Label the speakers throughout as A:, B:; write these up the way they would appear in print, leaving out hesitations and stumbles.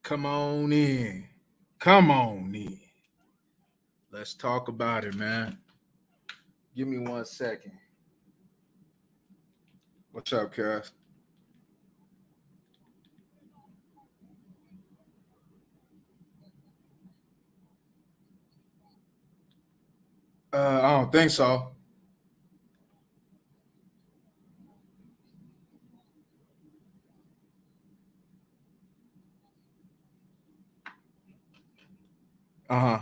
A: Come on in. Come on in. Let's talk about it, man. Give me 1 second. What's up, Cass? I don't think so. Uh huh.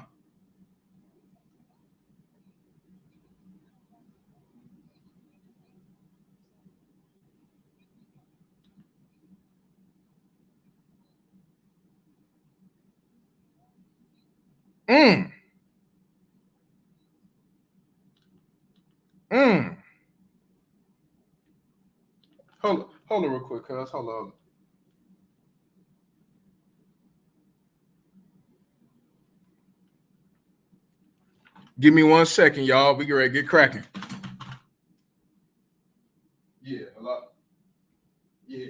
A: Mm. Mm. Hold on real quick, Cass. Hold on. Give me 1 second, y'all. We get ready to get cracking. Yeah, hello. Yeah.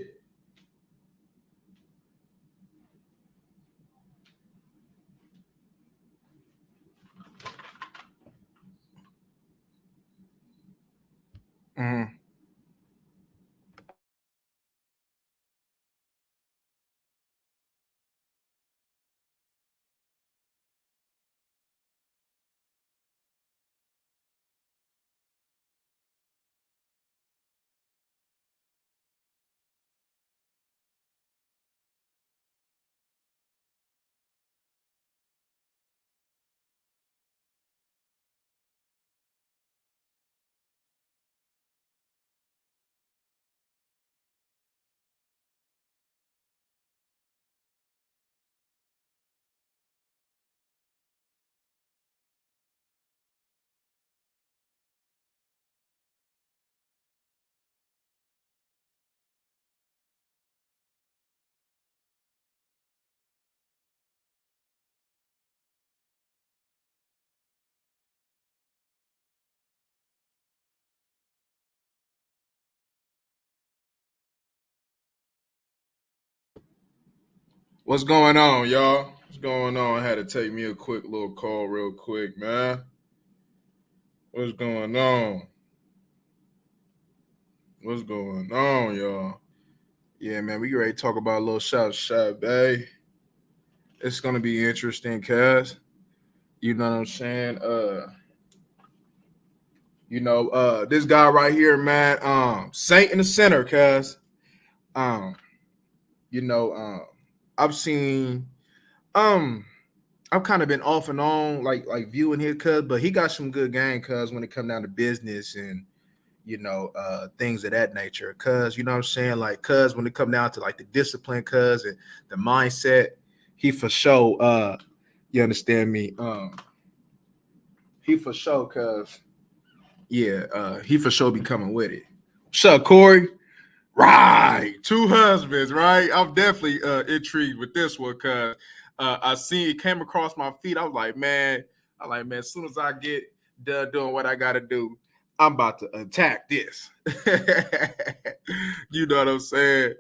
A: Mm. What's going on, y'all? What's going on? I had to take me a quick little call, real quick, man. What's going on? What's going on, y'all? Yeah, man, we get ready to talk about a little shot, babe. It's gonna be interesting, cuz. You know what I'm saying? This guy right here, man, Saint in the center, cuz. Um, you know, I've seen um I've kind of been off and on, like viewing his cuz, but he got some good game, cuz when it come down to business and things of that nature. Cuz, you know what I'm saying? Like, cuz when it come down to like the discipline, cuz and the mindset, he for sure you understand me? He for sure, cuz yeah, he for sure be coming with it. What's up, Corey? Right, two husbands, right? I'm definitely intrigued with this one because I seen it came across my feed. I was like, man, as soon as I get done doing what I gotta do, I'm about to attack this. You know what I'm saying?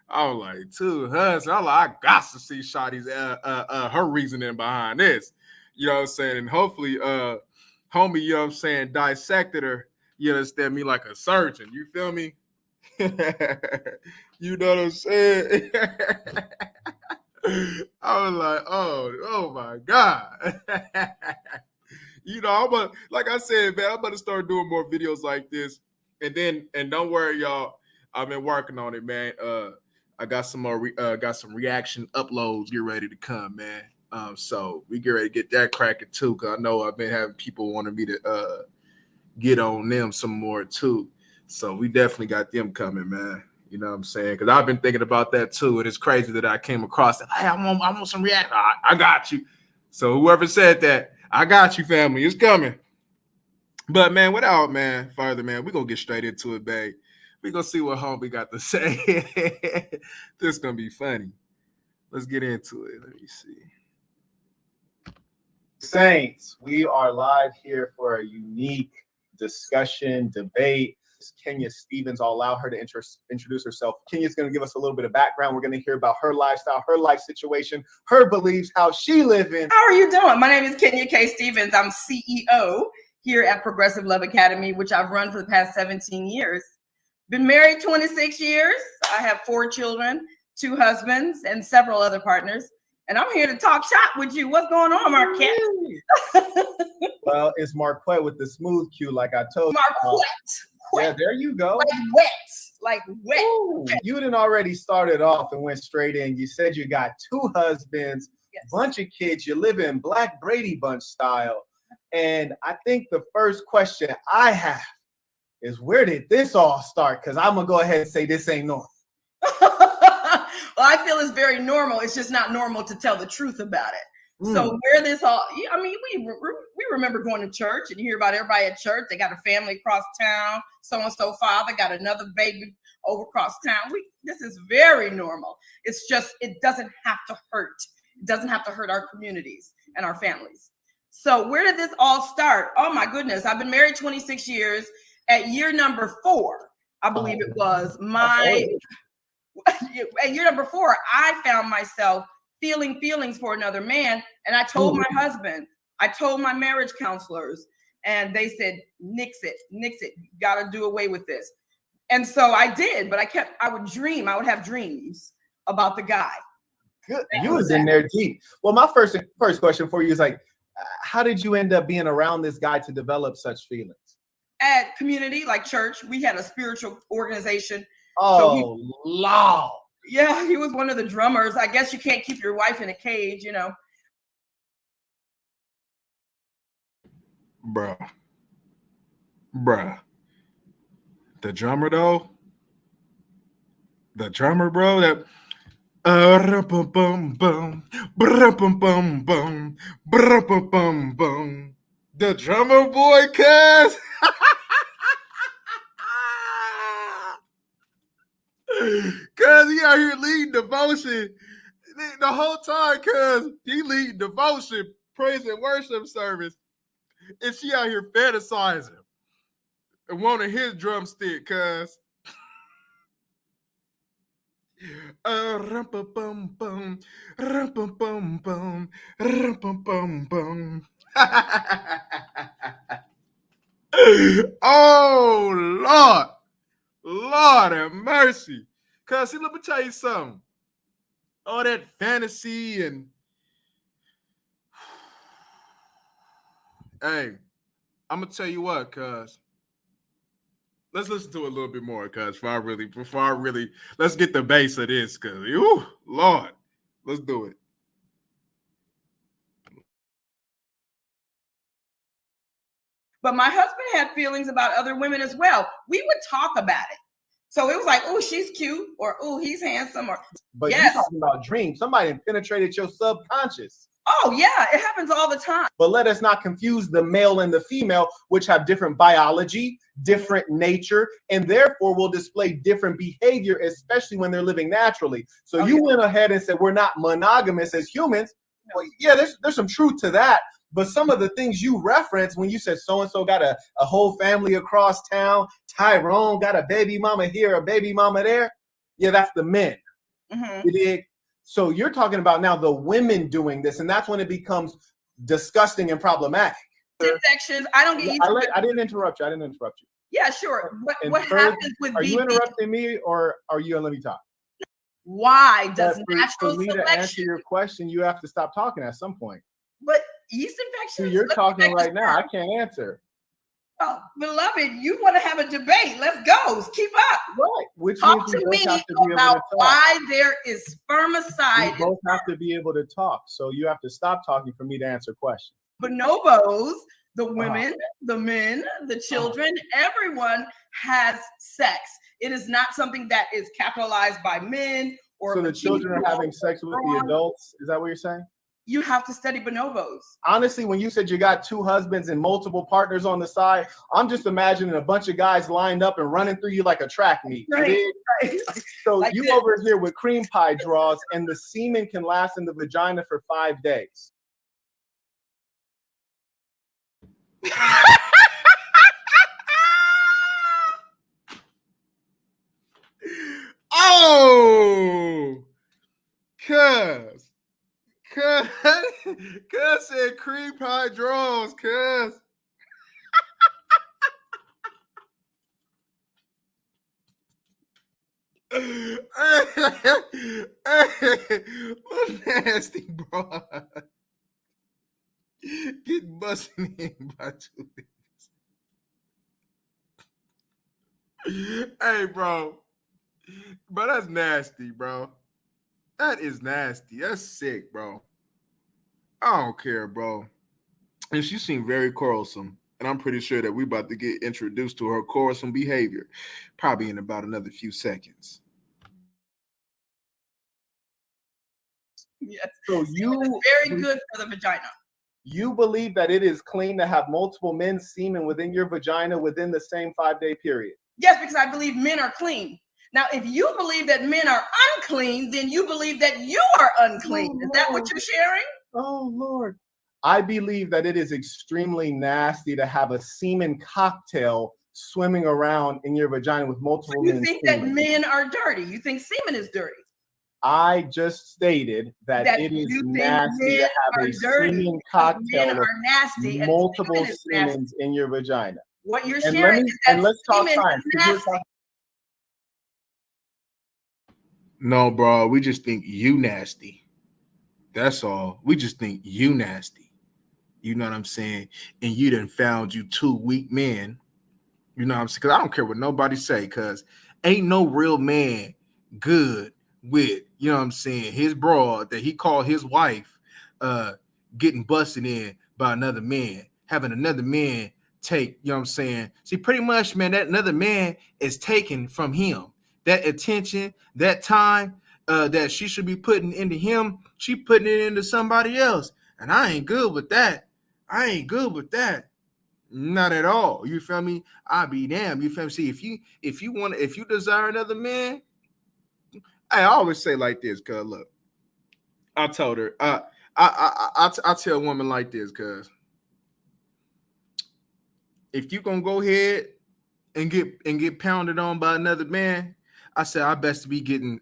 A: I was like, two husbands. I'm like, I got to see Shotty's her reasoning behind this. You know what I'm saying? And hopefully, homie, you know what I'm saying, dissected her. You understand me like a surgeon. You feel me? You know what I'm saying? I was like, oh my God. Like I said, man, I'm about to start doing more videos like this. And don't worry, y'all. I've been working on it, man. I got some more got some reaction uploads get ready to come, man. So we get ready to get that cracking too. Cause I know I've been having people wanting me to get on them some more too. So we definitely got them coming, man. You know what I'm saying? Because I've been thinking about that too, and it's crazy that I came across that. Hey, I want some reaction. I got you. So whoever said that, I got you, family. It's coming. But man, without man further, man, we gonna get straight into it, babe. We gonna see what homie got to say. This gonna be funny. Let's get into it. Let me see.
B: Saints, we are live here for a unique discussion, debate. Kenya Stevens. I'll allow her to introduce herself. Kenya's going to give us a little bit of background. We're going to hear about her lifestyle, her life situation, her beliefs, how she living.
C: How are you doing? My name is Kenya K. Stevens. I'm CEO here at Progressive Love Academy, which I've run for the past 17 years. Been married 26 years. I have 4 children, 2 husbands, and several other partners. And I'm here to talk shop with you. What's going on, Marquette?
B: Well, it's Marquette with the smooth cue, like I told you.
C: Marquette.
B: Yeah, there you go.
C: Like wet.
B: Ooh, you didn't already started off and went straight in. You said you got 2 husbands,
C: Yes.
B: bunch of kids. You live in Black Brady Bunch style. And I think the first question I have is, where did this all start? Because I'm going to go ahead and say this ain't normal.
C: Well, I feel it's very normal. It's just not normal to tell the truth about it. So where this all, I mean, we remember going to church and you hear about everybody at church. They got a family across town. So-and-so father got another baby over across town. This is very normal. It's just, it doesn't have to hurt. It doesn't have to hurt our communities and our families. So where did this all start? Oh my goodness. I've been married 26 years. At year number 4, I believe it was, at year number 4, I found myself feeling feelings for another man. And I told my husband, I told my marriage counselors, and they said, nix it, you gotta do away with this. And so I did, but I would have dreams about the guy.
B: Good. You was in there deep. Well, my first question for you is like, how did you end up being around this guy to develop such feelings?
C: At community, like church, we had a spiritual organization.
B: Oh, Lord.
C: Yeah, he was one of the drummers. I guess you can't keep your wife in a cage, you know.
A: Bruh. The drummer, though. The drummer, bro. That. The drummer boy, cuz. Cuz he out here leading devotion the whole time, cuz he leading devotion, praise and worship service. And she out here fantasizing and wanting his drumstick, cuz. Oh, Lord have mercy. Cuz, see, let me tell you something. All that fantasy and hey, I'm gonna tell you what, cuz. Let's listen to it a little bit more, cuz before I really let's get the base of this, cuz Lord, let's do it.
C: But my husband had feelings about other women as well. We would talk about it. So it was like, oh, she's cute, or oh, he's handsome, or
B: but yes. You're talking about dreams. Somebody penetrated your subconscious.
C: Oh, yeah, it happens all the time.
B: But let us not confuse the male and the female, which have different biology, different nature, and therefore will display different behavior, especially when they're living naturally. So you went ahead and said we're not monogamous as humans. Well, yeah, there's some truth to that. But some of the things you referenced when you said so-and-so got a whole family across town, Tyrone got a baby mama here, a baby mama there. Yeah, that's the men. You dig? So you're talking about now the women doing this, and that's when it becomes disgusting and problematic.
C: Infections. I don't get.
B: I didn't interrupt you.
C: Yeah, sure. What happens with?
B: Are you interrupting me, or are you gonna let me talk?
C: Why does natural
B: for me
C: selection?
B: To answer your question, you have to stop talking at some point.
C: But yeast infections.
B: See, you're talking right now. I can't answer.
C: Oh, beloved, you want to have a debate? Let's go. Keep up.
B: Right. Which
C: talk to me about why there is spermicide.
B: We both have to be able to talk. So you have to stop talking for me to answer questions.
C: Bonobos, the women, the men, the children, everyone has sex. It is not something that is capitalized by men or.
B: So the children are having sex with the adults. Is that what you're saying?
C: You have to study bonobos.
B: Honestly, when you said you got 2 husbands and multiple partners on the side, I'm just imagining a bunch of guys lined up and running through you like a track meet.
C: Right.
B: So like you over here with cream pie draws, and the semen can last in the vagina for 5 days.
A: Cuz said cream pie draws, cuz. What nasty, bro. Get busting in by two niggas. Hey, bro. Bro, that's nasty, bro. That is nasty. That's sick, bro. I don't care, bro. And she seemed very quarrelsome. And I'm pretty sure that we're about to get introduced to her quarrelsome behavior probably in about another few seconds.
C: Yes.
B: So
C: You very good for the vagina.
B: You believe that it is clean to have multiple men's semen within your vagina within the same 5-day period?
C: Yes, because I believe men are clean. Now, if you believe that men are unclean, then you believe that you are unclean. Is that what you're sharing?
B: Oh, Lord. I believe that it is extremely nasty to have a semen cocktail swimming around in your vagina with multiple
C: You
B: men's
C: think
B: semen.
C: that men are dirty. You think semen is dirty.
B: I just stated that it is nasty to have a semen cocktail
C: men
B: of
C: are nasty
B: multiple
C: and
B: semens in your vagina.
C: What you're
B: And
C: sharing is that
B: let's talk
C: semen
B: science.
C: is nasty.
A: No, bro, we just think you nasty. That's all. We just think you nasty. You know what I'm saying? And you done found you two weak men. You know what I'm saying? Because I don't care what nobody say, because ain't no real man good with, you know what I'm saying, his broad that he called his wife getting busted in by another man, having another man take, you know what I'm saying? See, pretty much, man, that another man is taken from him. That attention, that time that she should be putting into him, she putting it into somebody else. And I ain't good with that. I ain't good with that. Not at all. You feel me? I be damn. You feel me? See, if you desire another man, I always say like this, cuz look, I told her, I tell a woman like this, cuz if you gonna go ahead and get pounded on by another man, I said I best to be getting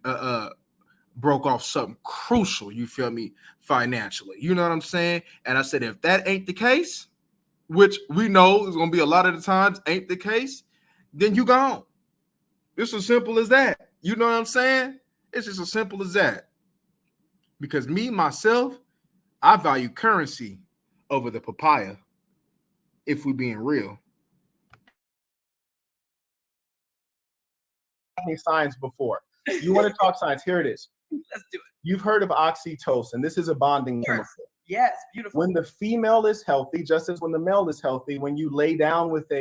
A: broke off something crucial, you feel me, financially. You know what I'm saying? And I said, if that ain't the case, which we know is gonna be a lot of the times ain't the case, then you gone. It's as simple as that. You know what I'm saying? It's just as simple as that. Because me, myself, I value currency over the papaya, if we're being real.
B: Science before. You want to talk science? Here it is.
C: Let's do it.
B: You've heard of oxytocin. This is a bonding chemical.
C: Yes, beautiful.
B: When the female is healthy, just as when the male is healthy, when you lay down with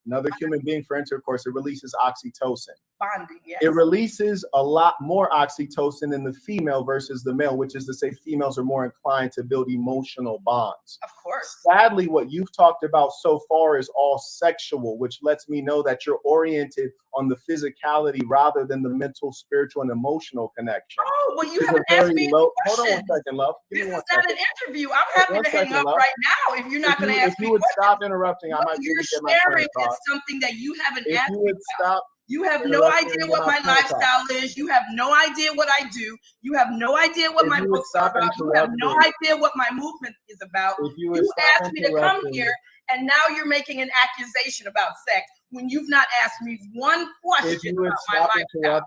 B: another human being for intercourse, it releases oxytocin.
C: Bonding, yes.
B: It releases a lot more oxytocin in the female versus the male, which is to say females are more inclined to build emotional bonds.
C: Of course.
B: Sadly, what you've talked about so far is all sexual, which lets me know that you're oriented on the physicality rather than the mental, spiritual, and emotional connection.
C: Oh, well, you haven't asked me
B: Hold on one second, love.
C: This is not an interview. I'm happy to hang up right now if you're not going to ask me.
B: If you would stop interrupting, I might be able to get my point across.
C: Is something that you haven't
B: asked me about.
C: You have no idea what my lifestyle is. You have no idea what I do. You have no idea what my books are about. You have no idea what my movement is about. You asked me to come here, and now you're making an accusation about sex when you've not asked me one question about my lifestyle.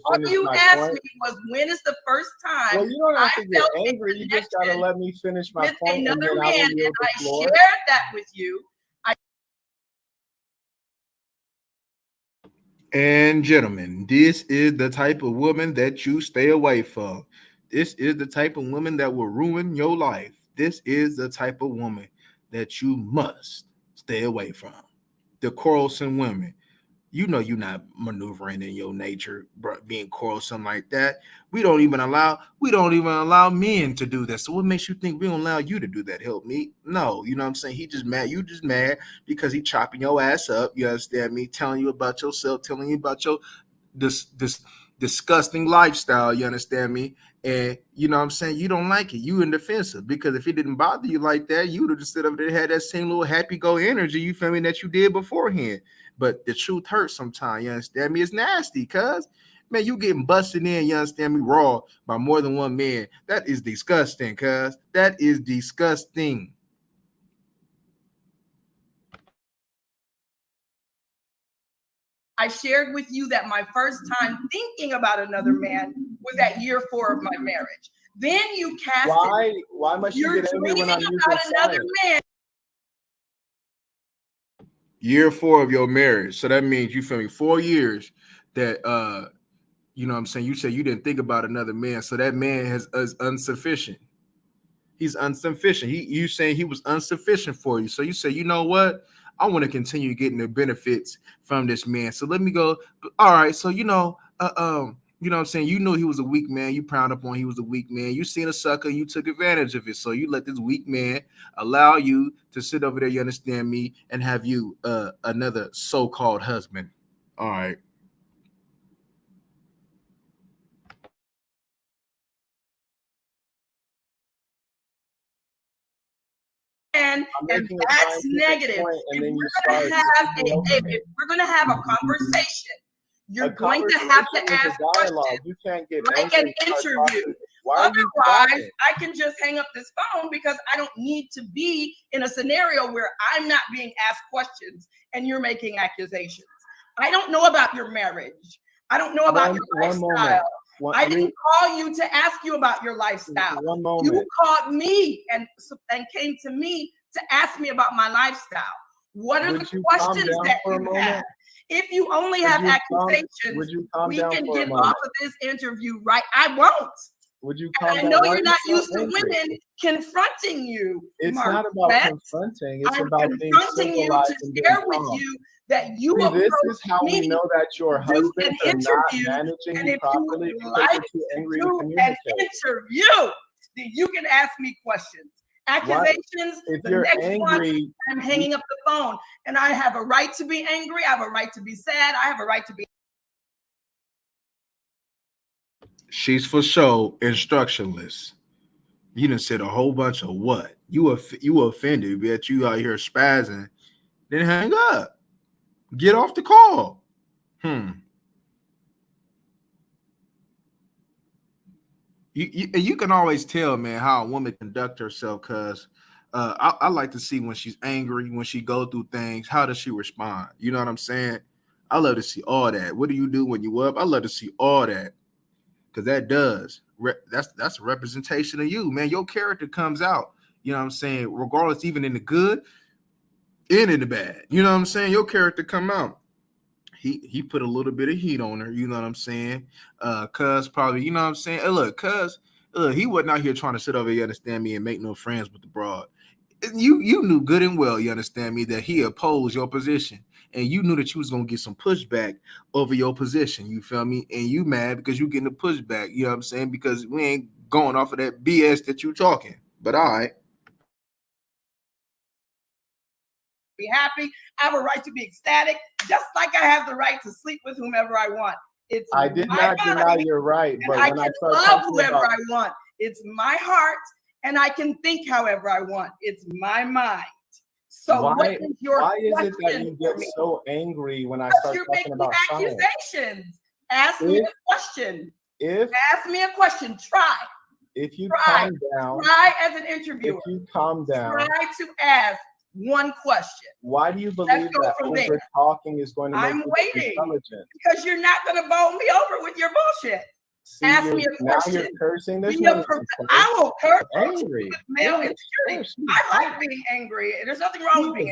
C: All you asked me was, when is the first time
B: well, you don't have to get angry. You just got to let me finish my point.
C: Another man, and I shared that with you.
A: And gentlemen, this is the type of woman that you stay away from. This is the type of woman that will ruin your life. This is the type of woman that you must stay away from. The quarrelsome women. You know you're not maneuvering in your nature, being quarrelsome like that. We don't even allow men to do that. So what makes you think we don't allow you to do that? Help me. No, you know what I'm saying? He just mad. You just mad because he chopping your ass up. You understand me? Telling you about yourself, telling you about your this disgusting lifestyle. You understand me? And you know what I'm saying? You don't like it. You in defensive, because if it didn't bother you like that, you would have just sit up there and had that same little happy-go energy, you feel me, that you did beforehand. But the truth hurts sometimes, you understand me? It's nasty, cuz. Man, you getting busted in, you understand me, raw by more than one man. That is disgusting, cuz. That is disgusting.
C: I shared with you that my first time thinking about another man was at year 4 of my marriage. Then you cast it.
B: Why must you
C: You're
B: get angry when I'm
C: dreaming
B: using
C: about another
B: science?
C: man.
A: Year 4 of your marriage. So that means you feel me 4 years that you know what I'm saying, you say you didn't think about another man. So that man is insufficient. He's insufficient. You saying he was insufficient for you. So you say, you know what? I want to continue getting the benefits from this man. So let me go. All right. So you know what I'm saying? You knew he was a weak man. You proud up on he was a weak man. You seen a sucker, you took advantage of it. So you let this weak man allow you to sit over there, you understand me, and have you another so-called husband. All right.
C: And that's negative. If we're gonna have a conversation, you're going to have to ask questions.
B: You can't get
C: like an interview. Otherwise, I can just hang up this phone because I don't need to be in a scenario where I'm not being asked questions and you're making accusations. I don't know about your marriage. I don't know about your lifestyle. I didn't call you to ask you about your lifestyle. You called me and came to me to ask me about my lifestyle. What are the questions that you have? If you only have accusations, we can get off of this interview, right? I won't.
B: Would you
C: I know you're not used to women confronting you.
B: It's not about confronting. It's about being
C: confronting you to share with you that you
B: this is how we know that your husband is not managing you properly because you're too angry to communicate.
C: An interview, then you can ask me questions. Accusations,
B: if you're angry,
C: I'm hanging up the phone. And I have a right to be angry. I have a right to be sad. I have a right to be.
A: She's for sure instructionless. You done said a whole bunch of what? You offended, bet you out here spazzing. Then hang up. Get off the call. You can always tell, man, how a woman conduct herself, because I like to see when she's angry, when she go through things, how does she respond? You know what I'm saying? I love to see all that. What do you do when you up? I love to see all that, because that's a representation of you, man. Your character comes out, you know what I'm saying, regardless, even in the good and in the bad. You know what I'm saying? Your character come out. He put a little bit of heat on her, you know what I'm saying? Cuz probably, you know what I'm saying? Cuz he wasn't out here trying to sit over, you understand me, and make no friends with the broad. You knew good and well, you understand me, that he opposed your position, and you knew that you was gonna get some pushback over your position. You feel me? And you mad because you getting a pushback, you know what I'm saying? Because we ain't going off of that BS that you talking. But all right.
C: Be happy. I have a right to be ecstatic, just like I have the right to sleep with whomever I want.
B: I did not deny your right, but
C: I can love whoever I want. It's my heart, and I can think however I want. It's my mind. So why is
B: it that you get so angry when I start talking about
C: accusations? Ask me a question. Ask me a question. Try.
B: If you calm down.
C: Try as an interviewer.
B: If you calm down.
C: Try to ask one question.
B: Why do you believe that over talking is going to make you intelligent?
C: Because you're not going to bowl me over with your bullshit. Ask me a question.
B: Now you're cursing.
C: I will curse.
B: Angry.
C: Male insecurity. I like being angry. There's nothing wrong with being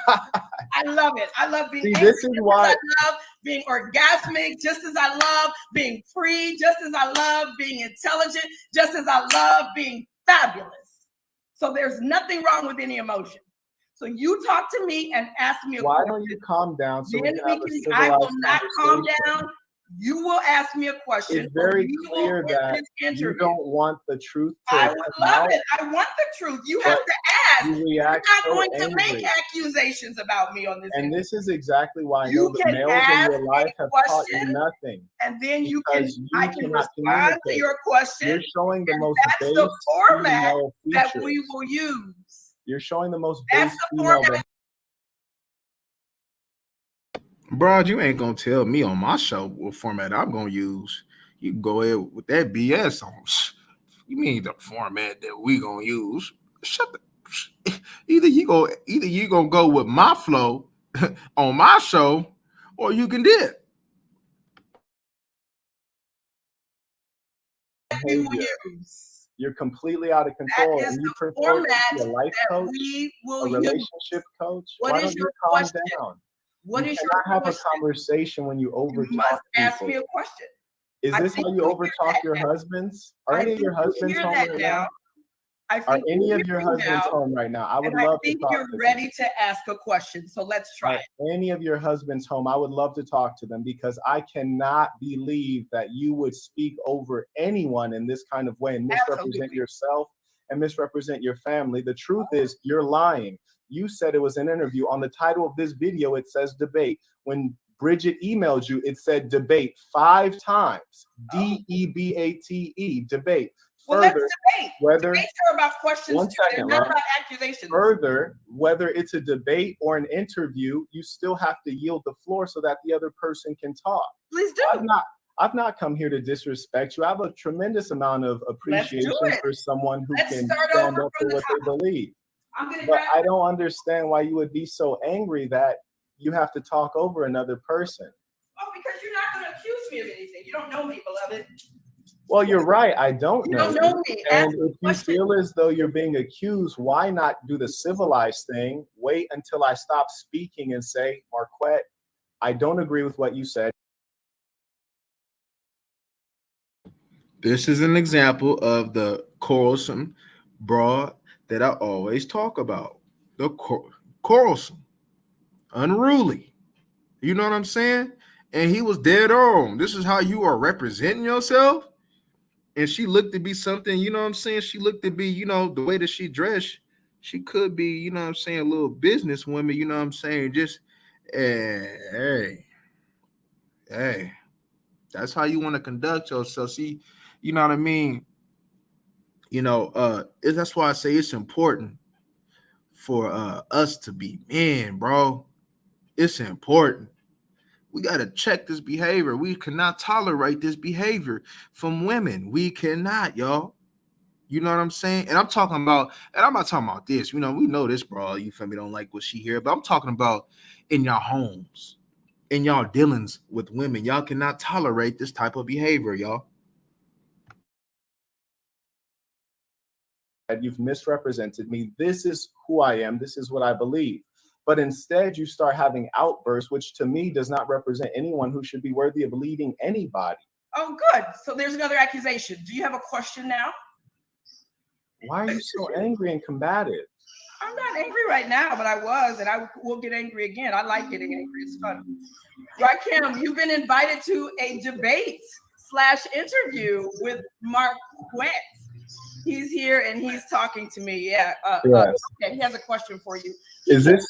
C: angry. I love it. I love being angry.
B: This is why
C: I love being orgasmic, just as I love being free, just as I love being intelligent, just as I love being fabulous. So there's nothing wrong with any emotion. So you talk to me and ask me a question.
B: Why don't you calm down? So
C: I will not calm down. You will ask me a question.
B: It's very clear that you don't want the truth.
C: I would love it. I want the truth. You have to ask. You're not going to make accusations about me on this.
B: And this is exactly why I know the males in your life have taught you nothing.
C: And then I can respond to your question.
B: You're showing the most
C: base the format that we will use.
B: You're showing the most base female.
A: Bro, you ain't gonna tell me on my show what format I'm gonna use. You can go ahead with that BS on. You mean the format that we gonna use? Shut the. Either you gonna go with my flow on my show, or you can dip.
C: We will
B: Behavior.
C: use.
B: You're completely out of
C: That
B: control,
C: is
B: and you
C: the
B: purport to
C: format
B: be a life
C: that
B: coach,
C: we
B: a
C: will use.
B: relationship coach.
C: What
B: Why
C: is
B: don't you
C: your
B: calm
C: question?
B: down?
C: What
B: You
C: is
B: cannot
C: your
B: have a
C: question?
B: conversation when you
C: You
B: overtalk
C: must ask
B: people.
C: me a question.
B: Is
C: I
B: this
C: think
B: how you
C: you hear
B: overtalk
C: that
B: your
C: now.
B: husbands? Are
C: I
B: any of
C: think
B: your
C: you
B: husbands
C: hear
B: home
C: that
B: right
C: now.
B: now?
C: I
B: Are
C: think
B: any
C: you
B: of
C: hear
B: your
C: me
B: husbands
C: now,
B: home right now? I would
C: and I
B: love to
C: think
B: talk
C: you're
B: to them.
C: ready to ask a question. So let's try
B: Are
C: it.
B: any of your husbands home? I would love to talk to them because I cannot believe that you would speak over anyone in this kind of way and misrepresent
C: Absolutely.
B: yourself and misrepresent your family. The truth is, you're lying. You said it was an interview. On the title of this video, it says debate. When Bridget emailed you, it said debate 5 times. DEBATE, debate.
C: Well, let's
B: Further,
C: debate.
B: whether
C: Debates are about questions.
B: one
C: Too. They're
B: second,
C: not
B: love.
C: about accusations.
B: Further, whether it's a debate or an interview, you still have to yield the floor so that the other person can talk.
C: Please do.
B: I've not come here to disrespect you. I have a tremendous amount of appreciation
C: it.
B: for someone who
C: Let's
B: can
C: start
B: stand
C: over
B: up
C: from
B: for
C: the
B: what they believe.
C: I'm gonna
B: But
C: grab
B: I don't understand why you would be so angry that you have to talk over another person.
C: Oh, because you're not going to accuse me of anything. You don't know me, beloved.
B: Well, you're right. I don't
C: You
B: know
C: don't
B: you.
C: know me.
B: And
C: Ask a
B: if you
C: question.
B: feel as though you're being accused, why not do the civilized thing? Wait until I stop speaking and say, Marquette, I don't agree with what you said.
A: This is an example of the quarrelsome broad that I always talk about. The quarrelsome, unruly. You know what I'm saying? And he was dead on. This is how you are representing yourself. And she looked to be something, you know what I'm saying? She looked to be, you know, the way that she dressed, she could be, you know what I'm saying, a little businesswoman, you know what I'm saying? Just, hey, that's how you want to conduct yourself. See, you know what I mean? You know, that's why I say it's important for us to be men, bro. It's important. We got to check this behavior. We cannot tolerate this behavior from women. We cannot, y'all. You know what I'm saying? And I'm not talking about this. You know, we know this, bro. You feel me? Don't like what she hear, but I'm talking about in y'all homes, in y'all dealings with women. Y'all cannot tolerate this type of behavior, y'all.
B: You've misrepresented me. This is who I am. This is what I believe. But instead, you start having outbursts, which to me does not represent anyone who should be worthy of leading anybody.
C: Oh, good. So there's another accusation. Do you have a question now?
B: Why are you so angry and combative?
C: I'm not angry right now, but I was, and I will get angry again. I like getting angry. It's fun. Rakim, you've been invited to a debate/interview with Marquette. He's here and he's talking to me. Yeah.
B: Yes.
C: Okay, he has a question for you.
B: Is this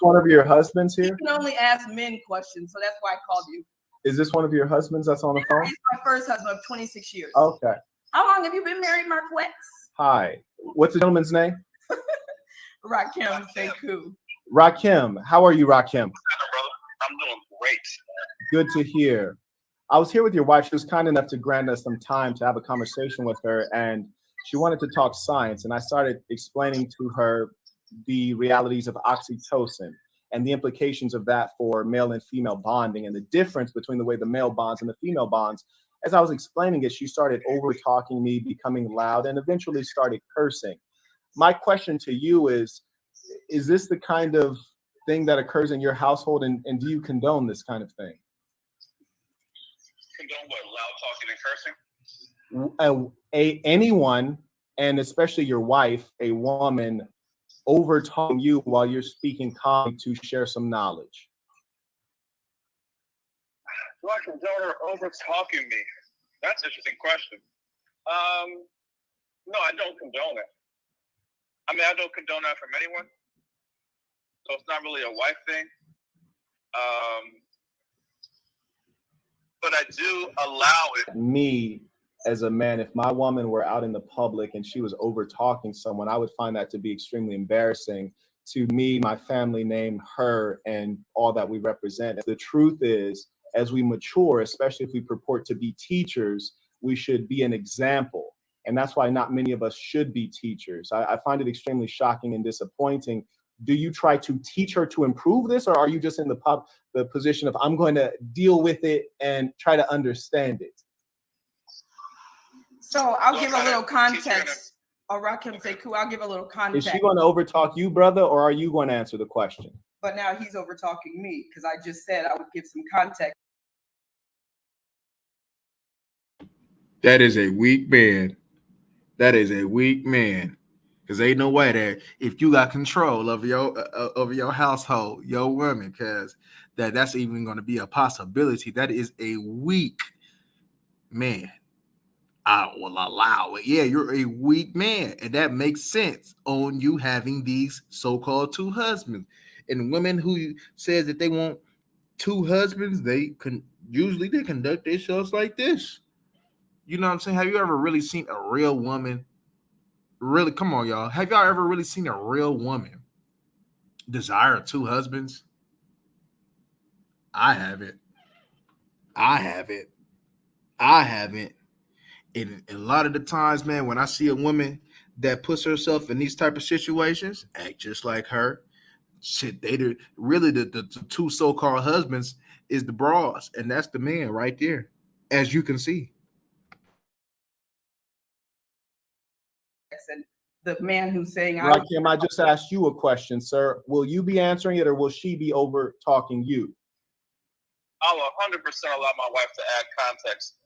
B: one of your husbands
C: You
B: here?
C: can only ask men questions, so that's why I called you.
B: Is this one of your husbands that's on the phone?
C: He's my first husband of 26 years.
B: Okay.
C: How long have you been married, Marquette?
B: Hi. What's the gentleman's name?
C: Rakim Sekou.
B: Rakim. How are you, Rakim?
D: I'm doing great.
B: Good to hear. I was here with your wife. She was kind enough to grant us some time to have a conversation with her, and she wanted to talk science. And I started explaining to her the realities of oxytocin and the implications of that for male and female bonding and the difference between the way the male bonds and the female bonds. As I was explaining it, she started over talking me, becoming loud, and eventually started cursing. My question to you is this the kind of thing that occurs in your household, and do you condone this kind of thing?
D: Condone what? Loud talking and cursing?
B: Anyone, and especially your wife, a woman, over talking you while you're speaking calmly to share some knowledge.
D: Do I condone her over talking me? That's an interesting question. No, I don't condone it. I mean, I don't condone that from anyone. So it's not really a wife thing. But I do allow it.
B: Me, as a man, if my woman were out in the public and she was over talking someone, I would find that to be extremely embarrassing to me, my family name, her, and all that we represent. The truth is, as we mature, especially if we purport to be teachers, we should be an example. And that's why not many of us should be teachers. I find it extremely shocking and disappointing. Do you try to teach her to improve this, or are you just in the position of, I'm going to deal with it and try to understand it?
C: So I'll give a little context. Or Rakim Sekou, I'll give a little context.
B: Is she going to overtalk you, brother, or are you going to answer the question?
C: But now he's overtalking me because I just said I would give some context.
A: That is a weak man. That is a weak man. Because ain't no way that if you got control of your household, your woman, because that's even going to be a possibility. That is a weak man. I will allow it. Yeah, you're a weak man, and that makes sense on you having these so-called two husbands. And women who says that they want two husbands, they conduct themselves like this. You know what I'm saying? Have you ever really seen a real woman? Really, come on, y'all. Have y'all ever really seen a real woman desire two husbands? I haven't. And a lot of the times, man, when I see a woman that puts herself in these type of situations, act just like her, shit, really the two so-called husbands is the bras, and that's the man right there, as you can see.
C: And the man who's saying,
B: Rakim, I just asked you a question, sir. Will you be answering it, or will she be over talking you?
D: I'll 100% allow my wife to add context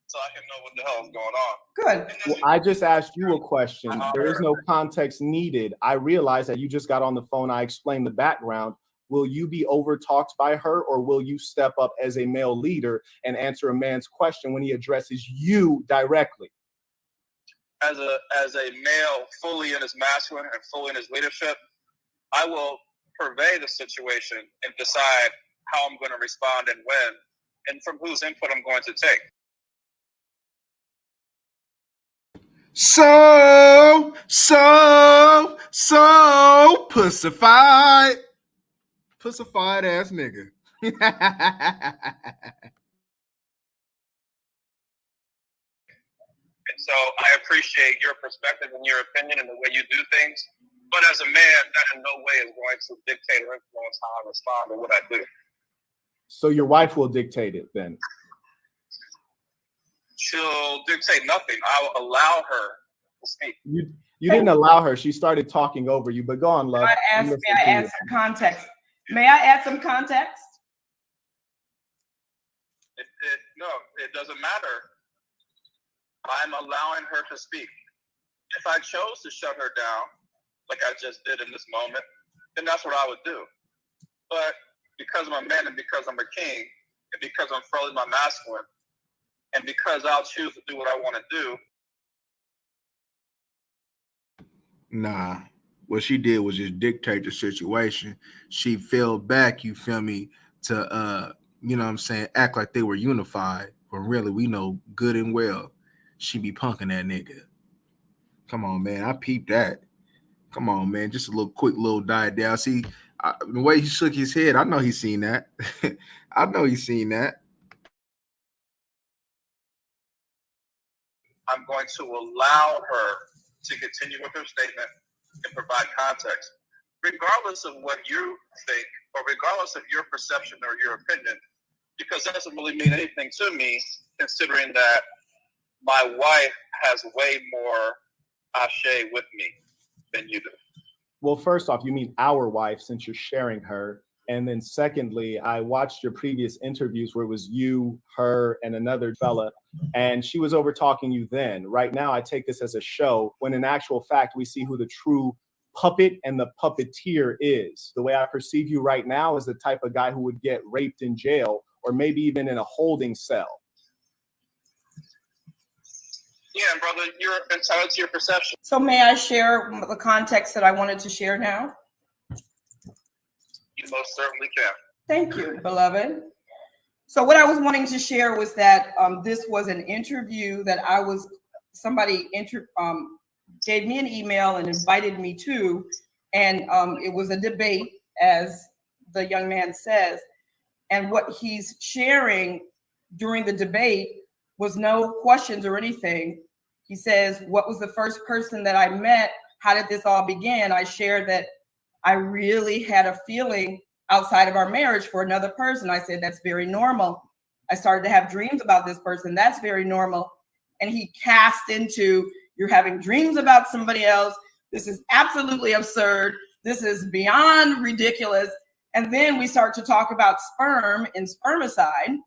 D: so I can know what the hell is going on.
C: Good.
B: Well, I just asked you a question. There is no context needed. I realize that you just got on the phone. I explained the background. Will you be overtalked by her, or will you step up as a male leader and answer a man's question when he addresses you directly?
D: As a male fully in his masculine and fully in his leadership, I will purvey the situation and decide how I'm going to respond and when, and from whose input I'm going to take.
A: So pussified ass nigga.
D: And so I appreciate your perspective and your opinion and the way you do things. But as a man, that in no way is going to dictate or influence how I respond or what I do.
B: So your wife will dictate it then?
D: She'll dictate nothing. I'll allow her to speak.
B: You didn't allow her. She started talking over you, but go on, love.
C: May I add some context? May I add some context?
D: No, it doesn't matter. I'm allowing her to speak. If I chose to shut her down, like I just did in this moment, then that's what I would do. But because I'm a man and because I'm a king and because I'm fully my masculine and because I'll choose to do what I want to do.
A: Nah, what she did was just dictate the situation. She fell back, you feel me, to you know what I'm saying, act like they were unified, when really we know good and well she be punking that nigga. Come on, man, I peeped that. Come on, man, just a quick little dive down. See, the way he shook his head, I know he's seen that. I know he's seen that.
D: I'm going to allow her to continue with her statement and provide context, regardless of what you think or regardless of your perception or your opinion, because that doesn't really mean anything to me, considering that my wife has way more cachet with me than you do.
B: Well, first off, you mean our wife, since you're sharing her. And then secondly, I watched your previous interviews where it was you, her, and another fella, and she was over talking you then. Right now, I take this as a show, when in actual fact, we see who the true puppet and the puppeteer is. The way I perceive you right now is the type of guy who would get raped in jail or maybe even in a holding cell.
D: Yeah, brother, you're entitled to your perception.
C: So may I share the context that I wanted to share now?
D: You most certainly can.
C: Thank you, beloved. So what I was wanting to share was that this was an interview that somebody gave me an email and invited me to, And it was a debate, as the young man says. And what he's sharing during the debate was no questions or anything. He says, what was the first person that I met? How did this all begin? I shared that I really had a feeling outside of our marriage for another person. I said, that's very normal. I started to have dreams about this person. That's very normal. And he cast into, you're having dreams about somebody else. This is absolutely absurd. This is beyond ridiculous. And then we start to talk about sperm and spermicide.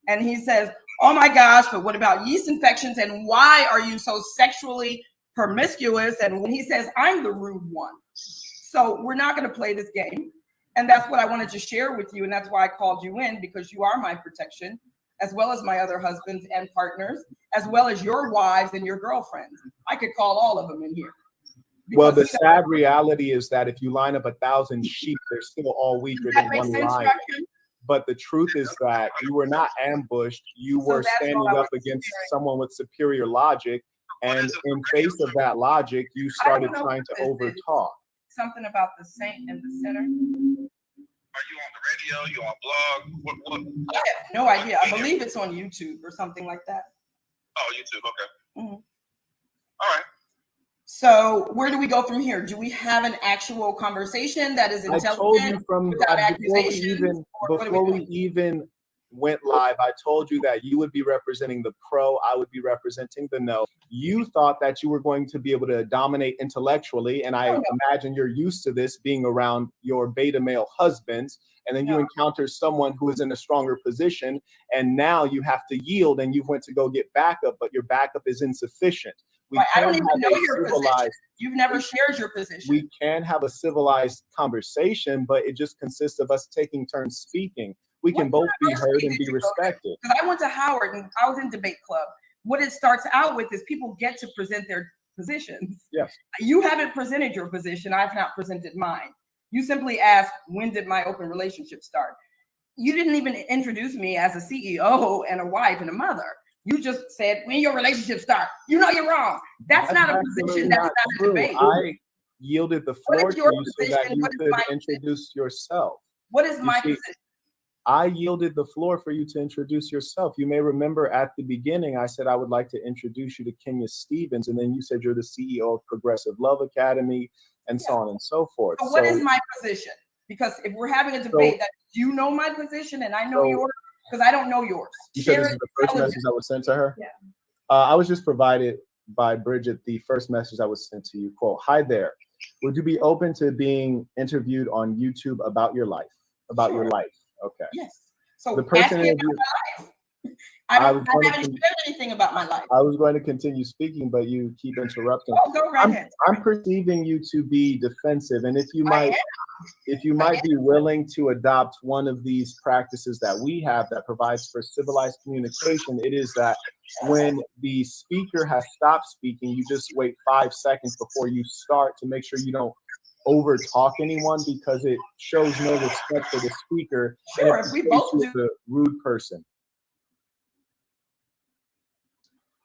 C: And he says, oh my gosh, but what about yeast infections? And why are you so sexually promiscuous? And when he says, I'm the rude one. So we're not going to play this game. And that's what I wanted to share with you. And that's why I called you in, because you are my protection, as well as my other husbands and partners, as well as your wives and your girlfriends. I could call all of them in here.
B: Well, the sad reality is that if you line up 1,000 sheep, they're still all weaker than one lion. But the truth is that you were not ambushed. You were standing up against someone with superior logic. And in face of that logic, you started trying to overtalk.
C: Something about the saint in the center.
D: Are you on the radio? You on blog? What?
C: I have no idea. I believe it's on YouTube or something like that.
D: Oh, YouTube. Okay.
C: Mm-hmm.
D: All right.
C: So where do we go from here? Do we have an actual conversation that is intelligent?
B: I told you from before we even went live, I told you that you would be representing the pro, I would be representing the no. You thought that you were going to be able to dominate intellectually, and I imagine you're used to this being around your beta male husbands, and then you encounter someone who is in a stronger position, and now you have to yield, and you went to go get backup, but your backup is insufficient.
C: I don't even know your position. You've never shared your position.
B: We can have a civilized conversation, but it just consists of us taking turns speaking. We can both be heard and be respected.
C: Because I went to Howard and I was in debate club. What it starts out with is people get to present their positions.
B: Yes.
C: You haven't presented your position. I've not presented mine. You simply asked, when did my open relationship start? You didn't even introduce me as a CEO and a wife and a mother. You just said, when your relationship start, you know you're wrong. That's not a position. That's not a debate.
B: I yielded the floor to you so that you could introduce yourself.
C: What is my position?
B: I yielded the floor for you to introduce yourself. You may remember at the beginning, I said I would like to introduce you to Kenya Stevens, and then you said you're the CEO of Progressive Love Academy, and so on and so forth.
C: So what is my position? Because if we're having a debate that you know my position and I know yours, because I don't know yours.
B: You said this is the first message that was sent to her?
C: Yeah.
B: I was just provided by Bridget the first message that was sent to you. Quote, hi there. Would you be open to being interviewed on YouTube about your life? About your life. Okay.
C: Yes. So
B: the person
C: ask me about my life. I haven't shared anything about my life.
B: I was going to continue speaking, but you keep interrupting.
C: Oh, go right ahead.
B: I'm perceiving you to be defensive, and if you might be willing to adopt one of these practices that we have that provides for civilized communication, it is that when the speaker has stopped speaking, you just wait 5 seconds before you start to make sure you don't over talk anyone, because it shows no respect for the speaker.
C: Sure, if we both do.
B: The rude person.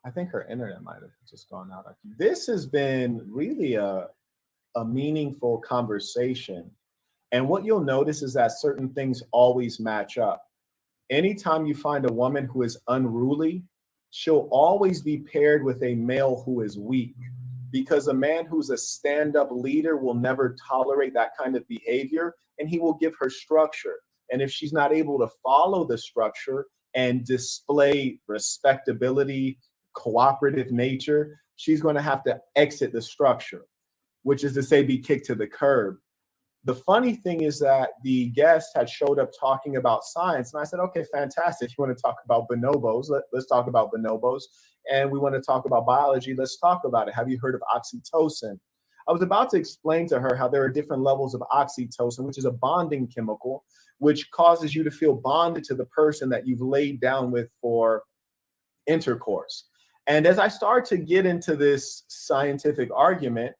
B: I think her internet might have just gone out. This has been really a meaningful conversation. And what you'll notice is that certain things always match up. Anytime you find a woman who is unruly, she'll always be paired with a male who is weak. Because a man who's a stand-up leader will never tolerate that kind of behavior, and he will give her structure. And if she's not able to follow the structure and display respectability, cooperative nature, she's going to have to exit the structure, which is to say be kicked to the curb. The funny thing is that the guest had showed up talking about science, and I said, okay, fantastic. You want to talk about bonobos? Let's talk about bonobos. And we want to talk about biology. Let's talk about it. Have you heard of oxytocin? I was about to explain to her how there are different levels of oxytocin, which is a bonding chemical, which causes you to feel bonded to the person that you've laid down with for intercourse. And as I started to get into this scientific argument,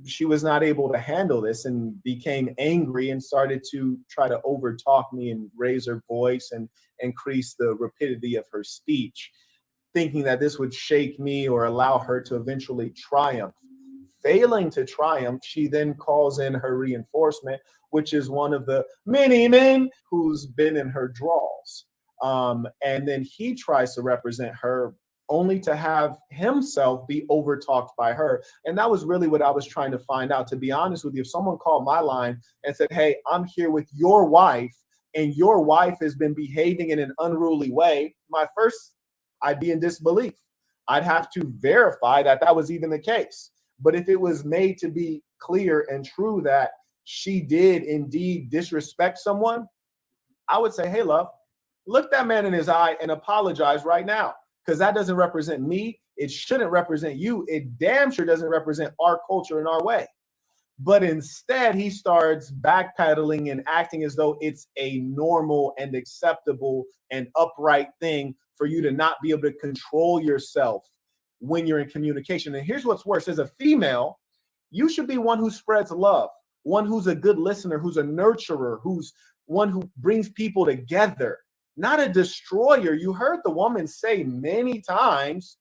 B: she was not able to handle this and became angry and started to try to overtalk me and raise her voice and increase the rapidity of her speech, thinking that this would shake me or allow her to eventually triumph. Failing to triumph, she then calls in her reinforcement, which is one of the many men who's been in her draws. And then he tries to represent her, only to have himself be overtalked by her. And that was really what I was trying to find out. To be honest with you, if someone called my line and said, hey, I'm here with your wife, and your wife has been behaving in an unruly way, I'd be in disbelief. I'd have to verify that that was even the case. But if it was made to be clear and true that she did indeed disrespect someone, I would say, hey, love, look that man in his eye and apologize right now, because that doesn't represent me. It shouldn't represent you. It damn sure doesn't represent our culture and our way. But instead, he starts backpedaling and acting as though it's a normal and acceptable and upright thing for you to not be able to control yourself when you're in communication. And here's what's worse. As a female, you should be one who spreads love, one who's a good listener, who's a nurturer, who's one who brings people together, not a destroyer. You heard the woman say many times,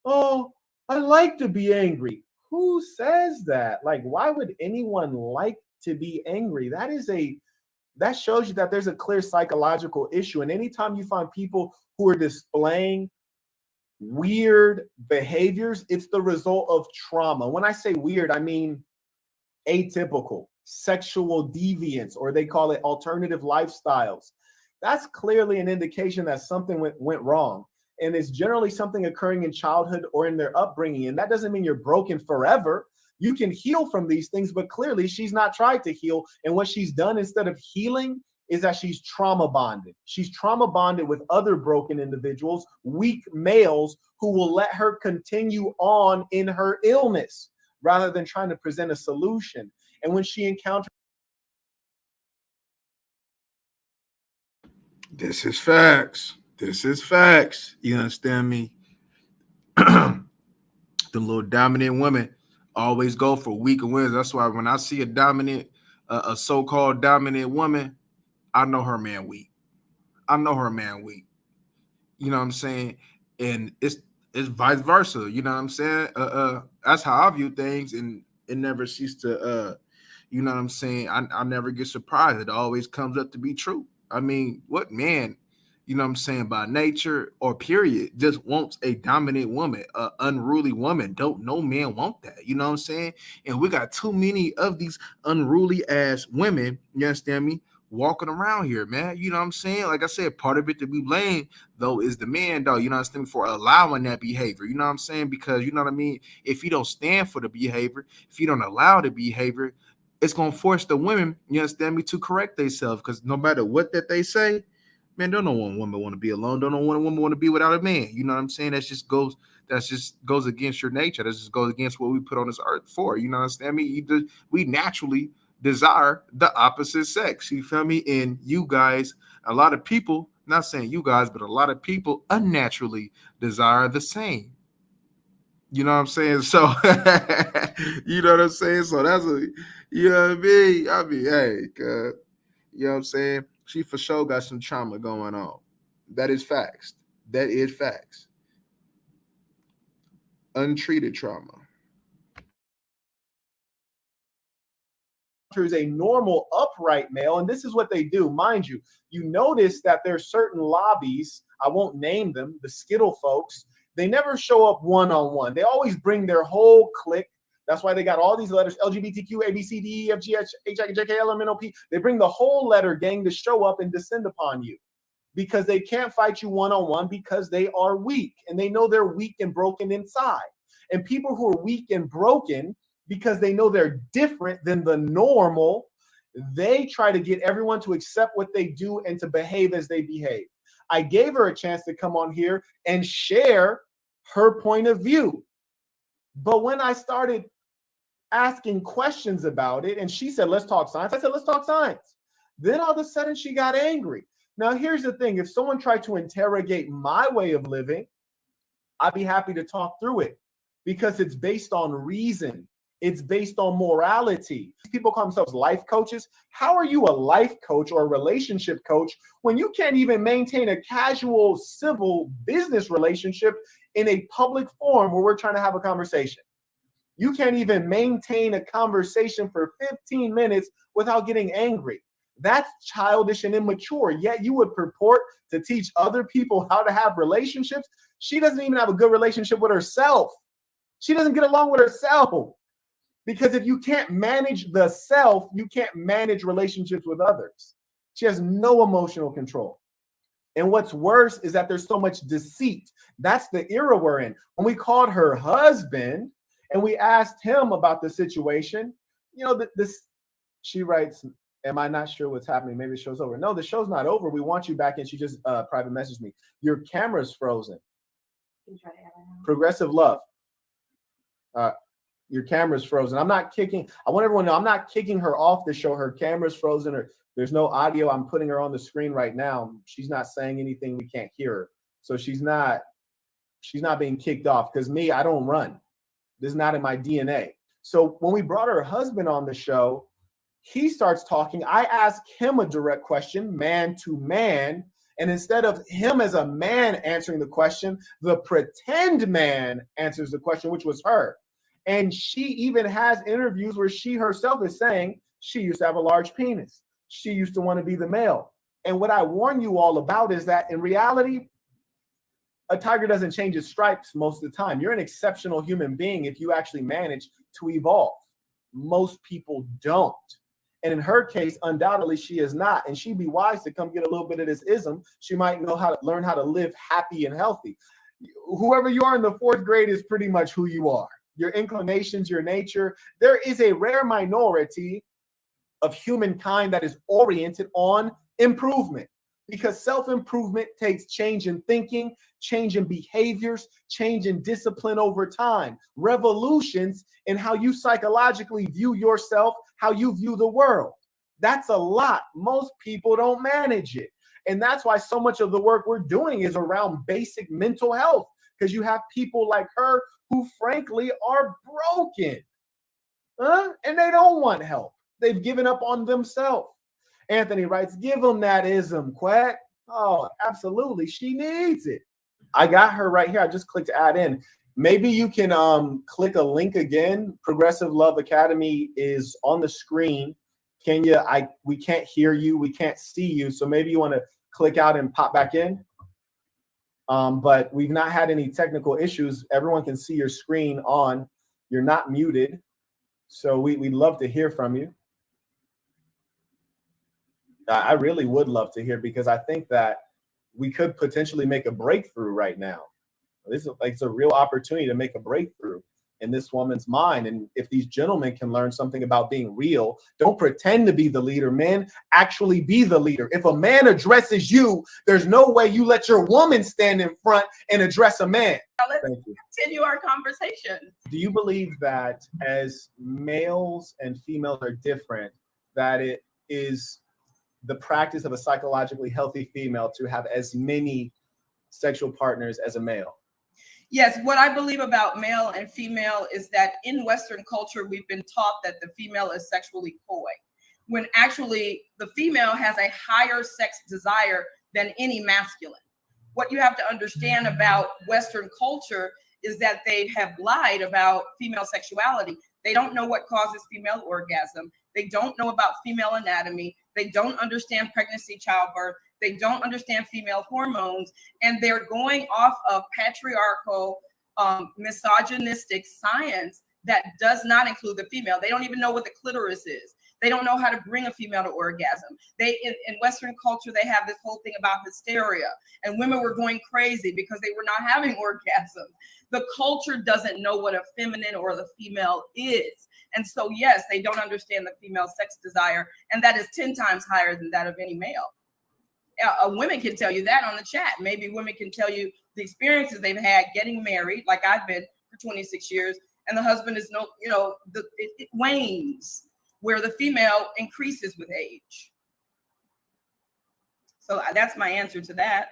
B: oh, I like to be angry. Who says that? Like, why would anyone like to be angry? That shows you that there's a clear psychological issue. And anytime you find people who are displaying weird behaviors, it's the result of trauma. When I say weird, I mean atypical, sexual deviance, or they call it alternative lifestyles. That's clearly an indication that something went wrong. And it's generally something occurring in childhood or in their upbringing. And that doesn't mean you're broken forever. You can heal from these things, but clearly she's not tried to heal. And what she's done instead of healing is that she's trauma bonded. She's trauma bonded with other broken individuals, weak males who will let her continue on in her illness rather than trying to present a solution. And when she encounters
A: This is facts. This is facts. You understand me? The little dominant women always go for weaker women. That's why when I see a so-called dominant woman, I know her man weak. I know her man weak. You know what I'm saying? And it's vice versa. You know what I'm saying? That's how I view things, and it never ceases to. You know what I'm saying? I never get surprised. It always comes up to be true. I mean, what man, you know what I'm saying, by nature or period, just wants a dominant woman, an unruly woman? Don't no man want that. You know what I'm saying? And we got too many of these unruly ass women, you understand me, walking around here, man. You know what I'm saying? Like I said, part of it to be blamed, though, is the man, though, you know what I'm saying, for allowing that behavior. You know what I'm saying? Because, you know what I mean, if you don't stand for the behavior, if you don't allow the behavior, it's going to force the women, you understand me, to correct themselves. Because no matter what that they say, man, don't know one woman want to be alone. Don't know one woman want to be without a man. You know what I'm saying? That just goes against your nature. That just goes against what we put on this earth for. You know what I'm saying? We naturally desire the opposite sex. You feel me? And you guys, a lot of people, not saying you guys, but a lot of people unnaturally desire the same. You know what I'm saying? So, you know what I'm saying? So you know what I mean? I mean, hey, you know what I'm saying? She for sure got some trauma going on. That is facts. That is facts. Untreated trauma.
B: is a normal upright male, and this is what they do. Mind you, you notice that there's certain lobbies, I won't name them, the Skittle folks, they never show up one-on-one. They always bring their whole clique. That's why they got all these letters, LGBTQ, A, B, C, D, E, F, G, H, I, J, K, L, M, N, O, P. They bring the whole letter gang to show up and descend upon you, because they can't fight you one-on-one because they are weak, and they know they're weak and broken inside. And people who are weak and broken, because they know they're different than the normal, they try to get everyone to accept what they do and to behave as they behave. I gave her a chance to come on here and share her point of view. But when I started asking questions about it, and she said, let's talk science, I said, let's talk science. Then all of a sudden she got angry. Now, here's the thing. If someone tried to interrogate my way of living, I'd be happy to talk through it, because it's based on reason. It's based on morality. People call themselves life coaches. How are you a life coach or a relationship coach when you can't even maintain a casual, civil business relationship in a public forum where we're trying to have a conversation? You can't even maintain a conversation for 15 minutes without getting angry. That's childish and immature. Yet you would purport to teach other people how to have relationships. She doesn't even have a good relationship with herself. She doesn't get along with herself. Because if you can't manage the self, you can't manage relationships with others. She has no emotional control. And what's worse is that there's so much deceit. That's the era we're in. When we called her husband and we asked him about the situation, you know, she writes, am I not sure what's happening? Maybe the show's over. No, the show's not over. We want you back in. She just private messaged me. Your camera's frozen.
C: Can you try to add it?
B: Progressive love. Your camera's frozen. I'm not kicking. I want everyone to know I'm not kicking her off the show. Her camera's frozen. Or there's no audio. I'm putting her on the screen right now. She's not saying anything. We can't hear her. So she's not being kicked off because me, I don't run. This is not in my DNA. So when we brought her husband on the show, he starts talking. I ask him a direct question, man to man. And instead of him as a man answering the question, the pretend man answers the question, which was her. And she even has interviews where she herself is saying she used to have a large penis. She used to want to be the male. And what I warn you all about is that in reality, a tiger doesn't change its stripes most of the time. You're an exceptional human being if you actually manage to evolve. Most people don't. And in her case, undoubtedly, she is not. And she'd be wise to come get a little bit of this ism. She might know how to learn how to live happy and healthy. Whoever you are in the 4th grade is pretty much who you are. Your inclinations, your nature. There is a rare minority of humankind that is oriented on improvement, because self-improvement takes change in thinking, change in behaviors, change in discipline over time, revolutions in how you psychologically view yourself, how you view the world. That's a lot. Most people don't manage it. And that's why so much of the work we're doing is around basic mental health, because you have people like her who frankly are broken, and they don't want help. They've given up on themselves. Anthony writes, give them that ism, Quack. Oh, absolutely. She needs it. I got her right here. I just clicked add in. Maybe you can click a link again. Progressive Love Academy is on the screen. Can you? We can't hear you. We can't see you. So maybe you want to click out and pop back in. But we've not had any technical issues. Everyone can see your screen on. You're not muted. So we'd love to hear from you. I really would love to hear, because I think that we could potentially make a breakthrough right now. This is like, it's a real opportunity to make a breakthrough in this woman's mind. And if these gentlemen can learn something about being real, don't pretend to be the leader, men, actually be the leader. If a man addresses you, there's no way you let your woman stand in front and address a man.
C: Now let's continue our conversation.
B: Do you believe that as males and females are different, that it is the practice of a psychologically healthy female to have as many sexual partners as a male?
C: Yes, what I believe about male and female is that in Western culture, we've been taught that the female is sexually coy, when actually the female has a higher sex desire than any masculine. What you have to understand about Western culture is that they have lied about female sexuality. They don't know what causes female orgasm. They don't know about female anatomy. They don't understand pregnancy, childbirth. They don't understand female hormones. And they're going off of patriarchal, misogynistic science that does not include the female. They don't even know what the clitoris is. They don't know how to bring a female to orgasm. In Western culture, they have this whole thing about hysteria, and women were going crazy because they were not having orgasms. The culture doesn't know what a feminine or the female is. And so, yes, they don't understand the female sex desire, and that is 10 times higher than that of any male. Women can tell you that on the chat. Maybe women can tell you the experiences they've had getting married, like I've been for 26 years, and the husband is it wanes, where the female increases with age. So that's my answer to that.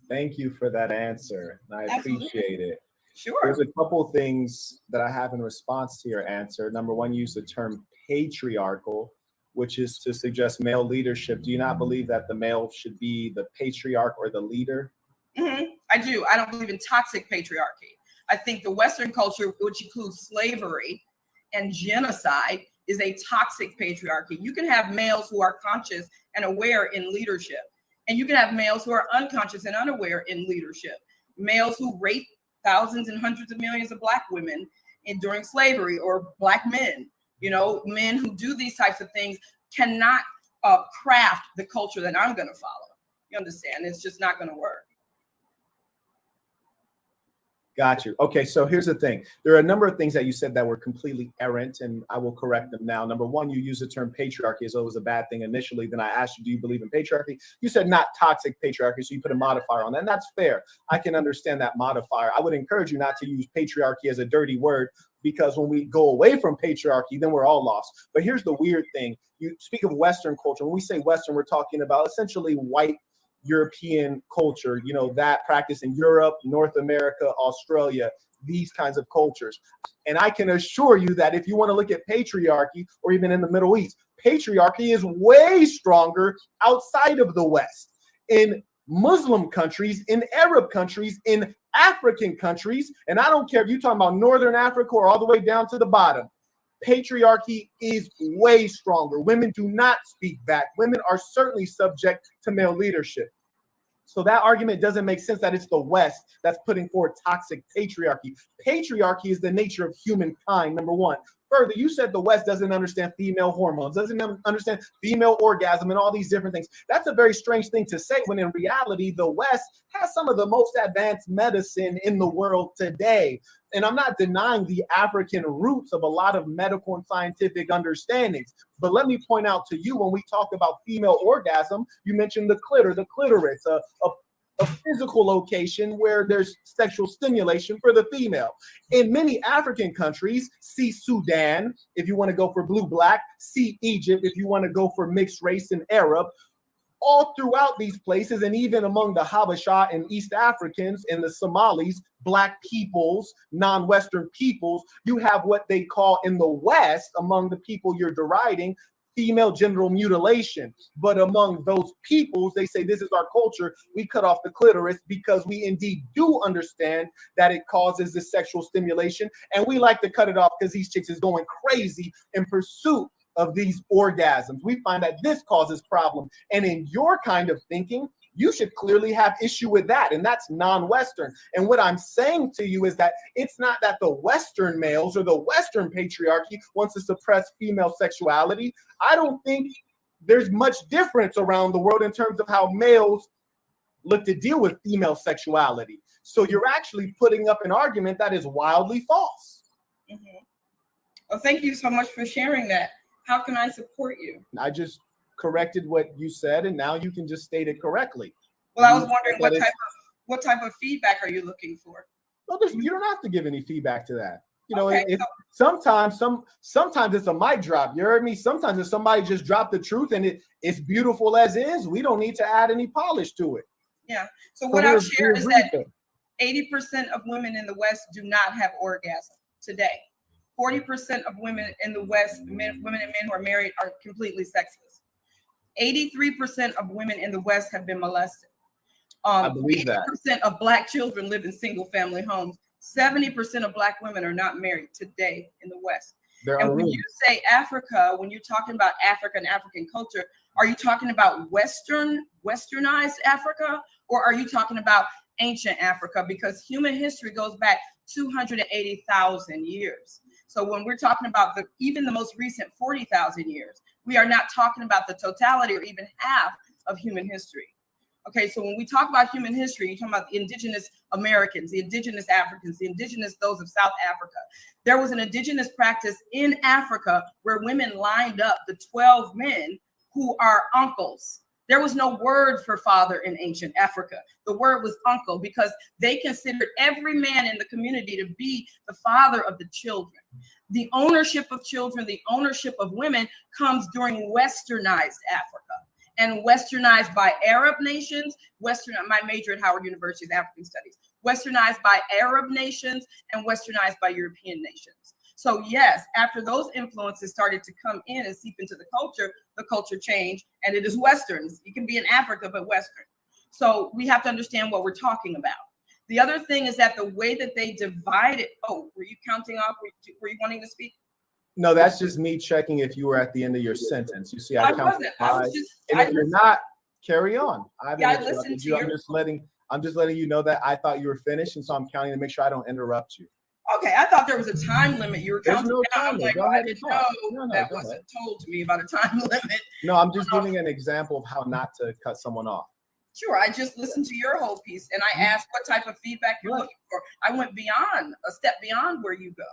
B: Thank you for that answer. I appreciate it.
C: Sure.
B: There's a couple things that I have in response to your answer. Number one, use the term patriarchal, which is to suggest male leadership. Do you not believe that the male should be the patriarch or the leader?
C: Mm-hmm. I do. I don't believe in toxic patriarchy. I think the Western culture, which includes slavery and genocide, is a toxic patriarchy. You can have males who are conscious and aware in leadership, and you can have males who are unconscious and unaware in leadership. Males who rape thousands and hundreds of millions of Black women during slavery, or Black men, men who do these types of things cannot craft the culture that I'm going to follow. You understand? It's just not going to work.
B: Got you. Okay, so here's the thing. There are a number of things that you said that were completely errant, and I will correct them now. Number one, you used the term patriarchy as though it was a bad thing initially. Then I asked you, do you believe in patriarchy? You said not toxic patriarchy, so you put a modifier on that, and that's fair. I can understand that modifier. I would encourage you not to use patriarchy as a dirty word, because when we go away from patriarchy, then we're all lost. But here's the weird thing. You speak of Western culture. When we say Western, we're talking about essentially white European culture, that practice in Europe, North America, Australia, these kinds of cultures. And I can assure you that if you want to look at patriarchy, or even in the Middle East, patriarchy is way stronger outside of the West. In Muslim countries, in Arab countries, in African countries, and I don't care if you're talking about Northern Africa or all the way down to the bottom, patriarchy is way stronger. Women do not speak back. Women are certainly subject to male leadership. So that argument doesn't make sense that it's the West that's putting forward toxic patriarchy. Patriarchy is the nature of humankind, number one. Further, you said the West doesn't understand female hormones, doesn't understand female orgasm and all these different things. That's a very strange thing to say when in reality, the West has some of the most advanced medicine in the world today. And I'm not denying the African roots of a lot of medical and scientific understandings. But let me point out to you, when we talk about female orgasm, you mentioned the clitoris, a physical location where there's sexual stimulation for the female. In many African countries, see Sudan, if you want to go for blue-black, see Egypt, if you want to go for mixed race and Arab. All throughout these places, and even among the Habesha and East Africans and the Somalis, Black peoples, non-Western peoples, you have what they call in the West, among the people you're deriding, female genital mutilation. But among those peoples, they say this is our culture. We cut off the clitoris because we indeed do understand that it causes this sexual stimulation. And we like to cut it off because these chicks is going crazy in pursuit of these orgasms. We find that this causes problem. And in your kind of thinking, you should clearly have issue with that. And that's non-Western. And what I'm saying to you is that it's not that the Western males or the Western patriarchy wants to suppress female sexuality. I don't think there's much difference around the world in terms of how males look to deal with female sexuality. So you're actually putting up an argument that is wildly false.
C: Mm-hmm. Well, thank you so much for sharing that. How can I support you?
B: I just corrected what you said, and now you can just state it correctly.
C: Well, I was wondering what type of feedback are you looking for?
B: Well, you don't have to give any feedback to that.
C: Okay,
B: sometimes it's a mic drop. You heard me? Sometimes if somebody just dropped the truth and it's beautiful as is, we don't need to add any polish to it.
C: Yeah. So what I've shared is that 80% of women in the West do not have orgasm today. 40% of women in the West, women and men who are married, are completely sexless. 83% of women in the West have been molested.
B: I believe
C: 80% of Black children live in single family homes. 70% of Black women are not married today in the West. And when you say Africa, when you're talking about Africa and African culture, are you talking about westernized Africa, or are you talking about ancient Africa? Because human history goes back 280,000 years. So when we're talking about even the most recent 40,000 years, we are not talking about the totality or even half of human history. Okay, so when we talk about human history, you're talking about the indigenous Americans, the indigenous Africans, the indigenous those of South Africa. There was an indigenous practice in Africa where women lined up the 12 men who are uncles. There was no word for father in ancient Africa. The word was uncle, because they considered every man in the community to be the father of the children. The ownership of children, the ownership of women comes during westernized Africa, and westernized by Arab nations. My major at Howard University is African Studies. Westernized by Arab nations and westernized by European nations. So yes, after those influences started to come in and seep into the culture changed, and it is Western. You can be in Africa, but Western. So we have to understand what we're talking about. The other thing is that the way that they divide it. Oh, were you counting off? Were you wanting to speak?
B: No, that's just me checking if you were at the end of your sentence. You see, I
C: wasn't. I was just.
B: And if you're not, carry on.
C: I listened to
B: you.
C: you.
B: I'm just letting you know that I thought you were finished, and so I'm counting to make sure I don't interrupt you.
C: Okay, I thought there was a time limit. You were counting down. I'm like, I didn't know that wasn't told to me about a time limit.
B: No, I'm just giving an example of how not to cut someone off.
C: Sure, I just listened to your whole piece, and I asked what type of feedback you're looking for. I went a step beyond where you go.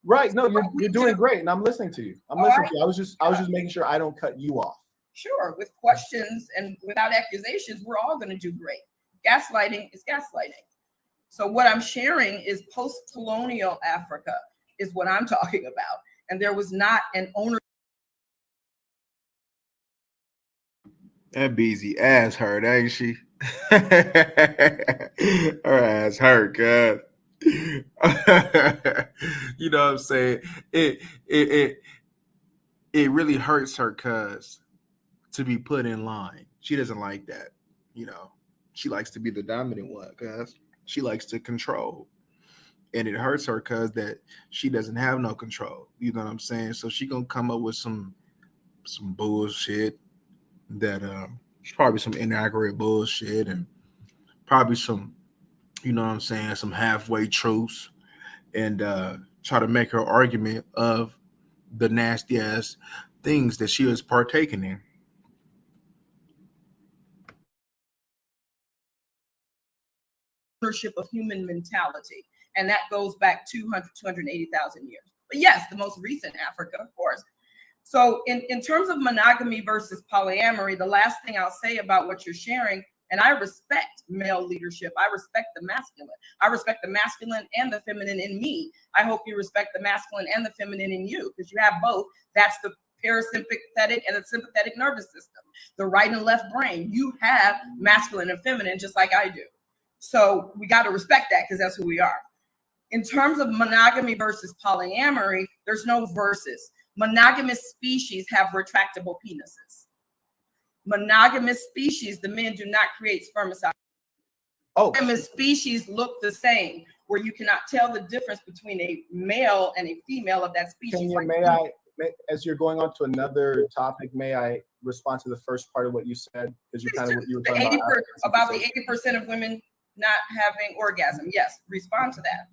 B: Right. No, you're doing great, and I'm listening to you. I'm listening to you. I was just making sure I don't cut you off.
C: Sure, with questions and without accusations, we're all going to do great. Gaslighting is gaslighting. So what I'm sharing is post-colonial Africa is what I'm talking about. And there was not an owner.
A: That BZ ass hurt, ain't she? Her ass hurt, cuz. You know what I'm saying? It really hurts her, cuz, to be put in line. She doesn't like that, you know. She likes to be the dominant one, cuz. She likes to control. And it hurts her cuz that she doesn't have no control. You know what I'm saying? So she gonna come up with some bullshit that probably some inaccurate bullshit and probably some, you know what I'm saying, some halfway truths, and try to make her argument of the nasty ass things that she is partaking in.
C: Ownership of human mentality, and that goes back 280,000 years. But yes, the most recent Africa, of course. So in terms of monogamy versus polyamory, the last thing I'll say about what you're sharing, and I respect male leadership. I respect the masculine. I respect the masculine and the feminine in me. I hope you respect the masculine and the feminine in you, because you have both. That's the parasympathetic and the sympathetic nervous system, the right and left brain. You have masculine and feminine just like I do. So we got to respect that because that's who we are. In terms of monogamy versus polyamory, there's no versus. Monogamous species have retractable penises. Monogamous species, the men do not create spermicide. Monogamous species look the same, where you cannot tell the difference between a male and a female of that species.
B: As you're going on to another topic, may I respond to the first part of what you said? Because you were talking
C: about the 80% of women not having orgasm. Yes, respond to that.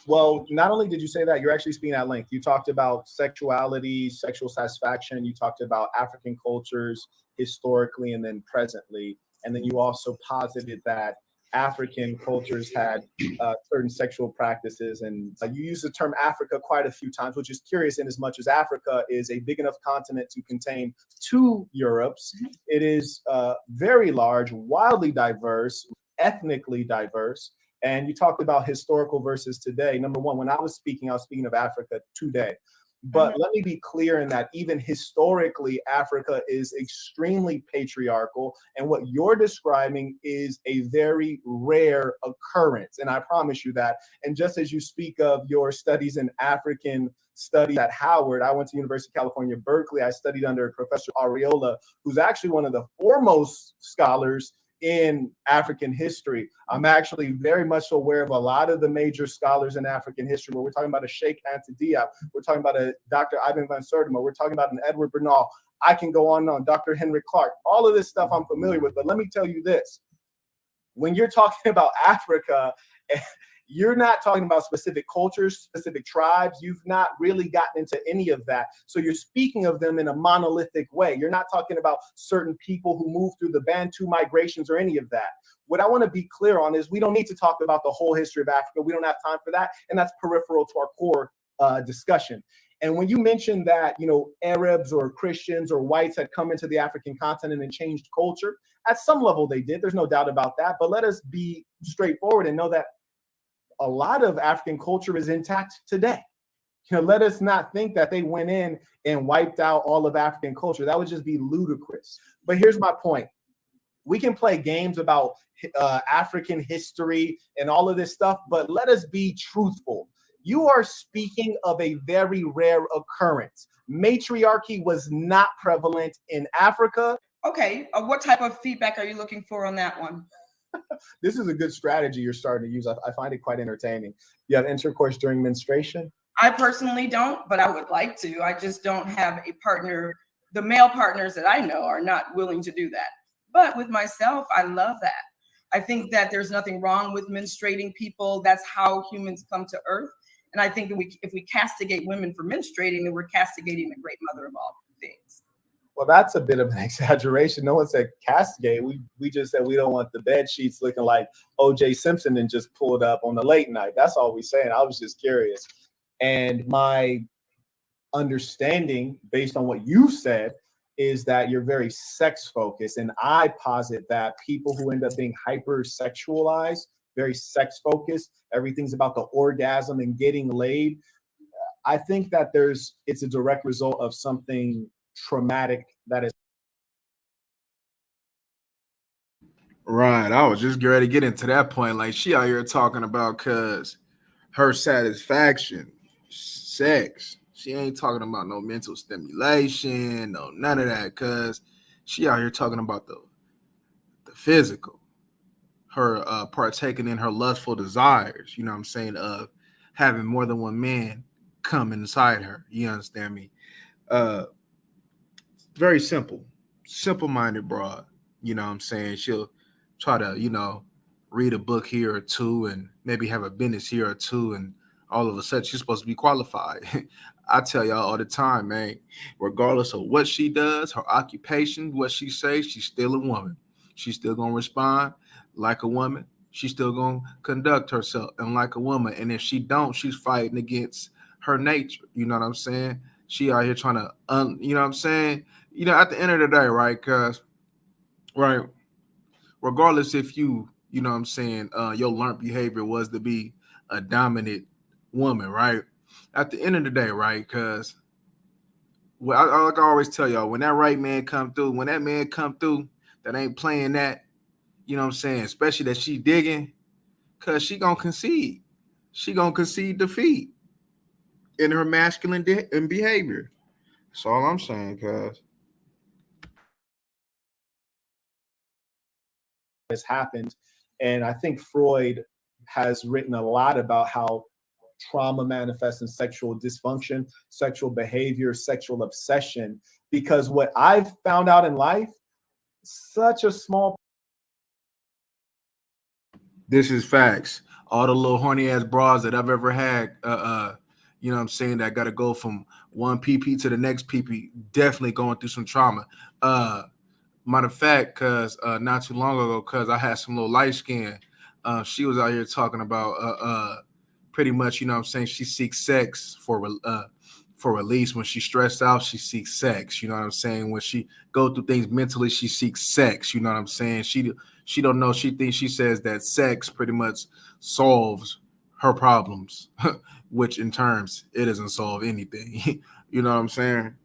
B: Well, not only did you say that, you're actually speaking at length. You talked about sexuality, sexual satisfaction. You talked about African cultures historically and then presently. And then you also posited that African cultures had certain sexual practices. And you used the term Africa quite a few times, which is curious in as much as Africa is a big enough continent to contain 2 Europes. It is very large, wildly diverse, ethnically diverse. And you talked about historical versus today. Number one, when I was speaking of Africa today. But let me be clear in that even historically, Africa is extremely patriarchal. And what you're describing is a very rare occurrence. And I promise you that. And just as you speak of your studies in African studies at Howard, I went to University of California, Berkeley. I studied under Professor Ariola, who's actually one of the foremost scholars in African history. I'm actually very much aware of a lot of the major scholars in African history, where we're talking about a Sheikh Anta Diop, we're talking about a Dr. Ivan van Sertima, we're talking about an Edward Bernal. I can go on, Dr. Henry Clark. All of this stuff I'm familiar with, but let me tell you this. When you're talking about Africa, you're not talking about specific cultures, specific tribes. You've not really gotten into any of that. So you're speaking of them in a monolithic way. You're not talking about certain people who move through the Bantu migrations or any of that. What I want to be clear on is we don't need to talk about the whole history of Africa. We don't have time for that. And that's peripheral to our core discussion. And when you mentioned that, Arabs or Christians or whites had come into the African continent and changed culture, at some level they did. There's no doubt about that. But let us be straightforward and know that a lot of African culture is intact today. Let us not think that they went in and wiped out all of African culture. That would just be ludicrous. But here's my point. We can play games about African history and all of this stuff, but let us be truthful. You are speaking of a very rare occurrence. Matriarchy was not prevalent in Africa.
C: Okay, what type of feedback are you looking for on that one?
B: This is a good strategy you're starting to use. I find it quite entertaining. You have intercourse during menstruation?
C: I personally don't, but I would like to. I just don't have a partner. The male partners that I know are not willing to do that. But with myself, I love that. I think that there's nothing wrong with menstruating people. That's how humans come to earth. And I think that if we castigate women for menstruating, then we're castigating the great mother of all things.
B: Well, that's a bit of an exaggeration. No one said castigate. We just said we don't want the bed sheets looking like O.J. Simpson and just pulled up on the late night. That's all we're saying. I was just curious. And my understanding, based on what you said, is that you're very sex focused. And I posit that people who end up being hypersexualized, very sex focused, everything's about the orgasm and getting laid. I think that it's a direct result of something traumatic that is.
A: Right. I was just ready to get into that point. Like, she out here talking about cause her satisfaction, sex. She ain't talking about no mental stimulation, no none of that. Cause she out here talking about the physical, her partaking in her lustful desires. You know what I'm saying? Of having more than one man come inside her. You understand me? Very simple-minded broad. You know what I'm saying? She'll try to, read a book here or two and maybe have a business here or two, and all of a sudden she's supposed to be qualified. I tell y'all all the time, man, regardless of what she does, her occupation, what she says, she's still a woman. She's still going to respond like a woman. She's still going to conduct herself and like a woman. And if she don't, she's fighting against her nature. You know what I'm saying? She out here trying to, you know what I'm saying? At the end of the day, right? Because, right, regardless if you know what I'm saying, your learned behavior was to be a dominant woman, right? At the end of the day, right? Because, like I always tell y'all, when that right man come through, that ain't playing that, you know what I'm saying, especially that she digging, because she going to concede. She going to concede defeat in her masculine behavior. That's all I'm saying, cuz.
B: Has happened. And I think Freud has written a lot about how trauma manifests in sexual dysfunction, sexual behavior, sexual obsession, because what I've found out in life, such a small.
A: This is facts. All the little horny ass bras that I've ever had, you know what I'm saying, that got to go from one PP to the next PP, definitely going through some trauma. Matter of fact, because not too long ago, because I had some little light skin, she was out here talking about pretty much, you know what I'm saying, she seeks sex for release. When she's stressed out, she seeks sex. You know what I'm saying? When she go through things mentally, she seeks sex. You know what I'm saying? She don't know. She says that sex pretty much solves her problems, which in terms, it doesn't solve anything. You know what I'm saying?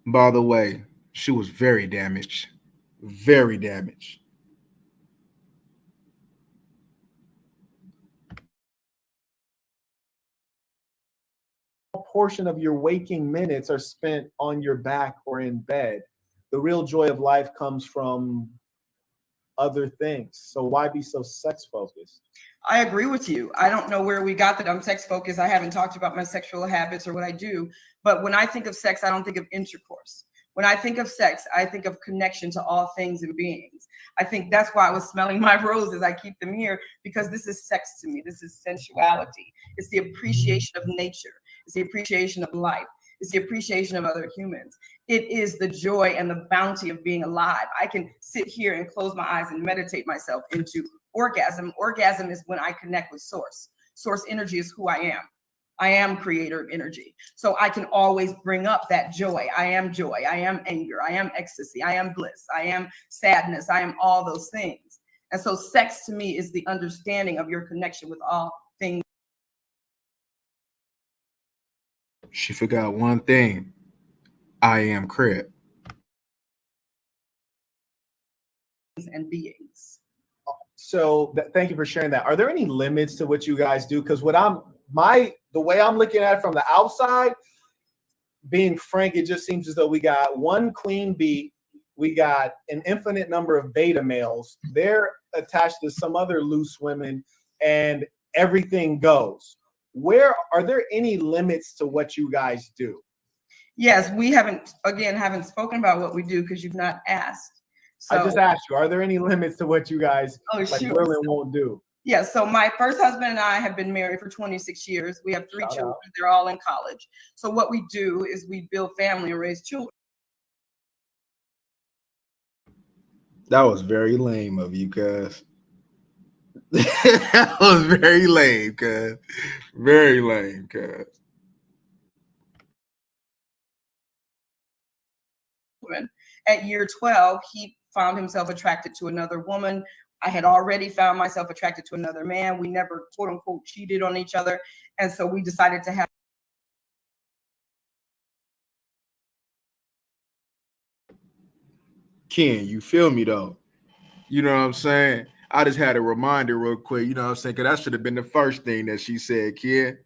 A: By the way, she was very damaged. Very damaged.
B: Portion of your waking minutes are spent on your back or in bed. The real joy of life comes from other things. So why be so sex focused?
C: I agree with you. I don't know where we got that I'm sex focused. I haven't talked about my sexual habits or what I do. But when I think of sex, I don't think of intercourse. When I think of sex, I think of connection to all things and beings. I think that's why I was smelling my roses. I keep them here because this is sex to me. This is sensuality. It's the appreciation of nature. It's the appreciation of life. It's the appreciation of other humans. It is the joy and the bounty of being alive. I can sit here and close my eyes and meditate myself into orgasm. Orgasm is when I connect with source. Source energy is who I am. I am creator of energy. So I can always bring up that joy. I am joy. I am anger. I am ecstasy. I am bliss. I am sadness. I am all those things. And so sex to me is the understanding of your connection with all things.
A: She forgot one thing. I am Crip.
C: And beings.
B: So thank you for sharing that. Are there any limits to what you guys do? Because the way I'm looking at it from the outside, being frank, it just seems as though we got one queen bee, we got an infinite number of beta males. They're attached to some other loose women, and everything goes. Where are there any limits to what you guys do?
C: Yes, we haven't spoken about what we do because you've not asked. So
B: I just asked you, are there any limits to what you guys will and won't do?
C: Yeah, so my first husband and I have been married for 26 years. We have 3 children. They're all in college. So what we do is we build family and raise children.
A: That was very lame of you, cuz. That was very lame, cuz. Very lame, cuz.
C: At year 12, he found himself attracted to another woman. I had already found myself attracted to another man. We never, quote unquote, cheated on each other. And so we decided to have.
A: Ken, you feel me though? You know what I'm saying? I just had a reminder real quick, you know what I'm saying? Because that should have been the first thing that she said, Ken.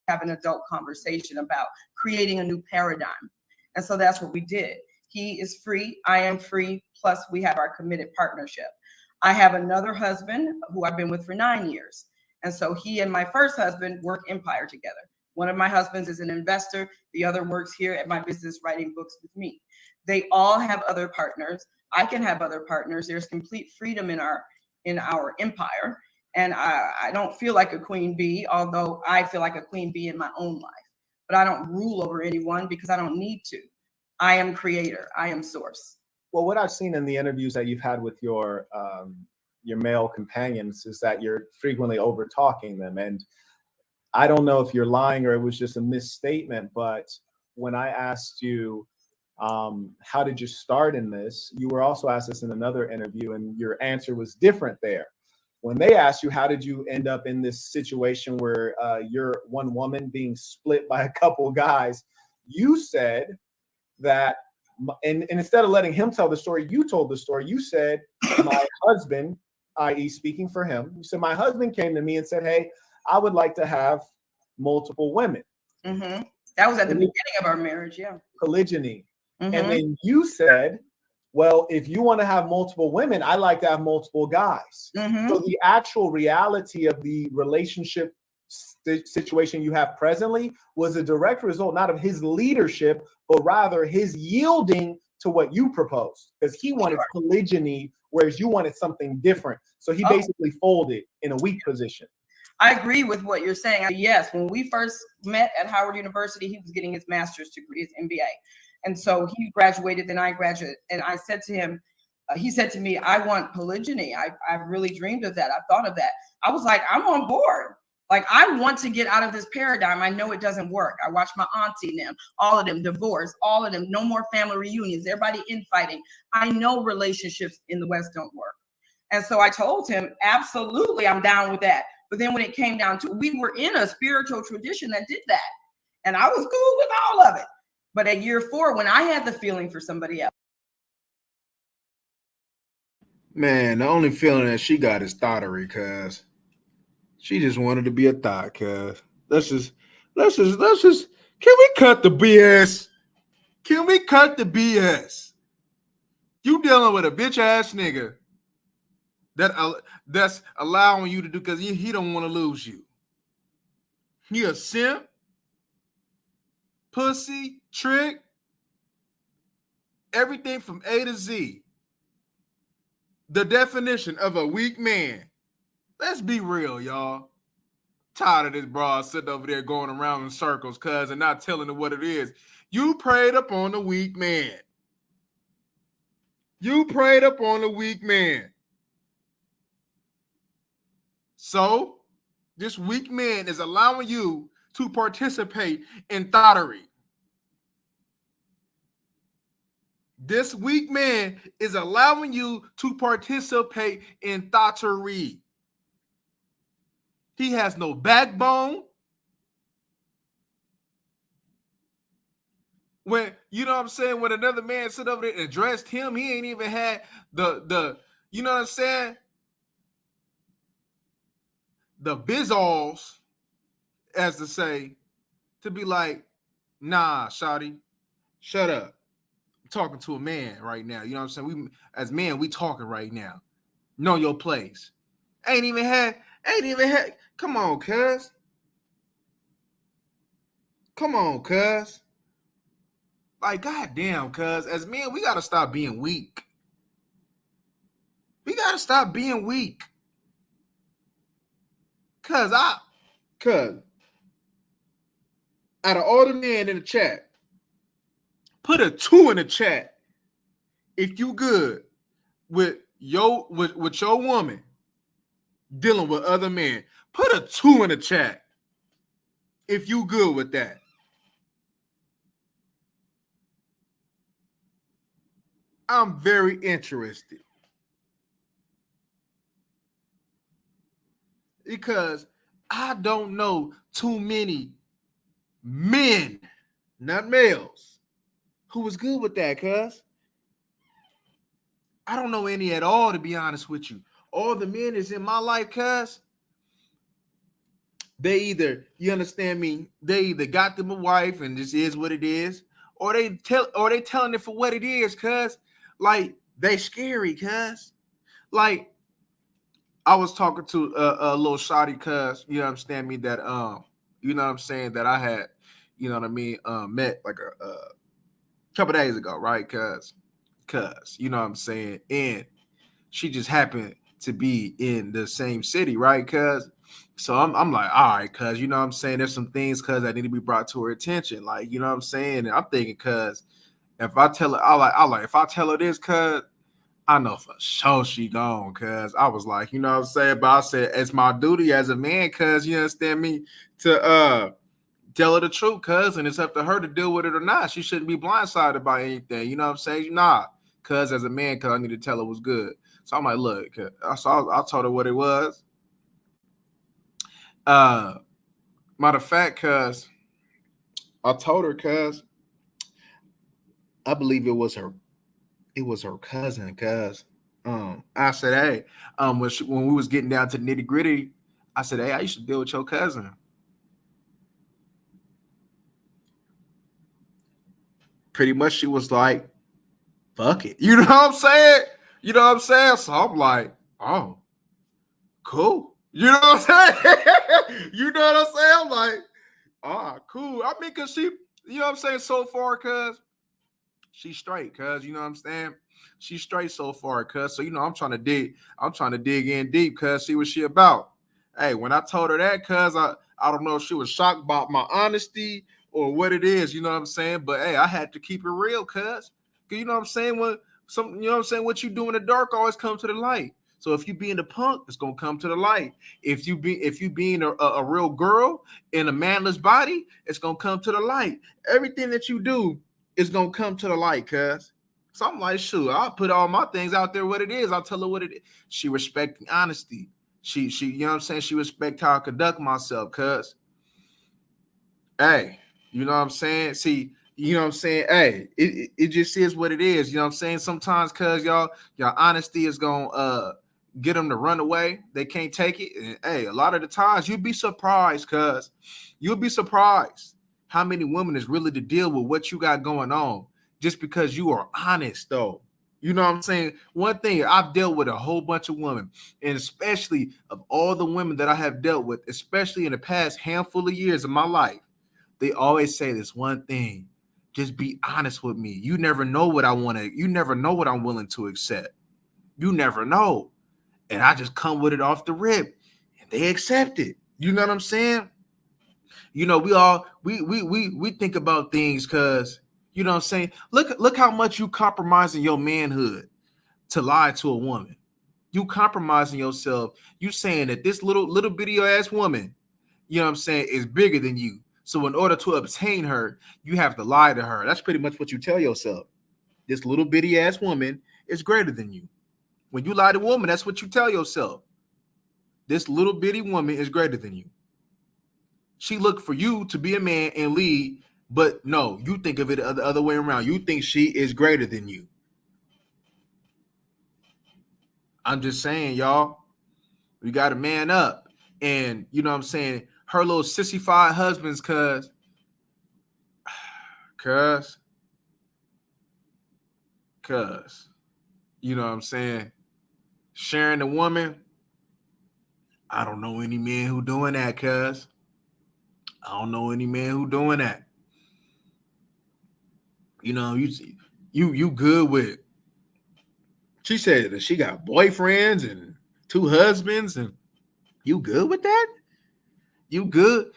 C: Have an adult conversation about creating a new paradigm. And so that's what we did. He is free, I am free, plus we have our committed partnership. I have another husband who I've been with for 9 years. And so he and my first husband work Empire together. One of my husbands is an investor. The other works here at my business writing books with me. They all have other partners. I can have other partners. There's complete freedom in our empire. And I don't feel like a queen bee, although I feel like a queen bee in my own life. But I don't rule over anyone because I don't need to. I am creator. I am source.
B: Well, what I've seen in the interviews that you've had with your male companions is that you're frequently over talking them. And I don't know if you're lying or it was just a misstatement, but when I asked you, how did you start in this? You were also asked this in another interview and your answer was different there. When they asked you, how did you end up in this situation where you're one woman being split by a couple guys, you said that, and instead of letting him tell the story, you told the story. You said, my husband, i.e. speaking for him, you said, my husband came to me and said, hey, I would like to have multiple women.
C: Mm-hmm. That was at the beginning of our marriage, yeah.
B: Polygyny. Mm-hmm. And then you said, well, if you want to have multiple women, I like to have multiple guys. Mm-hmm. So the actual reality of the relationship situation you have presently was a direct result, not of his leadership, but rather his yielding to what you proposed, because he wanted polygyny, whereas you wanted something different. So he basically folded in a weak position.
C: I agree with what you're saying. Yes, when we first met at Howard University, he was getting his master's degree, his MBA. And so he graduated, then I graduated. And I said to him, he said to me, I want polygyny. I've really dreamed of that. I've thought of that. I was like, I'm on board. Like, I want to get out of this paradigm. I know it doesn't work. I watch my auntie and them, all of them divorced, all of them, no more family reunions, everybody infighting. I know relationships in the West don't work. And so I told him, absolutely, I'm down with that. But then when it came down to, we were in a spiritual tradition that did that. And I was cool with all of it. But at year 4, when I had the feeling for somebody else.
A: Man, the only feeling that she got is thottery, cuz. She just wanted to be a thought, cuz. Let's just, can we cut the BS? Can we cut the BS? You dealing with a bitch ass nigga that's allowing you to do, because he don't want to lose you. He a simp, pussy, trick, everything from A to Z. The definition of a weak man. Let's be real, y'all. Tired of this broad sitting over there going around in circles, cuz, and not telling her what it is. You preyed upon the weak man. You preyed upon the weak man. So, this weak man is allowing you to participate in thottery. This weak man is allowing you to participate in thottery. He has no backbone. When, you know what I'm saying, when another man sit over there and addressed him, he ain't even had the you know what I'm saying? the bizalls, as to say, to be like, nah, shawty, shut up. I'm talking to a man right now. You know what I'm saying? We as men, we talking right now. Know your place. Ain't even had. Come on, cuz. Come on, cuz. Like, goddamn, cuz. As men, we gotta stop being weak. We gotta stop being weak. Cuz out of all the men in the chat, put a 2 in the chat if you good with your woman dealing with other men. Put a 2 in the chat if you good with that. I'm very interested. Because I don't know too many men, not males, who was good with that, cuz. I don't know any at all, to be honest with you. All the men is in my life, cuz, they either, you understand me, they either got them a wife and this is what it is, or they telling it for what it is, cuz. Like, they scary, cuz. Like, I was talking to a little shawty, cuz, you understand me, that you know what I'm saying, that I had, you know what I mean, met like a couple days ago, right? Cuz, you know what I'm saying, and she just happened to be in the same city, right? Cuz, so I'm like, all right, cuz, you know what I'm saying, there's some things, cuz, that need to be brought to her attention, like, you know what I'm saying, and I'm thinking, cuz, if I tell her, if I tell her this, cuz, I know for sure she gone, cuz. I was like, you know what I'm saying? But I said, it's my duty as a man, cuz, you understand me, to tell her the truth, cuz, and it's up to her to deal with it or not. She shouldn't be blindsided by anything. You know what I'm saying? Nah, cuz, as a man, cuz, I need to tell her what's good. So I'm like, look, I told her what it was. Matter of fact, cuz, I told her, cuz, I believe it was her cousin, cuz. I said, hey, when we was getting down to the nitty gritty, I said, hey, I used to deal with your cousin. Pretty much, she was like, fuck it. You know what I'm saying? You know what I'm saying? So I'm like, oh, cool. You know what I'm saying? You know what I'm saying? I'm like, cool. I mean, cause she, you know what I'm saying, so far, cuz she's straight, cuz, you know what I'm saying? She's straight so far, cuz. So, you know, I'm trying to dig in deep, cuz, see what she about. Hey, when I told her that, cuz, I don't know if she was shocked about my honesty or what it is, you know what I'm saying? But hey, I had to keep it real, cuz. You know what I'm saying? You know what I'm saying? What you do in the dark always comes to the light. So if you being a punk, it's gonna come to the light. If you being a real girl in a manless body, it's gonna come to the light. Everything that you do is gonna come to the light, cuz. So I'm like, shoot, I'll put all my things out there what it is. I'll tell her what it is. She respecting honesty. She, you know what I'm saying? She respect how I conduct myself, cuz. Hey, you know what I'm saying? See, you know what I'm saying? Hey, it just is what it is. You know what I'm saying? Sometimes, cuz, your honesty is gonna get them to run away. They can't take it. And hey, a lot of the times you'll be surprised, cuz. You'll be surprised how many women is really to deal with what you got going on just because you are honest, though. You know what I'm saying? One thing, I've dealt with a whole bunch of women, and especially of all the women that I have dealt with, especially in the past handful of years of my life, they always say this one thing: just be honest with me. You never know what I want to, you never know what I'm willing to accept. You never know. And I just come with it off the rip, and they accept it. You know what I'm saying? You know, we think about things because, you know what I'm saying? Look how much you compromising your manhood to lie to a woman. You compromising yourself. You saying that this little bitty ass woman, you know what I'm saying, is bigger than you. So in order to obtain her, you have to lie to her. That's pretty much what you tell yourself. This little bitty ass woman is greater than you. When you lie to a woman, that's what you tell yourself. This little bitty woman is greater than you. She looked for you to be a man and lead, but no, you think of it the other way around. You think she is greater than you. I'm just saying, y'all, we got to man up. and you know what I'm saying, her little sissified husbands, cuz you know what I'm saying, sharing a woman. I don't know any man who doing that, cuz. I don't know any man who doing that. You know, you good with. She said that she got boyfriends and 2 husbands, and you good with that? You good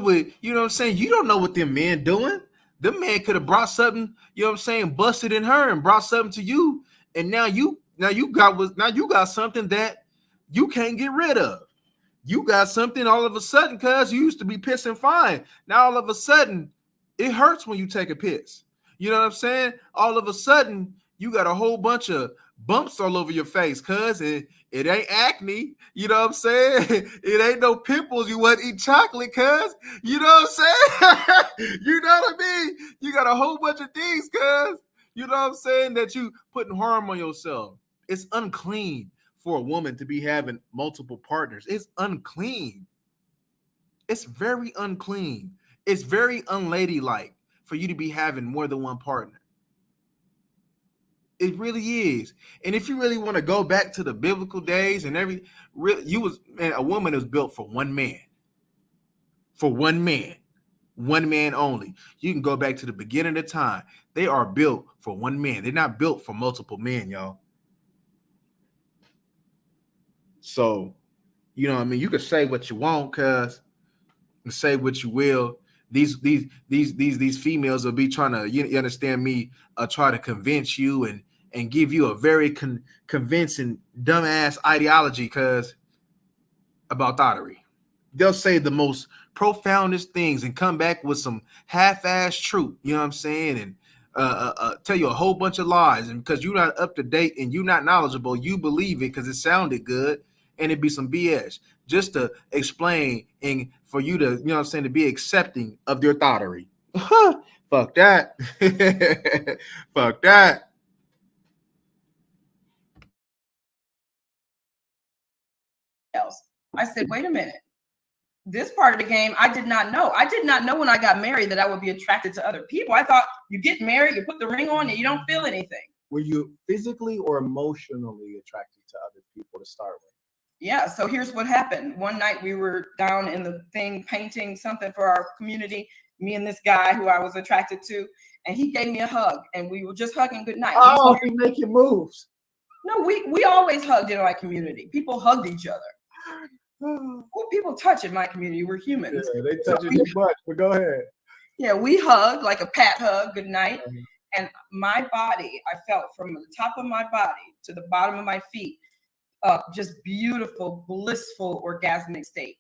A: with, you know what I'm saying? You don't know what them men doing. Them man could have brought something, you know what I'm saying, busted in her and brought something to you. And now you got something that you can't get rid of. You got something all of a sudden, cuz you used to be pissing fine. Now all of a sudden, it hurts when you take a piss. You know what I'm saying? All of a sudden, you got a whole bunch of bumps all over your face, cuz it ain't acne. You know what I'm saying? It ain't no pimples. You want to eat chocolate, cuz. You know what I'm saying? You know what I mean? You got a whole bunch of things, cuz. You know what I'm saying? That you putting harm on yourself. It's unclean for a woman to be having multiple partners. It's unclean. It's very unclean. It's very unladylike for you to be having more than one partner. It really is. And if you really want to go back to the biblical days and a woman is built for one man. For one man. One man only. You can go back to the beginning of time. They are built for one man. They're not built for multiple men, y'all. So, you know what I mean? You can say what you want, cuz, and say what you will. These females will be trying to, you understand me, try to convince you and give you a very convincing dumbass ideology, cuz, about thottery. They'll say the most profoundest things and come back with some half-ass truth, you know what I'm saying? And tell you a whole bunch of lies, and because you're not up to date and you're not knowledgeable, you believe it because it sounded good, and it'd be some BS just to explain and for you to, you know what I'm saying, to be accepting of their thottery. Fuck that. Fuck that.
C: Else. I said, wait a minute. This part of the game, I did not know. I did not know when I got married that I would be attracted to other people. I thought you get married, you put the ring on, and you don't feel anything.
B: Were you physically or emotionally attracted to other people to start with?
C: Yeah, so here's what happened. One night we were down in the thing painting something for our community, me and this guy who I was attracted to, and he gave me a hug, and we were just hugging goodnight.
B: Oh, he making moves.
C: No, we always hugged in our community. People hugged each other. Well, people touch in my community. We're humans.
B: Yeah, they touch it too much, but go ahead.
C: Yeah, we hugged like a pat hug, good night. And my body, I felt from the top of my body to the bottom of my feet, just beautiful, blissful, orgasmic state.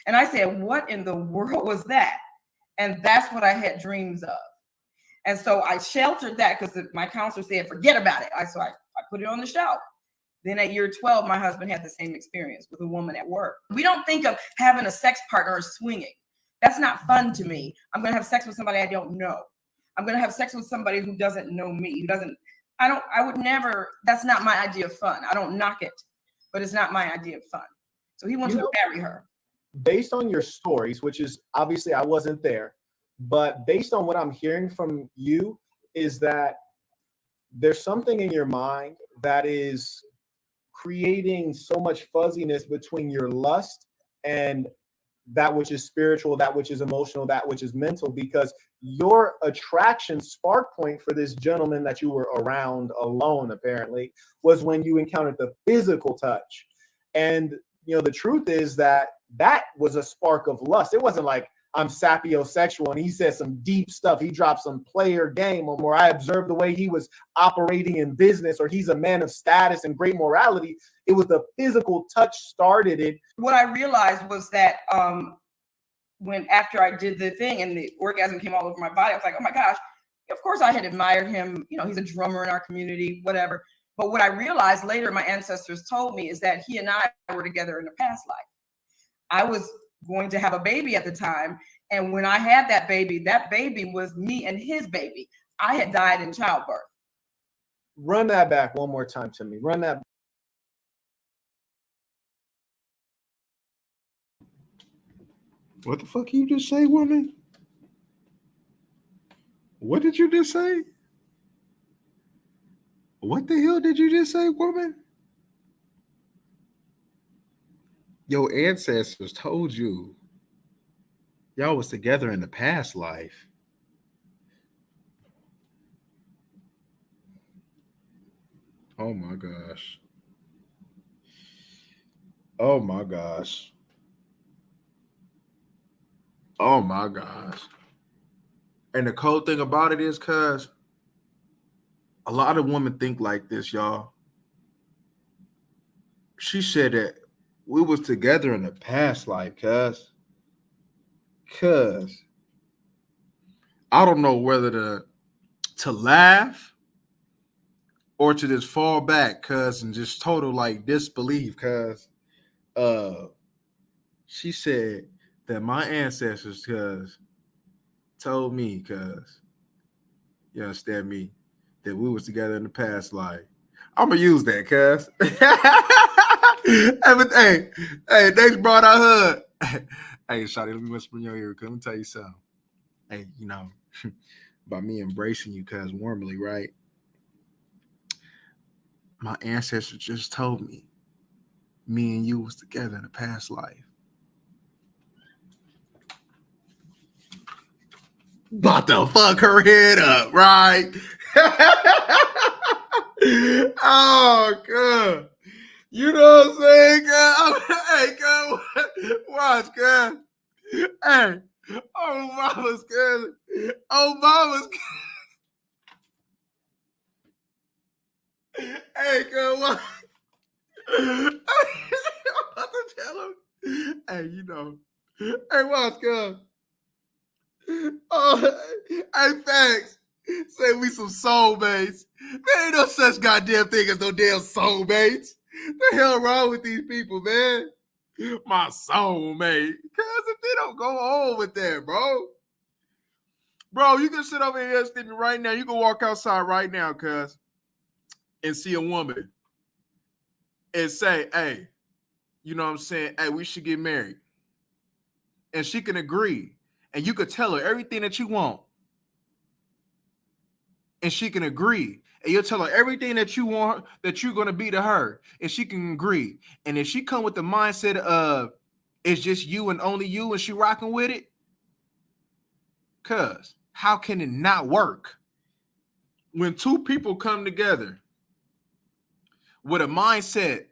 C: And I said, what in the world was that? And that's what I had dreams of. And so I sheltered that because my counselor said, forget about it. So I put it on the shelf. Then at year 12, my husband had the same experience with a woman at work. We don't think of having a sex partner or swinging. That's not fun to me. I'm going to have sex with somebody I don't know. I'm going to have sex with somebody who doesn't know me, I would never, that's not my idea of fun. I don't knock it, but it's not my idea of fun. So he wants to marry her.
B: Based on your stories, which is obviously I wasn't there, but based on what I'm hearing from you is that there's something in your mind that is creating so much fuzziness between your lust and that which is spiritual, that which is emotional, that which is mental, because your attraction spark point for this gentleman that you were around alone apparently was when you encountered the physical touch. And you know, the truth is that was a spark of lust. It wasn't like I'm sapiosexual and he said some deep stuff. He dropped some player game or I observed the way he was operating in business, or he's a man of status and great morality. It was the physical touch started it.
C: What I realized was that when after I did the thing and the orgasm came all over my body, I was like, oh my gosh, of course I had admired him. You know, he's a drummer in our community, whatever. But what I realized later, my ancestors told me, is that he and I were together in a past life. I was going to have a baby at the time. And when I had that baby was me and his baby. I had died in childbirth.
B: Run that back one more time to me. Run that
A: What the fuck you just say, woman? What did you just say? What the hell did you just say, woman? Your ancestors told you y'all was together in the past life. Oh my gosh. Oh my gosh. Oh my gosh. And the cold thing about it is, cuz a lot of women think like this, y'all. She said that we was together in the past life, cuz I don't know whether to laugh or to just fall back, cuz, and just total like disbelief, cuz she said that my ancestors, cuz, told me, cuz, you understand me, that we was together in the past life. I'm gonna use that, cuz. Hey, thanks, brought out hood. Hey, Shawty, let me whisper in your ear. Let me tell you something. Hey, you know, by me embracing you, cuz, warmly, right? My ancestors just told me and you was together in a past life. About to fuck her head up, right? Oh, God. You know what I'm saying, girl? Hey, girl, watch, girl. Hey, oh, mama's girl. Oh, mama's girl. Hey, girl, watch. I'm about to tell him. Hey, you know. Hey, watch, girl. Oh, hey, facts. Say we some soulmates. There ain't no such goddamn thing as no damn soulmates. The hell wrong with these people, man? My soulmate. Cause if they don't go on with that, bro, you can sit over here, Stevie, right now. You can walk outside right now, cuz, and see a woman and say, hey, you know what I'm saying? Hey, we should get married. And she can agree. And you could tell her everything that you want. And she can agree. And you'll tell her everything that you want, that you're going to be to her. And she can agree. And if she come with the mindset of it's just you and only you and she rocking with it, cuz how can it not work? When two people come together with a mindset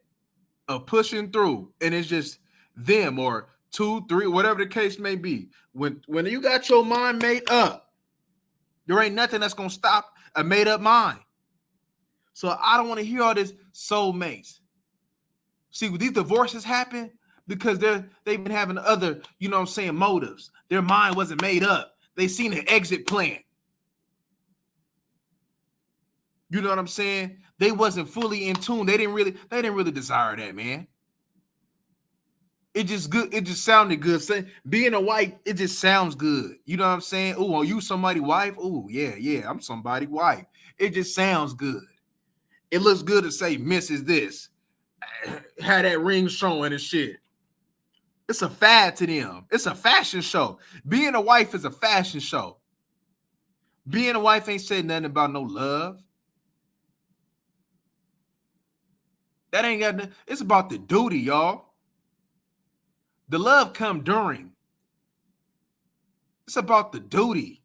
A: of pushing through and it's just them or 2, 3, whatever the case may be. When you got your mind made up, there ain't nothing that's going to stop a made up mind. So I don't want to hear all this soulmates. See, these divorces happen because they've been having other, you know what I'm saying, motives. Their mind wasn't made up. They seen an exit plan. You know what I'm saying? They wasn't fully in tune. They didn't really desire that, man. It just good. It just sounded good. Being a wife, it just sounds good. You know what I'm saying? Oh, are you somebody's wife? Oh, yeah, I'm somebody's wife. It just sounds good. It looks good to say Mrs. This. Had that ring showing and shit. It's a fad to them. It's a fashion show. Being a wife is a fashion show. Being a wife ain't saying nothing about no love. That ain't got nothing. It's about the duty, y'all. The love come during. It's about the duty.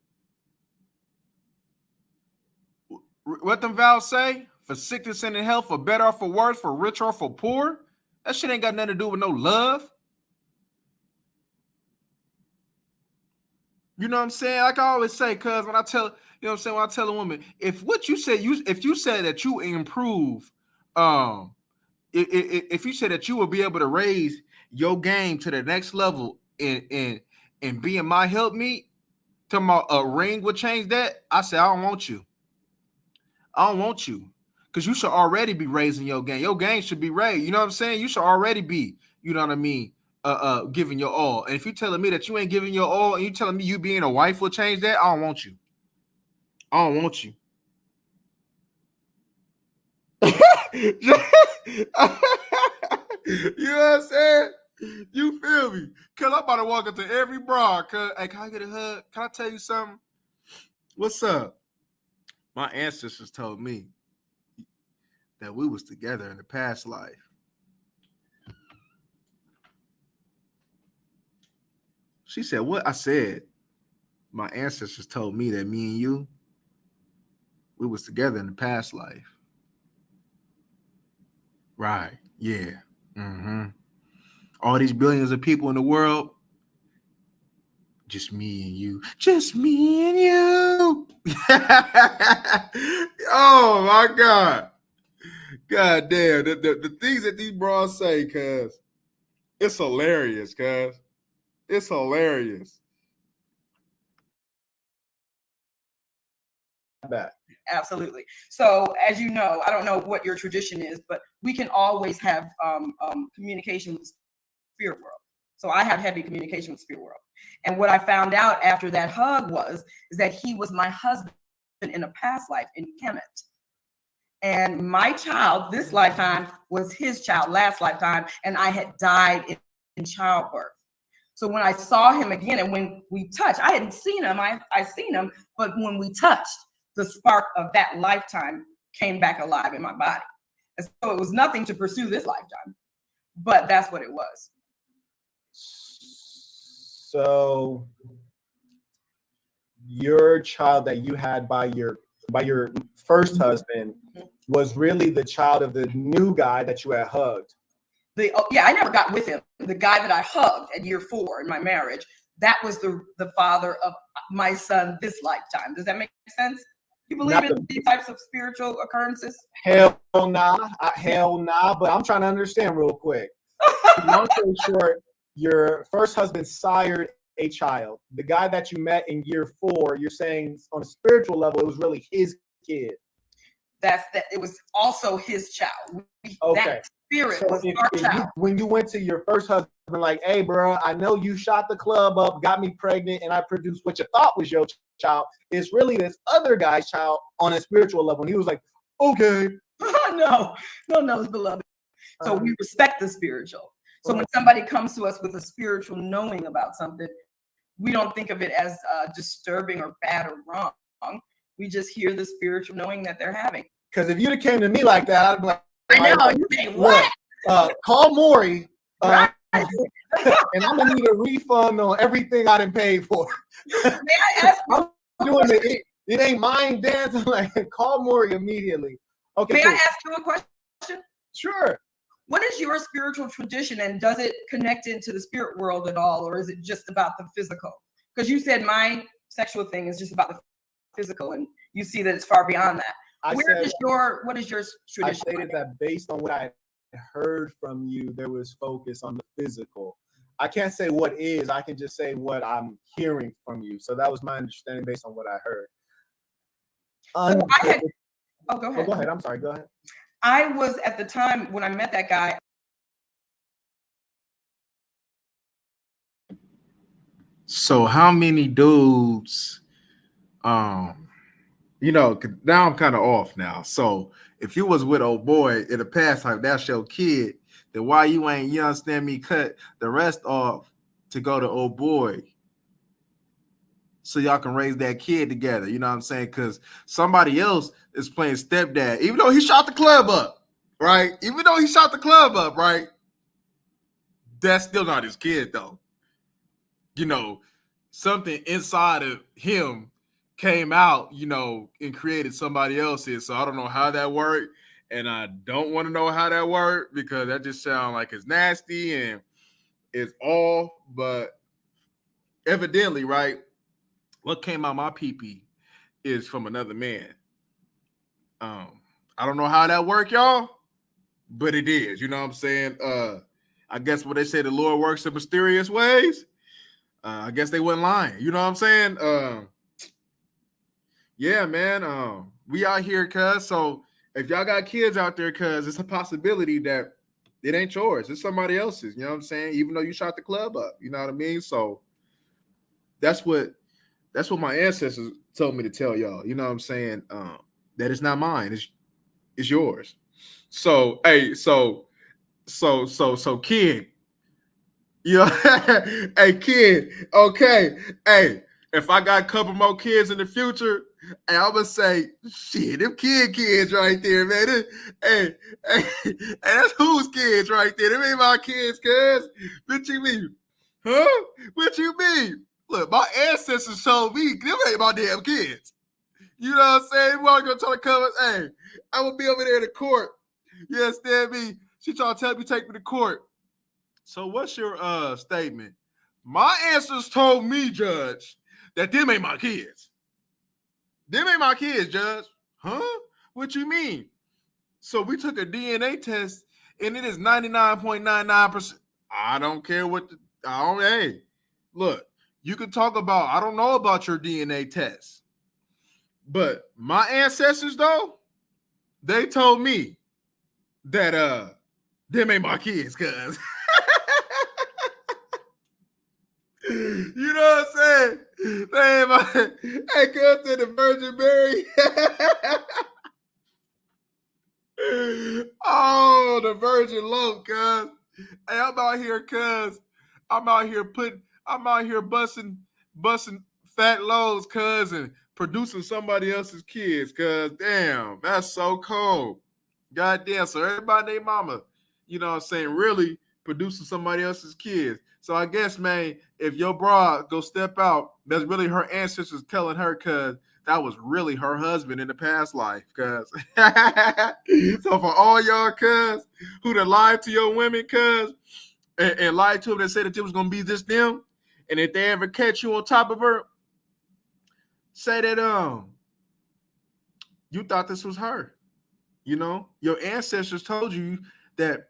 A: What them vows say? For sickness and in health, for better or for worse, for rich or for poor. That shit ain't got nothing to do with no love. You know what I'm saying? Like I always say, cuz when I tell, you know what I'm saying, when I tell a woman, if what you said, if you said that you improve, if you said that you will be able to raise your game to the next level and being my helpmeet, talking about a ring would change that, I say I don't want you. I don't want you. Because you should already be raising your game. Your game should be raised. You know what I'm saying? You should already be, you know what I mean, giving your all. And if you're telling me that you ain't giving your all and you telling me you being a wife will change that, I don't want you. I don't want you. You know what I'm saying? You feel me? Cause I'm about to walk up to every bra. Cause hey, can I get a hug? Can I tell you something? What's up? My ancestors told me that we was together in the past life. She said, what? I said, my ancestors told me that me and you, we was together in the past life. Right. Yeah. Mm-hmm. All these billions of people in the world, just me and you. Just me and you. Oh my God. God damn. The things that these bras say, cuz it's hilarious, cuz. It's hilarious.
B: Back.
C: Absolutely. So, as you know, I don't know what your tradition is, but we can always have communication with spirit world. So I have heavy communication with spirit world. And what I found out after that hug is that he was my husband in a past life in Kemet. And my child, this lifetime, was his child last lifetime, and I had died in childbirth. So when I saw him again, and when we touched, I hadn't seen him. I seen him, but when we touched, the spark of that lifetime came back alive in my body. And so it was nothing to pursue this lifetime, but that's what it was.
B: So your child that you had by your first husband was really the child of the new guy that you had hugged.
C: Yeah, I never got with him. The guy that I hugged at year 4 in my marriage, that was the father of my son this lifetime. Does that make sense? You believe in these types of spiritual occurrences?
B: Hell nah. But I'm trying to understand real quick. Long story short, your first husband sired a child. The guy that you met in year 4, you're saying on a spiritual level, it was really his kid.
C: It was also his child.
B: Okay.
C: That spirit was our child.
B: When you went to your first husband, like, hey, bro, I know you shot the club up, got me pregnant, and I produced what you thought was your child. It's really this other guy's child on a spiritual level. And he was like, okay.
C: No, it's beloved. So we respect the spiritual. So when somebody comes to us with a spiritual knowing about something, we don't think of it as disturbing or bad or wrong. We just hear the spiritual knowing that they're having.
B: Because if you'd have came to me like that, I'd be like,
C: I know, you say, what?
B: Call Maury,
C: Right.
B: and I'm gonna need a refund on everything I done paid for.
C: May I ask?
B: I'm doing it ain't mine dancing. Like, call Maury immediately. Okay.
C: May I ask you a question?
B: Sure.
C: What is your spiritual tradition, and does it connect into the spirit world at all, or is it just about the physical? Because you said my sexual thing is just about the physical, and you see that it's far beyond that. What is your tradition?
B: I stated that based on what I heard from you, there was focus on the physical. I can't say what is, I can just say what I'm hearing from you. So that was my understanding based on what I heard.
C: Go ahead.
B: Go ahead. I'm sorry. Go ahead.
C: I was at the time when I met that guy.
A: So how many dudes, now I'm kind of off now. So if you was with old boy in the past life, that's your kid, then why you ain't, you understand me, cut the rest off to go to old boy so y'all can raise that kid together, you know what I'm saying? Because somebody else is playing stepdad, even though he shot the club up, right? That's still not his kid, though. You know, something inside of him came out, and created somebody else's. So I don't know how that worked, and I don't want to know how that worked because that just sounds like it's nasty and it's all. But evidently, right, what came out my pee-pee is from another man. I don't know how that worked, y'all, but it is. You know what I'm saying? I guess what they say, the Lord works in mysterious ways. I guess they weren't lying. You know what I'm saying? Yeah, man. We out here, cuz. So if y'all got kids out there, cuz it's a possibility that it ain't yours. It's somebody else's. You know what I'm saying? Even though you shot the club up. You know what I mean? So that's what my ancestors told me to tell y'all. You know what I'm saying? That it's not mine. It's yours. So hey, so kid, You know, hey kid, okay, hey, if I got a couple more kids in the future, hey, I'm gonna say, shit, them kids right there, man. Hey, that's whose kids right there? Them ain't my kids, cuz. What you mean? Huh? What you mean? Look, my ancestors told me them ain't my damn kids. You know what I'm saying? We all gonna try to come. Hey, I'm gonna be over there in the court. You understand me? She trying to tell me take me to court. So what's your statement? My ancestors told me, Judge, that them ain't my kids. Them ain't my kids, Judge. Huh? What you mean? So we took a DNA test and it is 99.99%. I don't care what hey, look, you can talk about, I don't know about your DNA test. But my ancestors, though, they told me that them ain't my kids, cuz. You know what I'm saying? They ain't my, hey, cuz, to the Virgin Mary. Oh, the Virgin Loaf, cuz. Hey, I'm out here, cuz. I'm out here busting fat loads, cuz, and producing somebody else's kids, cuz. Damn, that's so cold. Goddamn. So everybody named mama, you know what I'm saying, really producing somebody else's kids. So I guess, man, if your broad go step out, that's really her ancestors telling her, cuz that was really her husband in the past life, cuz. So for all y'all, cuz, who done lied to your women, cuz, and lied to them and said that it was gonna be this them, and if they ever catch you on top of her, say that you thought this was her. You know, your ancestors told you that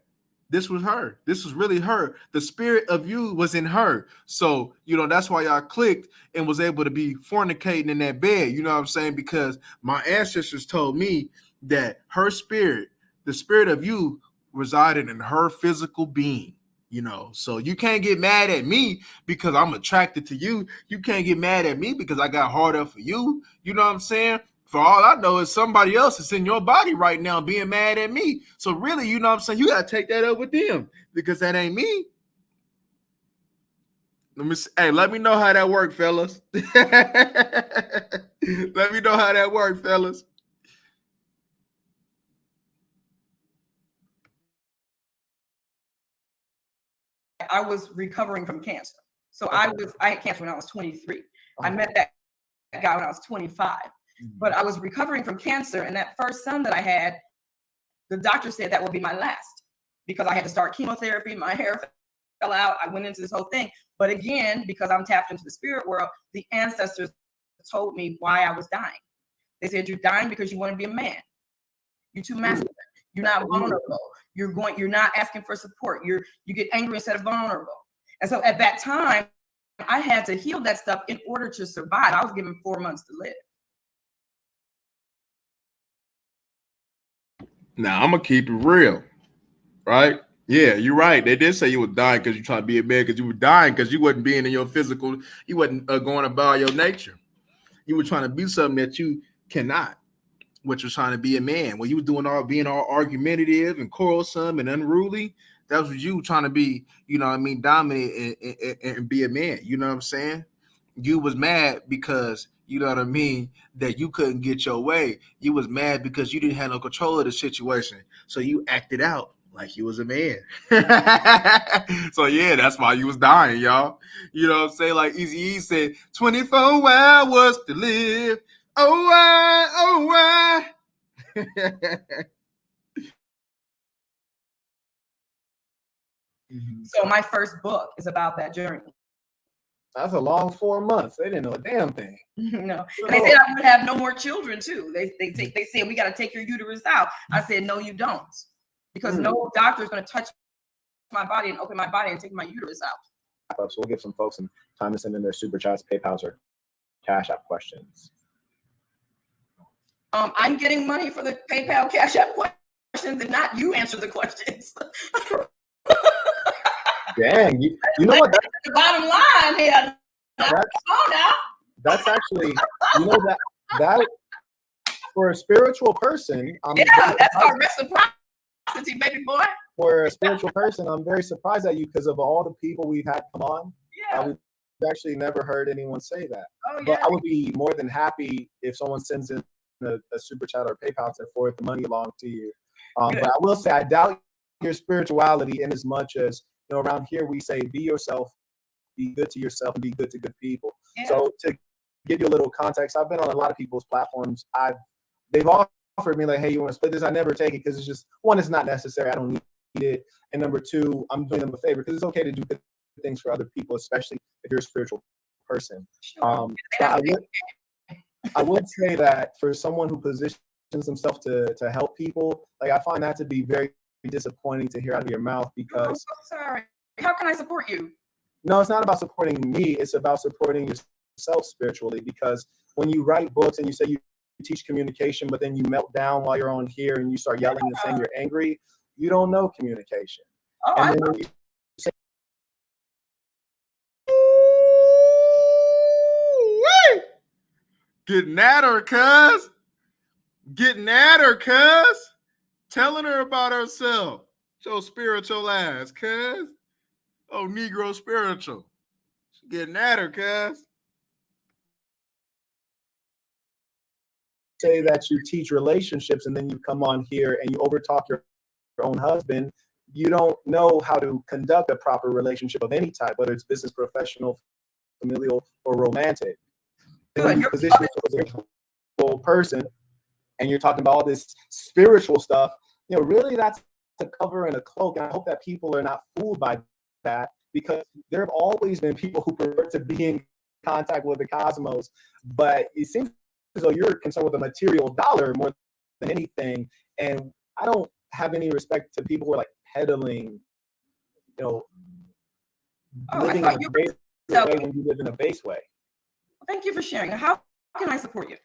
A: this was her. This was really her. The spirit of you was in her. So, you know, that's why y'all clicked and was able to be fornicating in that bed. You know what I'm saying? Because my ancestors told me that her spirit, the spirit of you, resided in her physical being. You know, so you can't get mad at me because I'm attracted to you. You can't get mad at me because I got hard up for you. You know what I'm saying? For all I know, is somebody else that's in your body right now being mad at me. So really, you know what I'm saying? You got to take that up with them because that ain't me. Let me know how that worked, fellas. Let me know how that worked, fellas.
C: I was recovering from cancer. So I had cancer when I was 23. I met that guy when I was 25. But I was recovering from cancer, and that first son that I had, the doctor said that would be my last because I had to start chemotherapy. My hair fell out. I went into this whole thing. But again, because I'm tapped into the spirit world, the ancestors told me why I was dying. They said, you're dying because you want to be a man. You're too masculine. You're not vulnerable. You're not asking for support. You get angry instead of vulnerable. And so at that time, I had to heal that stuff in order to survive. I was given 4 months to live.
A: Now I'm gonna keep it real, right? Yeah, you're right. They did say you were dying because you're trying to be a man, because you were dying because you wasn't being in your physical, you wasn't going about your nature. You were trying to be something that you cannot, which was trying to be a man. When you were being all argumentative and quarrelsome and unruly, that was you trying to be, you know what I mean, dominant and be a man. You know what I'm saying? You was mad because, you know what I mean, that you couldn't get your way. You was mad because you didn't have no control of the situation. So you acted out like you was a man. So yeah, that's why you was dying, y'all. You know what I'm saying? Like Eazy-E said, 24 hours to live. Oh, why, oh, why?
C: So my first book is about that journey.
B: That's a long 4 months. They didn't know a damn thing.
C: No, and they said I would have no more children too. They said we got to take your uterus out. I said no, you don't, because no doctor is going to touch my body and open my body and take my uterus out.
B: So we'll give some folks some time to send in their super chats, PayPal's, or Cash App questions.
C: I'm getting money for the PayPal, Cash App questions, and not you answer the questions.
B: Dang, you know what? That's
C: the bottom line here.
B: That's actually, you know, that for a spiritual person.
C: Yeah, that's our reciprocity, baby boy.
B: for a spiritual person, I'm very surprised at you because of all the people we've had come on.
C: Yeah.
B: We've actually never heard anyone say that.
C: Oh,
B: But
C: yeah.
B: I would be more than happy if someone sends in a super chat or PayPal to forward the money along to you. But I will say, I doubt your spirituality in as much as, around here we say, be yourself, be good to yourself, and be good to good people.
C: Yeah.
B: So to give you a little context, I've been on a lot of people's platforms. They've offered me like, hey, you want to split this? I never take it because it's just, one, it's not necessary. I don't need it. And number two, I'm doing them a favor because it's okay to do good things for other people, especially if you're a spiritual person.
C: Sure.
B: So I would say that for someone who positions themselves to help people, like I find that to be very disappointing to hear out of your mouth
C: I'm
B: because
C: so sorry. How can I support you?
B: no, it's not about supporting me. It's about supporting yourself spiritually because when you write books and you say you teach communication, but then you melt down while you're on here and you start yelling and saying you're angry, you don't know communication.
C: Oh,
B: And
C: I
B: then
C: know.
B: when you say,
A: Ooh-wee. Getting at her, cuz. Getting at her, cuz. Telling her about herself. Your spiritual ass, cuz. Oh, Negro spiritual. Getting at her, cuz.
B: say that you teach relationships and then you come on here and you overtalk your own husband, you don't know how to conduct a proper relationship of any type, whether it's business, professional, familial, or romantic. And when you position yourself as a spiritual person and you're talking about all this spiritual stuff, really that's a cover and a cloak. And I hope that people are not fooled by that because there have always been people who prefer to be in contact with the cosmos, but it seems as though you're concerned with the material dollar more than anything. And I don't have any respect to people who are like peddling, living in a base way when you live in a base way.
C: Thank you for sharing. How can I support you?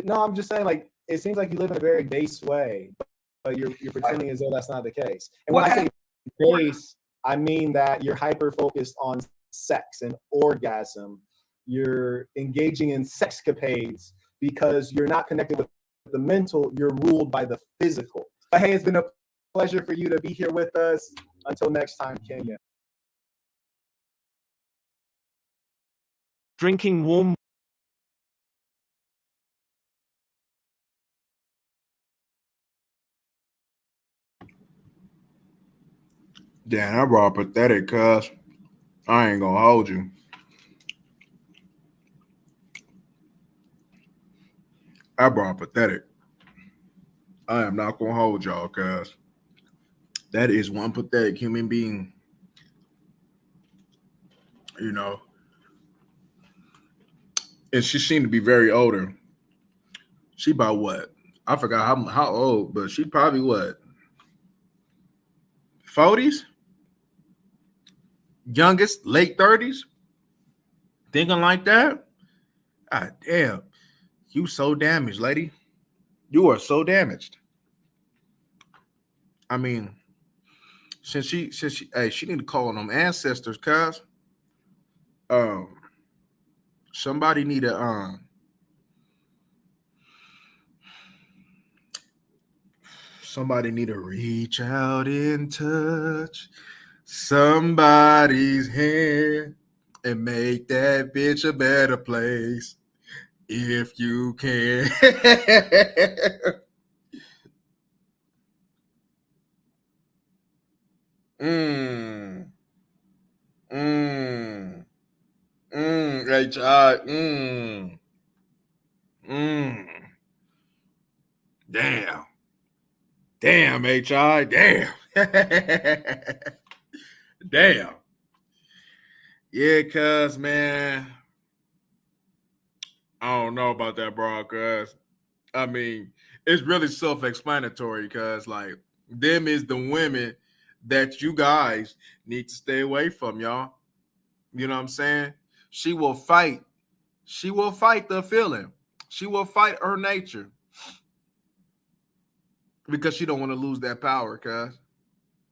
B: No, I'm just saying, like, it seems like you live in a very base way, but you're pretending as though that's not the case. And when I say base, I mean that you're hyper focused on sex and orgasm. You're engaging in sexcapades because you're not connected with the mental, you're ruled by the physical. But hey, it's been a pleasure for you to be here with us. Until next time, Kenya.
E: Drinking warm
A: Damn, I brought pathetic, cuz. I ain't gonna hold you. I brought pathetic. I am not gonna hold y'all, cuz. That is one pathetic human being. And she seemed to be very older. She about what? I forgot how old, but she probably what? 40s? Youngest, late 30s? Thinking like that? Ah, damn. You so damaged, lady. You are so damaged. I mean, since she she need to call on them ancestors, cuz. Somebody need to somebody need to reach out and touch somebody's hand and make that bitch a better place if you can. HI. Damn. Damn, HI. Damn. Damn. Yeah, cuz, man. I don't know about that, bro, cuz. I mean, it's really self-explanatory, cuz, like, them is the women that you guys need to stay away from, y'all. You know what I'm saying? She will fight. She will fight the feeling. She will fight her nature. Because she don't want to lose that power, cuz.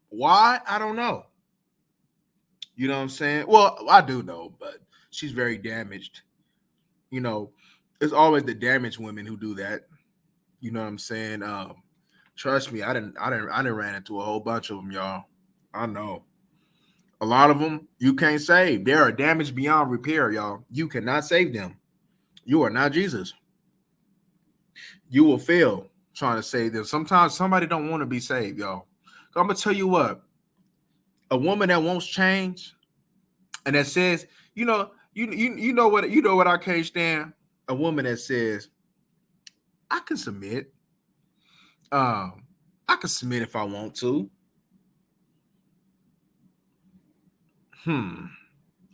A: Why? I don't know. You know what I'm saying? Well, I do know, but she's very damaged. It's always the damaged women who do that. You know what I'm saying? Trust me, I didn't ran into a whole bunch of them, y'all. I know. A lot of them you can't save. They are damaged beyond repair, y'all. You cannot save them. You are not Jesus. You will fail trying to save them. Sometimes somebody don't want to be saved, y'all. So I'm gonna tell you what. A woman that wants change and that says, you know what I can't stand. A woman that says, I can submit. I can submit if I want to.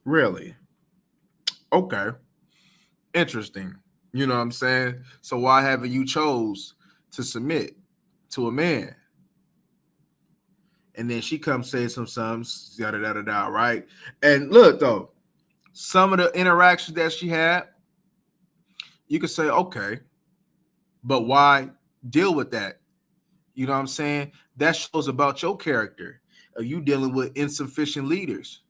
A: Really? Okay. Interesting. You know what I'm saying? So why haven't you chose to submit to a man? And then she comes say something, yada, yada, yada, right? And look, though, some of the interactions that she had, you could say, okay, but why deal with that? You know what I'm saying? That shows about your character. Are you dealing with insufficient leaders?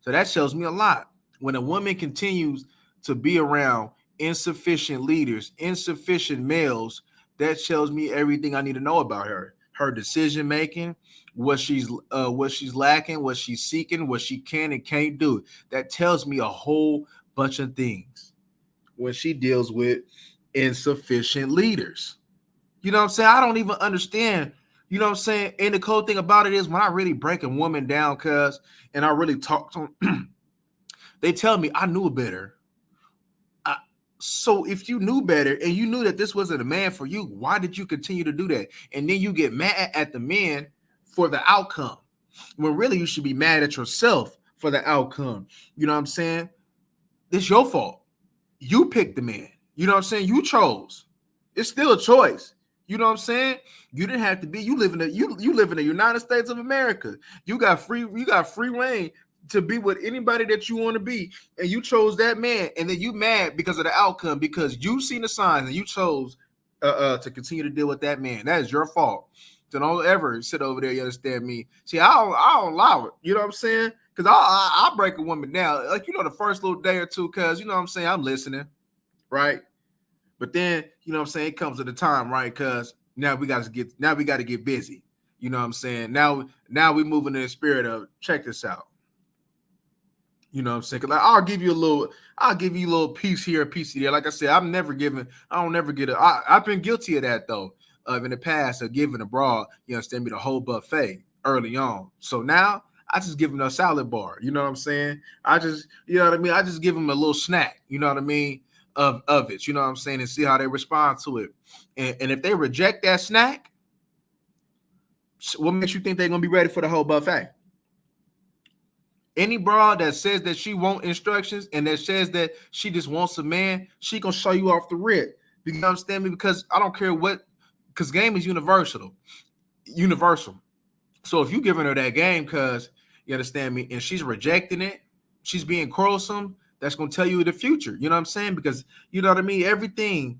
A: So that shows me a lot. When a woman continues to be around insufficient leaders, insufficient males, that shows me everything I need to know about her. Her decision making, what she's lacking, what she's seeking, what she can and can't do. That tells me a whole bunch of things when she deals with insufficient leaders. You know what I'm saying? I don't even understand. You know what I'm saying? And the cool thing about it is when I really break a woman down, and I really talk to them, they tell me I knew better. So if you knew better and you knew that this wasn't a man for you, why did you continue to do that? And then you get mad at the men for the outcome, when really you should be mad at yourself for the outcome. You know what I'm saying? It's your fault. You picked the man. You know what I'm saying? You chose. It's still a choice. You know what I'm saying? You didn't have to be. You live in the United States of America. You got free reign to be with anybody that you want to be, and you chose that man, and then you mad because of the outcome, because you seen the signs and you chose to continue to deal with that man. That is your fault. So don't ever sit over there. You understand me? See, I don't allow it. You know what I'm saying? Because I'll break a woman down, like, the first little day or two, because you know what I'm saying, I'm listening, right? But then, you know what I'm saying, it comes to the time, right? Because now we got to get busy. You know what I'm saying? Now we moving in the spirit of, check this out. You know what I'm saying? Because I'll give you a little piece here, a piece there. Like I said, I've been guilty of that though, in the past, of giving a broad, you understand me, the whole buffet early on. So now I just give them a salad bar. You know what I'm saying? I just give them a little snack. You know what I mean? Of it, you know what I'm saying, and see how they respond to it. And if they reject that snack, what makes you think they're gonna be ready for the whole buffet? Any broad that says that she wants instructions and that says that she just wants a man, she gonna show you off the rip. You understand me? Because I don't care what, because game is universal. So if you giving her that game, because you understand me, and she's rejecting it, she's being quarrelsome, that's going to tell you the future. You know what I'm saying? Because, you know what I mean? Everything,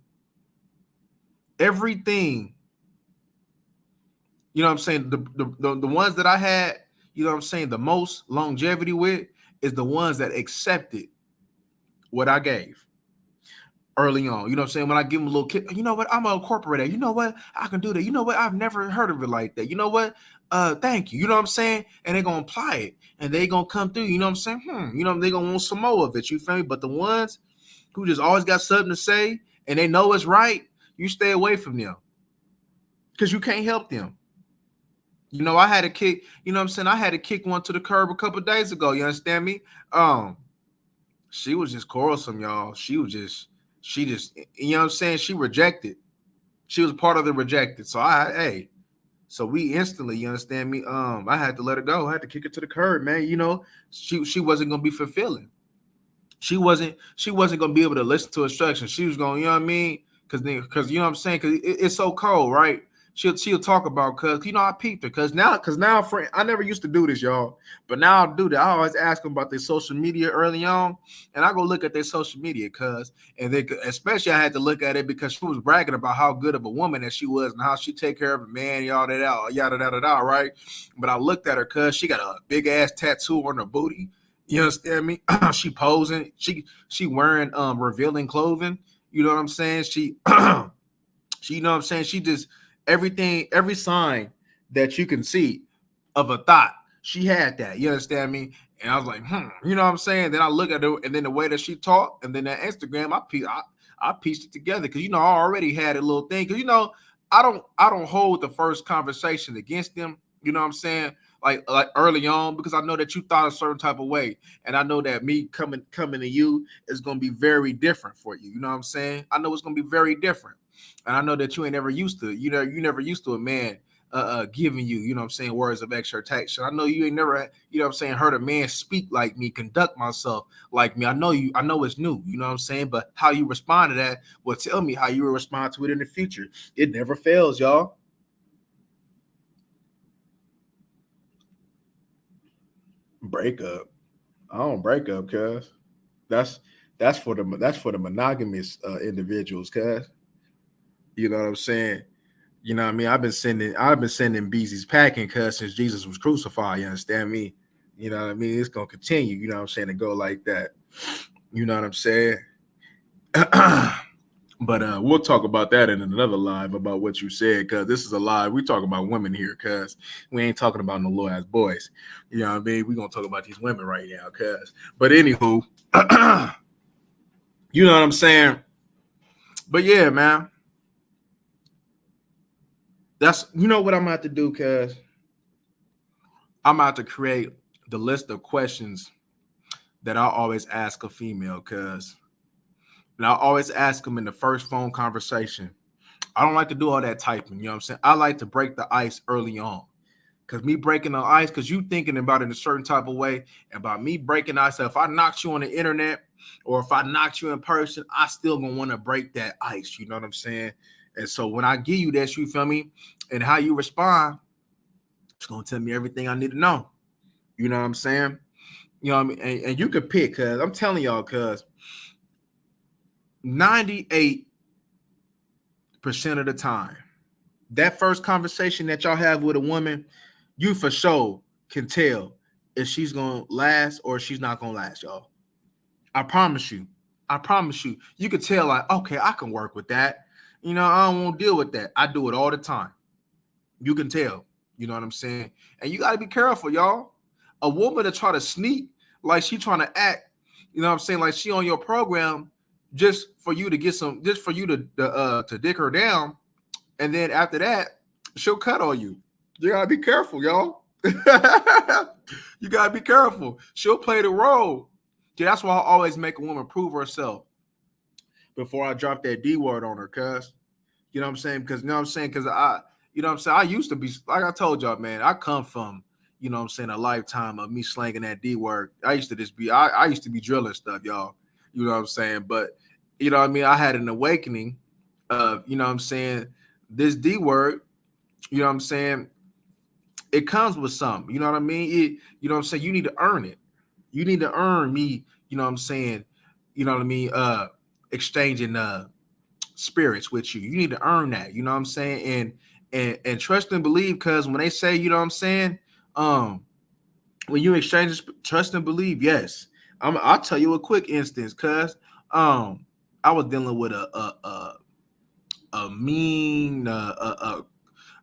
A: you know what I'm saying? The ones that I had, you know what I'm saying, the most longevity with is the ones that accepted what I gave early on. You know what I'm saying? When I give them a little kick, you know what? I'm going to incorporate that. You know what? I can do that. You know what? I've never heard of it like that. You know what? Thank you. You know what I'm saying? And they're going to apply it. And they're going to come through. You know what I'm saying? You know, they're going to want some more of it. You feel me? But the ones who just always got something to say and they know it's right, you stay away from them. Because you can't help them. You know, I had to kick, you know what I'm saying? I had to kick one to the curb a couple of days ago. You understand me? She was just quarrelsome, y'all. She just, you know what I'm saying? She rejected. She was part of the rejected. So so we instantly, you understand me? I had to let her go. I had to kick her to the curb, man. You know, she wasn't gonna be fulfilling. She wasn't gonna be able to listen to instructions. She was going, you know what I mean? Because you know what I'm saying? Because it's so cold, right? She'll talk about, because, you know, I peeped her. Because now, friend, I never used to do this, y'all. But now I do that. I always ask them about their social media early on. And I go look at their social media, especially I had to look at it because she was bragging about how good of a woman that she was and how she take care of a man, yada, yada, right? But I looked at her because she got a big ass tattoo on her booty. You understand me? She posing. She wearing revealing clothing. You know what I'm saying? She, you know what I'm saying? She just, everything, every sign that you can see of a thought, she had that. You understand me? And I was like, you know what I'm saying? Then I look at her, and then the way that she talked, and then that Instagram, I pieced it together because I already had a little thing. Because I don't hold the first conversation against them. You know what I'm saying? Like early on, because I know that you thought a certain type of way, and I know that me coming to you is gonna be very different for you. You know what I'm saying? I know it's gonna be very different, and I know that you ain't never used to. You never used to a man giving you, you know what I'm saying, words of exhortation. I know you ain't never, you know what I'm saying, heard a man speak like me, conduct myself like me. I know it's new, you know what I'm saying, but how you respond to that will tell me how you will respond to it in the future. It never fails, y'all. Breakup. I don't break up, cuz that's for the monogamous individuals, cuz you know what I'm saying. You know what I mean? I've been sending BZ's packing, cuz since Jesus was crucified. You understand me? You know what I mean? It's gonna continue. You know what I'm saying? To go like that. You know what I'm saying? But we'll talk about that in another live about what you said, because this is a live. We talk about women here, cuz we ain't talking about no little ass boys. You know what I mean? We're gonna talk about these women right now, cuz. But anywho, you know what I'm saying? But yeah, man. That's what I'm gonna have to do, cuz I'm about to create the list of questions that I always ask a female, cuz. And I always ask them in the first phone conversation. I don't like to do all that typing, you know what I'm saying? I like to break the ice early on. Because me breaking the ice, because you thinking about it in a certain type of way, and by me breaking the ice, if I knocked you on the internet or if I knocked you in person, I still gonna want to break that ice, you know what I'm saying? And so when I give you that, you feel me? And how you respond, it's gonna tell me everything I need to know. You know what I'm saying? You know what I mean? And you could pick, because I'm telling y'all, because 98% of the time, that first conversation that y'all have with a woman, you for sure can tell if she's gonna last or she's not gonna last, y'all. I promise you. You could tell, like, okay, I can work with that. I don't want to deal with that. I do it all the time. You can tell. You know what I'm saying? And you got to be careful, y'all. A woman that try to sneak like she trying to act, you know what I'm saying, like she on your program just for you to get some, just for you to dick her down, and then after that, she'll cut on you. You gotta be careful, y'all. You gotta be careful. She'll play the role. Yeah, that's why I always make a woman prove herself before I drop that D word on her, cuz. You know what I'm saying? Because Because I used to be, like I told y'all, man, I come from, a lifetime of me slanging that D word. I used to be drilling stuff, y'all. You know what I'm saying? But I had an awakening of, this D word, it comes with something. You know what I mean? You need to earn it. You need to earn me, exchanging spirits with you. You need to earn that, and trust and believe, because when they say, when you exchange trust and believe, yes. I'll tell you a quick instance, cuz I was dealing with a mean,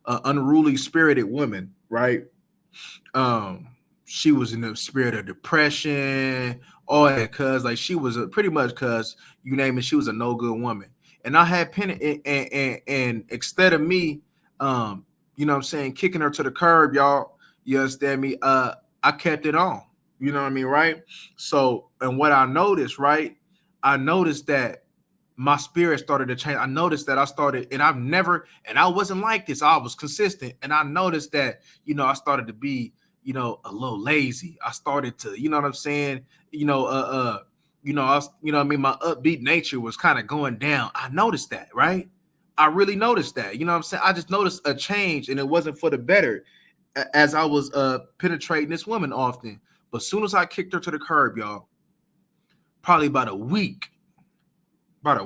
A: unruly spirited woman, right? She was in the spirit of depression, all that, cuz like she was pretty much, cuz you name it, she was a no good woman. And I had and instead of me, kicking her to the curb, y'all, you understand me? I kept it on, you know what I mean, right? So, and what I noticed, right? I noticed that my spirit started to change. I noticed that I wasn't like this. I was consistent. And I noticed that, I started to be, a little lazy. I started to, you know what I'm saying? My upbeat nature was kind of going down. I noticed that, right? I really noticed that, you know what I'm saying? I just noticed a change, and it wasn't for the better as I was penetrating this woman often. But as soon as I kicked her to the curb, y'all, probably about a week, I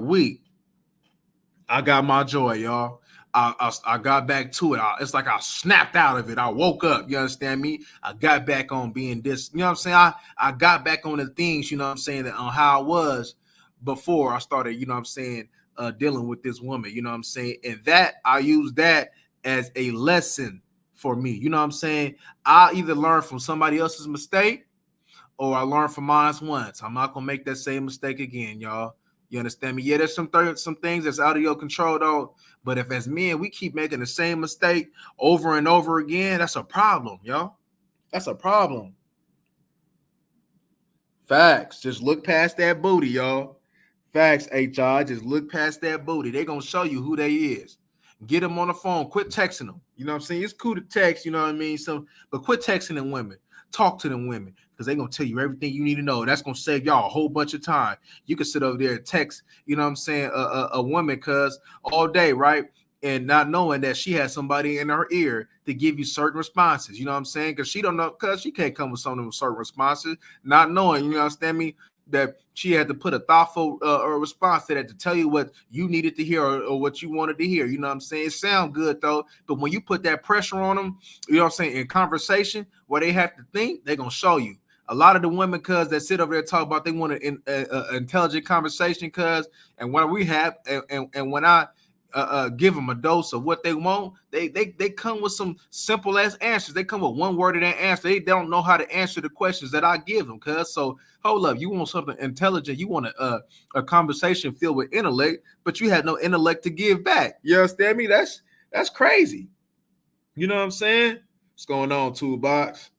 A: got my joy, y'all. I got back to it. It's like I snapped out of it. I woke up. You understand me? I got back on being this. You know what I'm saying? I got back on the things, you know what I'm saying, on how I was before I started, dealing with this woman. You know what I'm saying? And that I use that as a lesson for me. You know what I'm saying? I either learn from somebody else's mistake or I learn from mine once. I'm not gonna make that same mistake again, y'all. You understand me? Yeah, there's some things that's out of your control, though. But if as men we keep making the same mistake over and over again, that's a problem, y'all. That's a problem. Facts. Just look past that booty, y'all. Facts, HR. Just look past that booty. They're gonna show you who they is. Get them on the phone. Quit texting them. You know what I'm saying? It's cool to text, you know what I mean? But quit texting them women. Talk to them women because they're gonna tell you everything you need to know. That's gonna save y'all a whole bunch of time. You can sit over there and text, you know what I'm saying, a woman cuz all day, right? And not knowing that she has somebody in her ear to give you certain responses. You know what I'm saying? Because she don't know, because she can't come with some of them certain responses, not knowing, you understand me, that she had to put a thoughtful response to that to tell you what you needed to hear or what you wanted to hear. You know what I'm saying? It sounds good though, but when you put that pressure on them, you know what I'm saying, in conversation where they have to think, they're gonna show you. A lot of the women, cuz that sit over there talk about they want an intelligent conversation, cuz, and when we have and when I give them a dose of what they want, they come with some simple ass answers. They come with one word in that answer. They don't know how to answer the questions that I give them, cuz. So hold up, you want something intelligent, you want a conversation filled with intellect, but you had no intellect to give back. You understand me? That's crazy. You know what I'm saying? What's going on, Toolbox?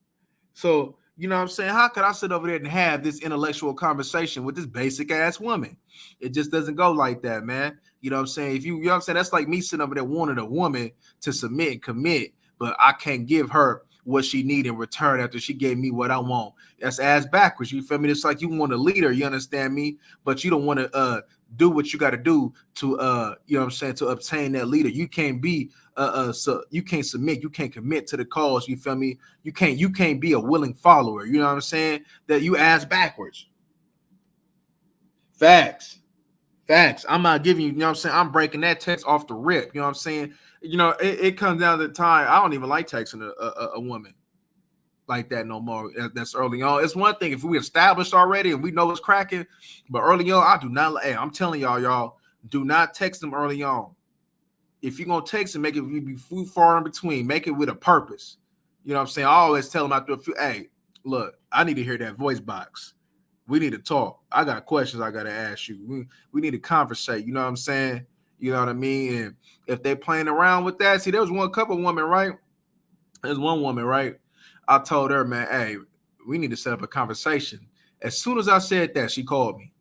A: So you know what I'm saying? How could I sit over there and have this intellectual conversation with this basic ass woman? It just doesn't go like that, man. You know what I'm saying? If you know what I'm saying, that's like me sitting over there wanting a woman to submit and commit, but I can't give her what she need in return after she gave me what I want. That's ass backwards. You feel me? It's like you want a leader, you understand me? But you don't want to do what you got to do to you know what I'm saying, to obtain that leader. You can't be so you can't submit, you can't commit to the cause, you feel me? You can't be a willing follower, you know what I'm saying? That you ass backwards. Facts. I'm not giving you, you know what I'm saying? I'm breaking that text off the rip, you know what I'm saying? You know, it comes down to the time. I don't even like texting a woman like that no more. That's early on. It's one thing if we established already and we know it's cracking, but early on, I do not. Hey, I'm telling y'all, do not text them early on. If you're gonna text and make it be far in between, make it with a purpose. You know what I'm saying? I always tell them after a few, hey, look, I need to hear that voice box. We need to talk. I got questions I gotta ask you. We need to conversate. You know what I'm saying? You know what I mean? And if they're playing around with that, see, there was one couple women, right? There's one woman, right? I told her, man, hey, we need to set up a conversation. As soon as I said that, she called me.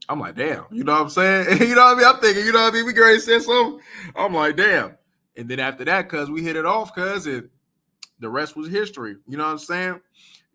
A: I'm like, damn, you know what I'm saying? You know what I mean? I'm thinking, you know what I mean? We already said something. I'm like, damn. And then after that, cuz we hit it off, cuz the rest was history. You know what I'm saying?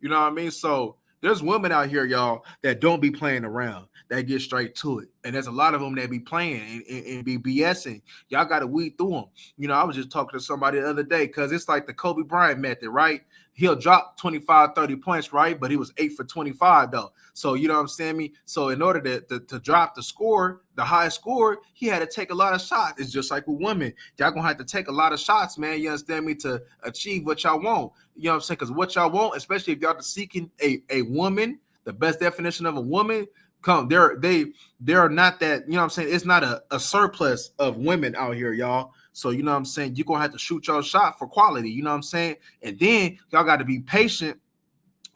A: You know what I mean? So there's women out here, y'all, that don't be playing around, that get straight to it. And there's a lot of them that be playing and be BSing. Y'all got to weed through them. You know, I was just talking to somebody the other day because it's like the Kobe Bryant method, right? He'll drop 25, 30 points, right? But he was 8 for 25, though. So, you know what I'm saying? Me. So in order to drop the score, the highest score, he had to take a lot of shots. It's just like with women. Y'all going to have to take a lot of shots, man. You understand me? To achieve what y'all want. You know what I'm saying? Because what y'all want, especially if y'all seeking a woman, the best definition of a woman, they're not that, you know what I'm saying? It's not a surplus of women out here, y'all. So, you know what I'm saying? You're going to have to shoot your shot for quality, you know what I'm saying? And then y'all got to be patient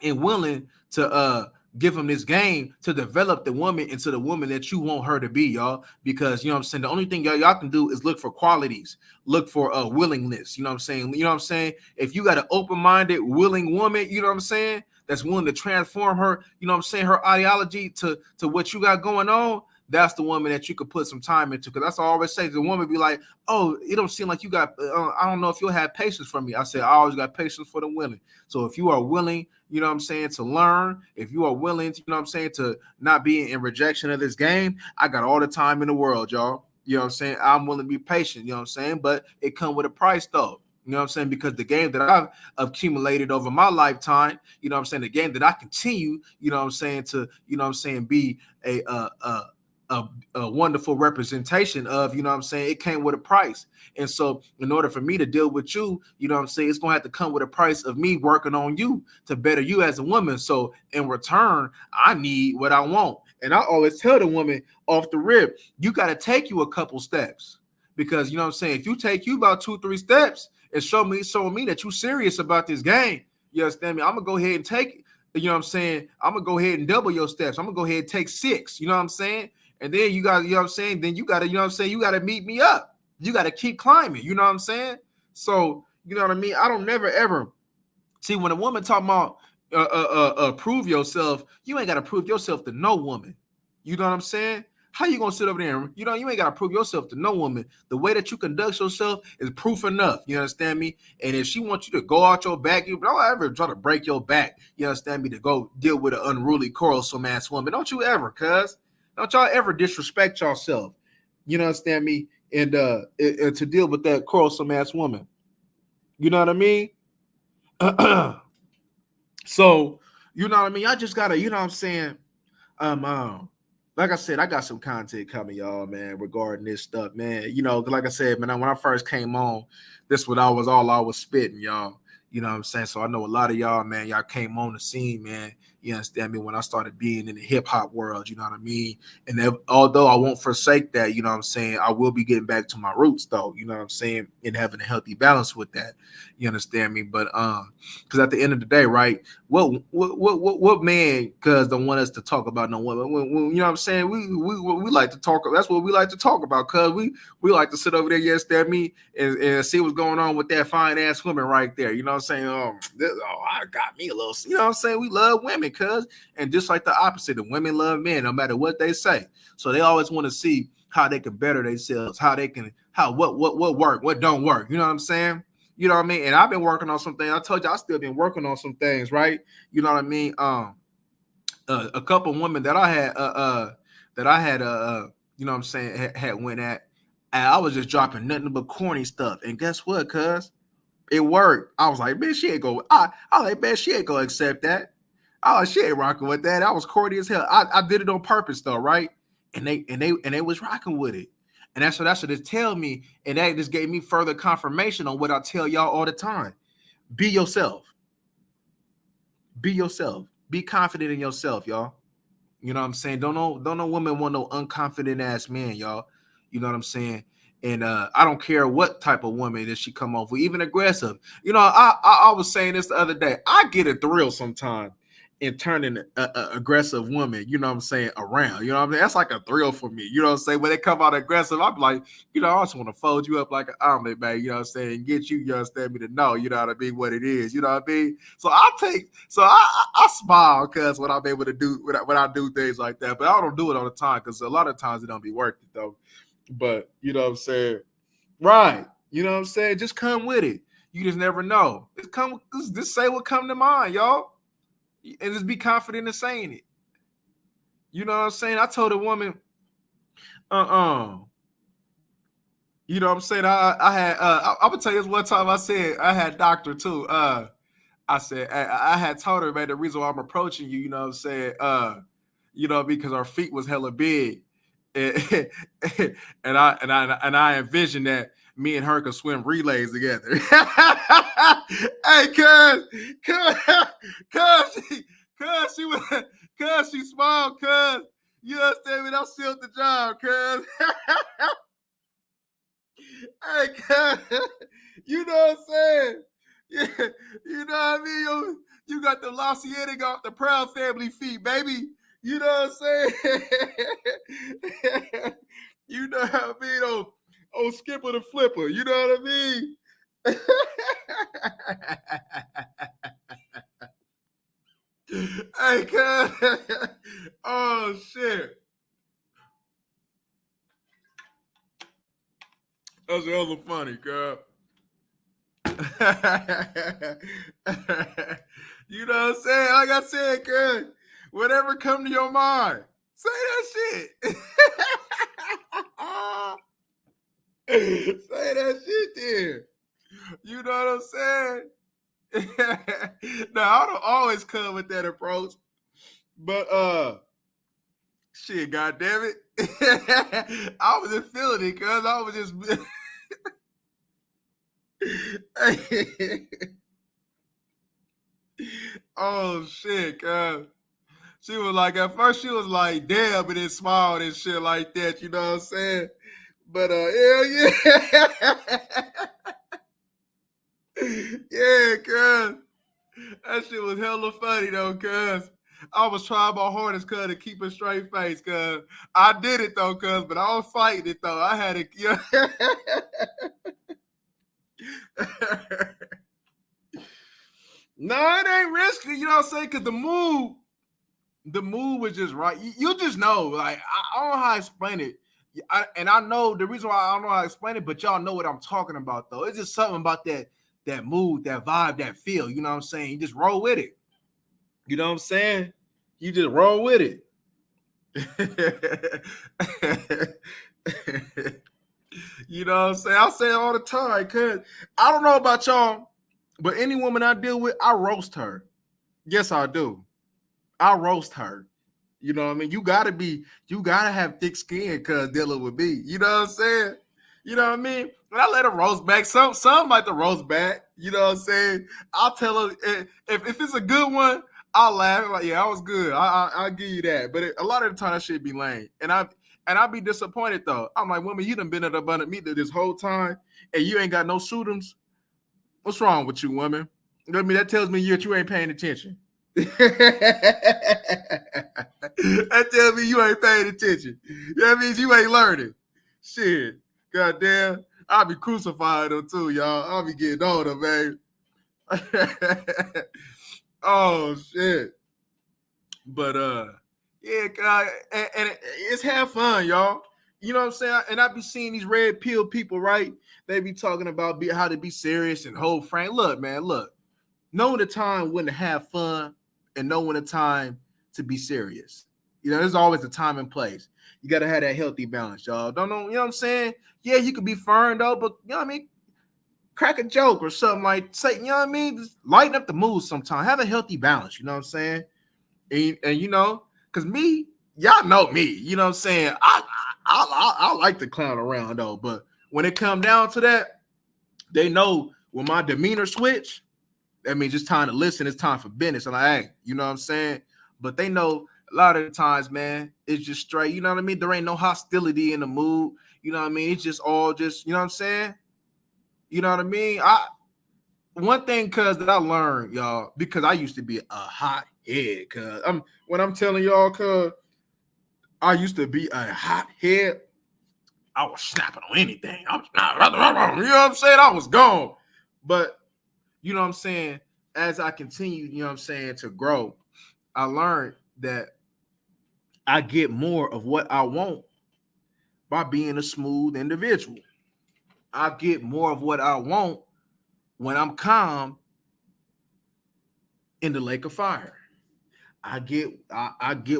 A: and willing to give them this game to develop the woman into the woman that you want her to be, y'all. Because, you know what I'm saying? The only thing y'all can do is look for qualities, look for willingness, you know what I'm saying? You know what I'm saying? If you got an open-minded, willing woman, you know what I'm saying, that's willing to transform her, you know what I'm saying, her ideology to what you got going on, that's the woman that you could put some time into. Because that's all I always say. The woman be like, oh, it don't seem like you got, I don't know if you'll have patience for me. I said, I always got patience for the women. So if you are willing, you know what I'm saying, to learn, if you are willing to, you know what I'm saying, to not be in rejection of this game, I got all the time in the world, y'all. You know what I'm saying? I'm willing to be patient, you know what I'm saying? But it comes with a price, though. You know what I'm saying? Because the game that I've accumulated over my lifetime, you know what I'm saying, the game that I continue, you know what I'm saying, to, you know what I'm saying, be a wonderful representation of, you know what I'm saying, it came with a price. And so in order for me to deal with you, you know what I'm saying, it's going to have to come with a price of me working on you to better you as a woman. So in return, I need what I want. And I always tell the woman off the rip, you got to take you a couple steps. Because you know what I'm saying, if you take you about 2-3 steps and showing me that you serious about this game, you understand me? I'm gonna go ahead and take it. You know what I'm saying? I'm gonna go ahead and double your steps. I'm gonna go ahead and take 6. You know what I'm saying? And then you got, you know what I'm saying? Then you gotta, you know what I'm saying? You gotta meet me up. You gotta keep climbing. You know what I'm saying? So you know what I mean? I don't never ever see when a woman talking about prove yourself. You ain't gotta prove yourself to no woman. You know what I'm saying? How you gonna sit over there and, you know, you ain't gotta prove yourself to no woman. The way that you conduct yourself is proof enough. You understand me? And if she wants you to go out your back, you don't ever try to break your back. You understand me? To go deal with an unruly, quarrelsome ass woman. Don't you ever, cuz. Don't y'all ever disrespect yourself. You know, understand me? And to deal with that quarrelsome ass woman. You know what I mean? So, you know what I mean? I just gotta, you know what I'm saying? Like I said, I got some content coming, y'all, man, regarding this stuff, man. You know, like I said, man, when I first came on, this was all I was spitting, y'all. You know what I'm saying? So I know a lot of y'all, man, y'all came on the scene, man. You understand me? When I started being in the hip hop world, you know what I mean? And although I won't forsake that, you know what I'm saying, I will be getting back to my roots, though, you know what I'm saying, and having a healthy balance with that. You understand me? But because at the end of the day, right? What man don't want us to talk about no women? You know what I'm saying? We like to talk. That's what we like to talk about. Cause we like to sit over there, you understand me, and see what's going on with that fine ass woman right there. You know what I'm saying? I got me a little. You know what I'm saying? We love women, cuz, and just like the opposite, the women love men, no matter what they say. So they always want to see how they can better themselves, what work, what don't work. You know what I'm saying? You know what I mean? And I've been working on some things. I told you I still been working on some things, right? You know what I mean? A couple women that I had, you know what I'm saying, had went at, and I was just dropping nothing but corny stuff. And guess what, cuz? It worked. I was like, man, she ain't go. I like, man, she ain't gonna accept that. Oh, she ain't rocking with that. I was corny as hell. I did it on purpose though, right? And they was rocking with it. And that's what it tell me. And that just gave me further confirmation on what I tell y'all all the time. Be yourself. Be yourself. Be confident in yourself, y'all. You know what I'm saying? Don't no woman want no unconfident ass man, y'all. You know what I'm saying? And I don't care what type of woman that she come off with, even aggressive. You know, I was saying this the other day. I get a thrill sometimes in turning a aggressive woman, you know what I'm saying, around. You know what I'm saying? That's like a thrill for me. You know what I'm saying? When they come out aggressive, I'm like, you know, I just want to fold you up like an omelet, man. You know what I'm saying? And get you understand me, to know, you know what I mean, what it is. You know what I mean? So I smile because when I'm able to do when I do things like that, but I don't do it all the time because a lot of times it don't be worth it though. But you know what I'm saying? Right. You know what I'm saying? Just come with it. You just never know. Just say what come to mind, y'all. And just be confident in saying it. You know what I'm saying? I told a woman, you know what I'm saying? I had I'm gonna tell you this one time I said I had doctor too. I said I had told her, man, the reason why I'm approaching you, you know what I'm saying, you know, because our feet was hella big. And I envisioned that me and her could swim relays together. Hey, cuz she smiled, cuz. You understand me? I sealed the job, cuz. Hey, cuz. You know what I'm saying? Yeah, you know what I mean? You got the La Cienega, got the Proud Family feet, baby. You know what I'm saying? You know what I mean? Oh, Skipper the Flipper. You know what I mean? Hey, cuz. Oh, shit. That's hella funny, cuz. You know what I'm saying? Like I said, cuz, whatever come to your mind, say that shit. Say that shit then. You know what I'm saying? Now I don't always come with that approach, but shit, goddamn it. I was just feeling it, cuz I was just oh shit, cuz. She was like, at first she was like, damn, and then smiled and shit like that, you know what I'm saying? But hell yeah. Yeah, cuz. That shit was hella funny though, cuz. I was trying my hardest, cuz, to keep a straight face, cuz. I did it though, cuz, but I was fighting it though. I had it. Yeah. No, it ain't risky, you know what I'm saying? Cause the mood was just right. You just know, like, I don't know how to explain it. And I know the reason why I don't know how to explain it, but y'all know what I'm talking about, though. It's just something about that mood, that vibe, that feel. You know what I'm saying? You just roll with it. You know what I'm saying? You just roll with it. You know what I'm saying? I say it all the time, cause I don't know about y'all, but any woman I deal with, I roast her. Yes, I do. I roast her. You know what I mean? You gotta have thick skin, cause dealing with me. You know what I'm saying? You know what I mean? And I let her roast back. Some like to roast back. You know what I'm saying? I'll tell her if it's a good one, I'll laugh. Like, yeah, I was good. I'll give you that. But a lot of the time, that shit be lame. And I'll be disappointed though. I'm like, woman, you done been at up under me this whole time, and you ain't got no shooters. What's wrong with you, woman? You know what I mean? That tells me you ain't paying attention. That tells me you ain't paying attention. That means you ain't learning. Shit. Goddamn. I'll be crucifying them too, y'all. I'll be getting on them, man. Oh shit. But yeah, God, and it's have fun, y'all. You know what I'm saying? And I be seeing these red pill people, right? They be talking about how to be serious and hold frank. Look, man, look. Know the time when to have fun and know when the time to be serious. You know, there's always a time and place. You got to have that healthy balance, y'all. Don't know, you know what I'm saying? Yeah, you could be fun though, but you know what I mean? Crack a joke or something like, say, you know what I mean? Just lighten up the mood sometime. Have a healthy balance, you know what I'm saying? And you know, because me, y'all know me, you know what I'm saying? I like to clown around though, but when it come down to that, they know when my demeanor switch, that means it's time to listen. It's time for business. And like, hey, you know what I'm saying? But they know a lot of the times, man, it's just straight. You know what I mean? There ain't no hostility in the mood. You know what I mean? It's just all just, you know what I'm saying? You know what I mean? One thing, cuz, that I learned, y'all, because I used to be a hot head, cuz. When I'm telling y'all, cuz, I used to be a hot head. I was snapping on anything. I was not, you know what I'm saying? I was gone. But you know what I'm saying? As I continue, you know what I'm saying, to grow, I learned that I get more of what I want by being a smooth individual. I get more of what I want when I'm calm in the lake of fire. I get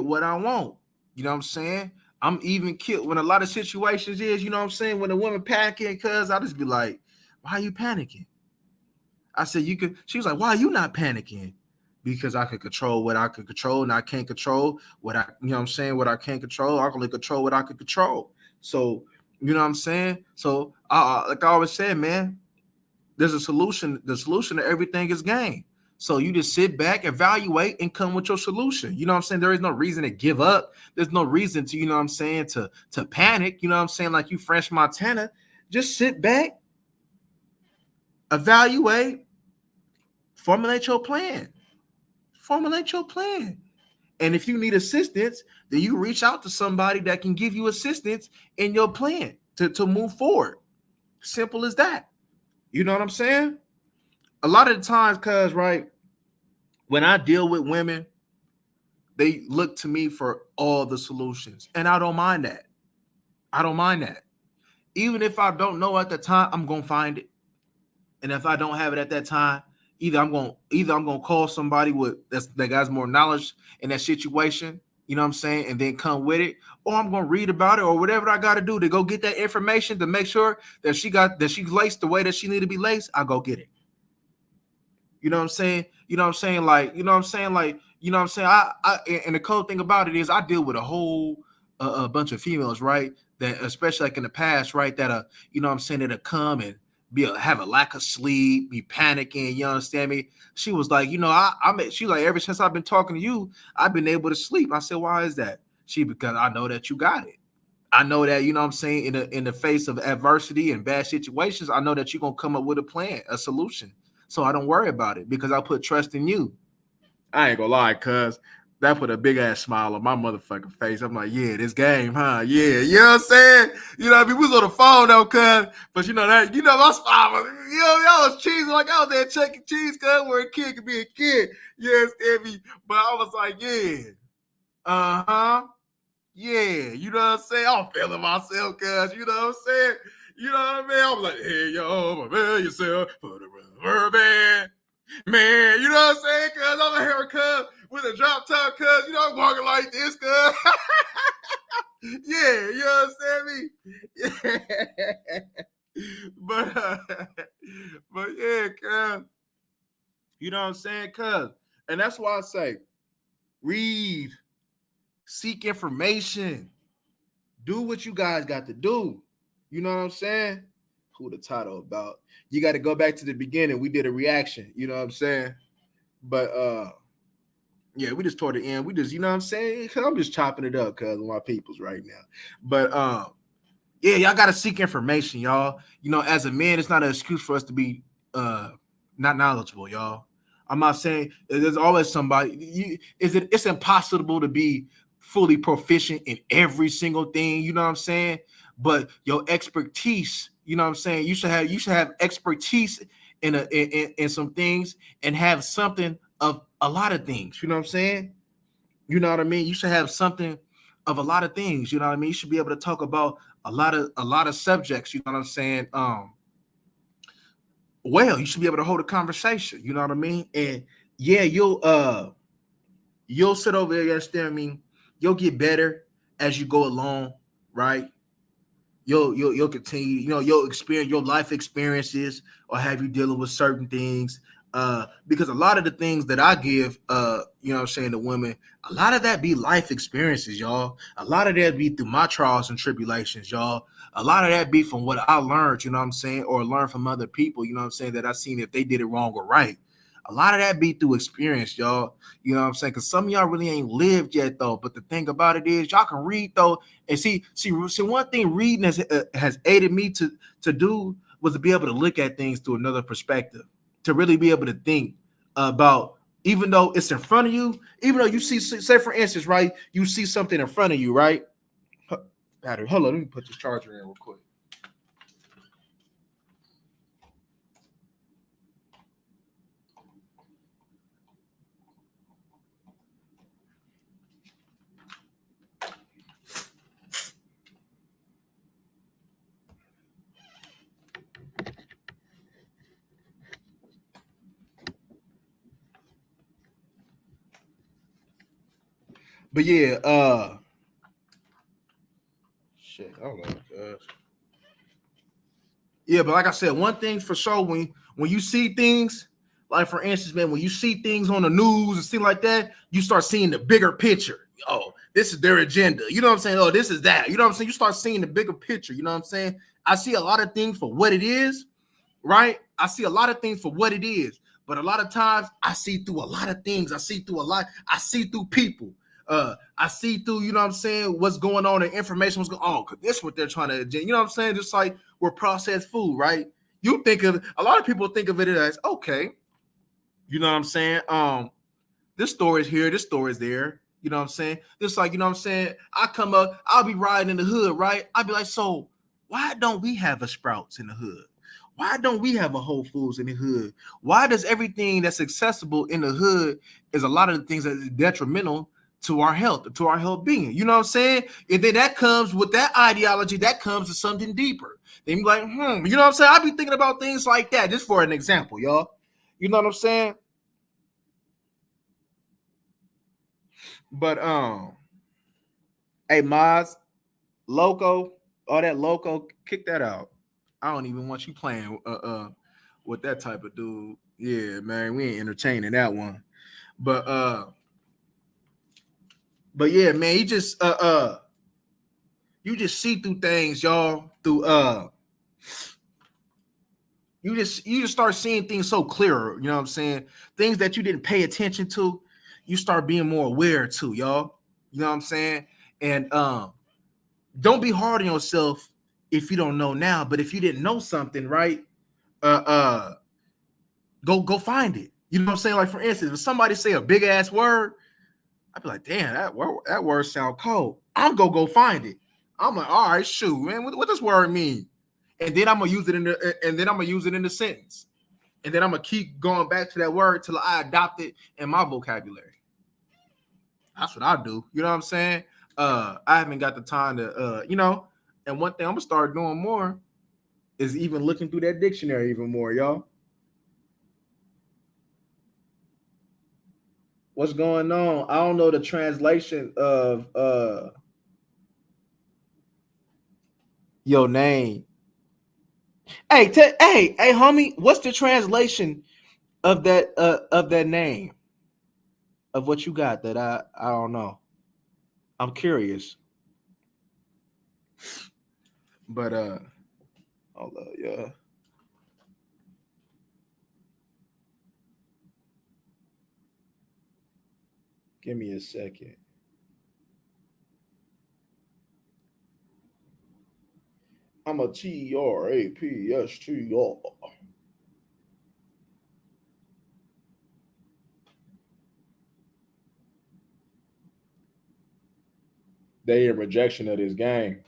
A: what I want. You know what I'm saying? I'm even killed when a lot of situations is, you know what I'm saying, when a woman panicking, cuz I just be like, why are you panicking? I said, you could. She was like, why are you not panicking? Because I could control what I could control, and I can't control what I, you know what I'm saying, what I can't control. I can only control what I could control. So, you know what I'm saying? So, like I always said, man, there's a solution. The solution to everything is game. So you just sit back, evaluate, and come with your solution. You know what I'm saying? There is no reason to give up. There's no reason to, you know what I'm saying, to panic. You know what I'm saying? Like you French Montana. Just sit back, evaluate, formulate your plan. Formulate your plan. And if you need assistance, then you reach out to somebody that can give you assistance in your plan to move forward. Simple as that. You know what I'm saying? A lot of the times, cuz, right, when I deal with women, they look to me for all the solutions. And I don't mind that. I don't mind that. Even if I don't know at the time, I'm going to find it. And if I don't have it at that time, either I'm gonna call somebody that has more knowledge in that situation, you know what I'm saying, and then come with it, or I'm gonna read about it or whatever I gotta do to go get that information to make sure that she's laced the way that she need to be laced. I go get it. You know what I'm saying? You know what I'm saying? Like, you know what I'm saying? Like, you know what I'm saying? I and the cool thing about it is I deal with a whole a bunch of females, right? That especially like in the past, right? That you know what I'm saying, that'll come and have a lack of sleep, be panicking. You understand me? She was like, you know, she's like, ever since I've been talking to you, I've been able to sleep. I said, why is that? Because I know that you got it. I know that, you know what I'm saying, in the face of adversity and bad situations, I know that you're gonna come up with a plan, a solution. So I don't worry about it because I put trust in you. I ain't gonna lie, cuz that put a big ass smile on my motherfucking face. I'm like, yeah, this game, huh? Yeah, you know what I'm saying? You know what I mean? We was on the phone though, cuz, but you know that, you know, my smile was, you know, y'all was cheesing like I was there Chuck E. Cheese, cuz where a kid could be a kid. You understand me? But I was like, yeah, uh-huh. Yeah, you know what I'm saying? I'm feeling myself, cuz, you know what I'm saying? You know what I mean? I was like, hey, yo, prepare yourself for the rubber band. Man, you know what I'm saying? Cuz I'm a haircut with a drop top, cuz, you know, I'm walking like this, cuz. Yeah, you know what I'm saying? Yeah. But yeah, cuz. You know what I'm saying? Cuz. And that's why I say, read, seek information, do what you guys got to do. You know what I'm saying? Who the title about? You got to go back to the beginning. We did a reaction. You know what I'm saying? But yeah, we just toward the end. We just, you know what I'm saying? Cause I'm just chopping it up because of my peoples right now. But yeah, y'all gotta seek information, y'all. You know, as a man, it's not an excuse for us to be not knowledgeable, y'all. I'm not saying there's always somebody. It's impossible to be fully proficient in every single thing, you know what I'm saying? But your expertise, you know what I'm saying? You should have expertise in some things and have something of a lot of things, you know what I'm saying? You know what I mean? You should have something of a lot of things, you know what I mean? You should be able to talk about a lot of subjects, you know what I'm saying? Well, you should be able to hold a conversation, you know what I mean? And yeah, you'll sit over there, you understand me? You'll get better as you go along, right? You'll continue, you know, you'll experience your life experiences or have you dealing with certain things. Because a lot of the things that I give, you know what I'm saying, to women, a lot of that be life experiences, y'all. A lot of that be through my trials and tribulations, y'all. A lot of that be from what I learned, you know what I'm saying, or learn from other people, you know what I'm saying, that I seen if they did it wrong or right. A lot of that be through experience, y'all. You know what I'm saying? Because some of y'all really ain't lived yet, though. But the thing about it is, y'all can read, though. And see, one thing reading has aided me to do was to be able to look at things through another perspective, to really be able to think about, even though it's in front of you, even though you see, say for instance, right, you see something in front of you, right? Battery. Hold on, let me put this charger in real quick. But yeah, shit, I don't know. Yeah, but like I said, one thing for sure, when you see things, like for instance, man, when you see things on the news and things like that, you start seeing the bigger picture. Oh, this is their agenda. You know what I'm saying? Oh, this is that. You know what I'm saying? You start seeing the bigger picture. You know what I'm saying? I see a lot of things for what it is, right? I see a lot of things for what it is. But a lot of times I see through a lot of things. I see through people. I see through, you know what I'm saying, what's going on and information, what's going on, because this is what they're trying to, you know what I'm saying? Just like we're processed food, right? You think of, a lot of people think of it as, okay, you know what I'm saying? This store is here, this store is there, you know what I'm saying? Just like, you know what I'm saying? I come up, I'll be riding in the hood, right? I'll be like, so why don't we have a Sprouts in the hood? Why don't we have a Whole Foods in the hood? Why does everything that's accessible in the hood is a lot of the things that is detrimental to our health, to our health being? You know what I'm saying? And then that comes with that ideology, that comes to something deeper. Then you be like, you know what I'm saying? I be thinking about things like that, just for an example, y'all. You know what I'm saying? But hey, Maz, Loco, all that Loco, kick that out. I don't even want you playing with that type of dude. Yeah, man, we ain't entertaining that one. But yeah, man, you just see through things, y'all. Through you just start seeing things so clearer. You know what I'm saying? Things that you didn't pay attention to, you start being more aware to, y'all. You know what I'm saying? And don't be hard on yourself if you don't know now. But if you didn't know something, right? Go find it. You know what I'm saying? Like, for instance, if somebody say a big ass word, I'd be like, damn, that word sound cold. I'm gonna go find it. I'm like, all right, shoot, man, what does word mean? And then I'm gonna use it in the sentence. And then I'm gonna keep going back to that word till I adopt it in my vocabulary. That's what I do. You know what I'm saying? I haven't got the time to and one thing I'm gonna start doing more is even looking through that dictionary even more, y'all. What's going on? I don't know the translation of your name. Hey, homie, what's the translation of that name? Of what you got that I don't know. I'm curious. But hold up, yeah. Give me a second. I'm a TRAPSTR. They in rejection of this game.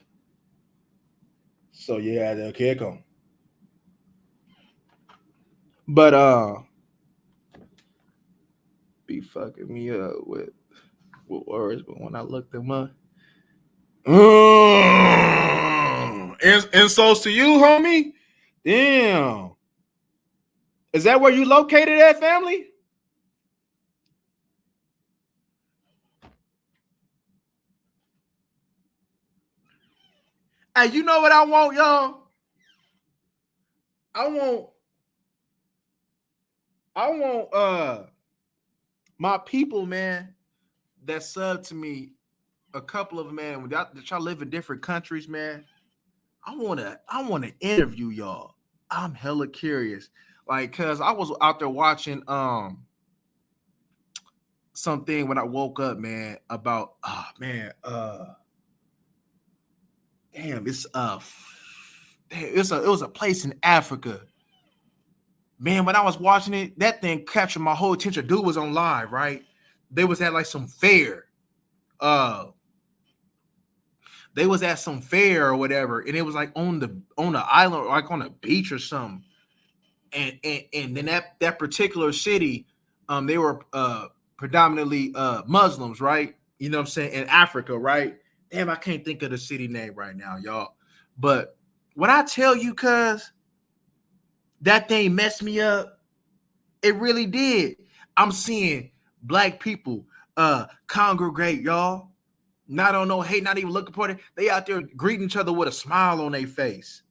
A: So you had to kick them. But be fucking me up with words, but when I look them up. Insults to you, homie? Damn. Is that where you located at, family? Hey, you know what I want, y'all? I want my people, man, that sub to me, a couple of man that y'all live in different countries, man. I wanna interview y'all. I'm hella curious. Like, cause I was out there watching something when I woke up, man, about damn, it was a place in Africa. Man, when I was watching it, that thing captured my whole attention. Dude was on live, right? They was at like some fair. They was at some fair or whatever, and it was like on the island, or like on a beach or something. And then that particular city, they were predominantly Muslims, right? You know what I'm saying? In Africa, right? Damn, I can't think of the city name right now, y'all. But when I tell you, cuz that thing messed me up, it really did. I'm seeing black people congregate, y'all. Not on no hate, not even looking for it. They out there greeting each other with a smile on their face.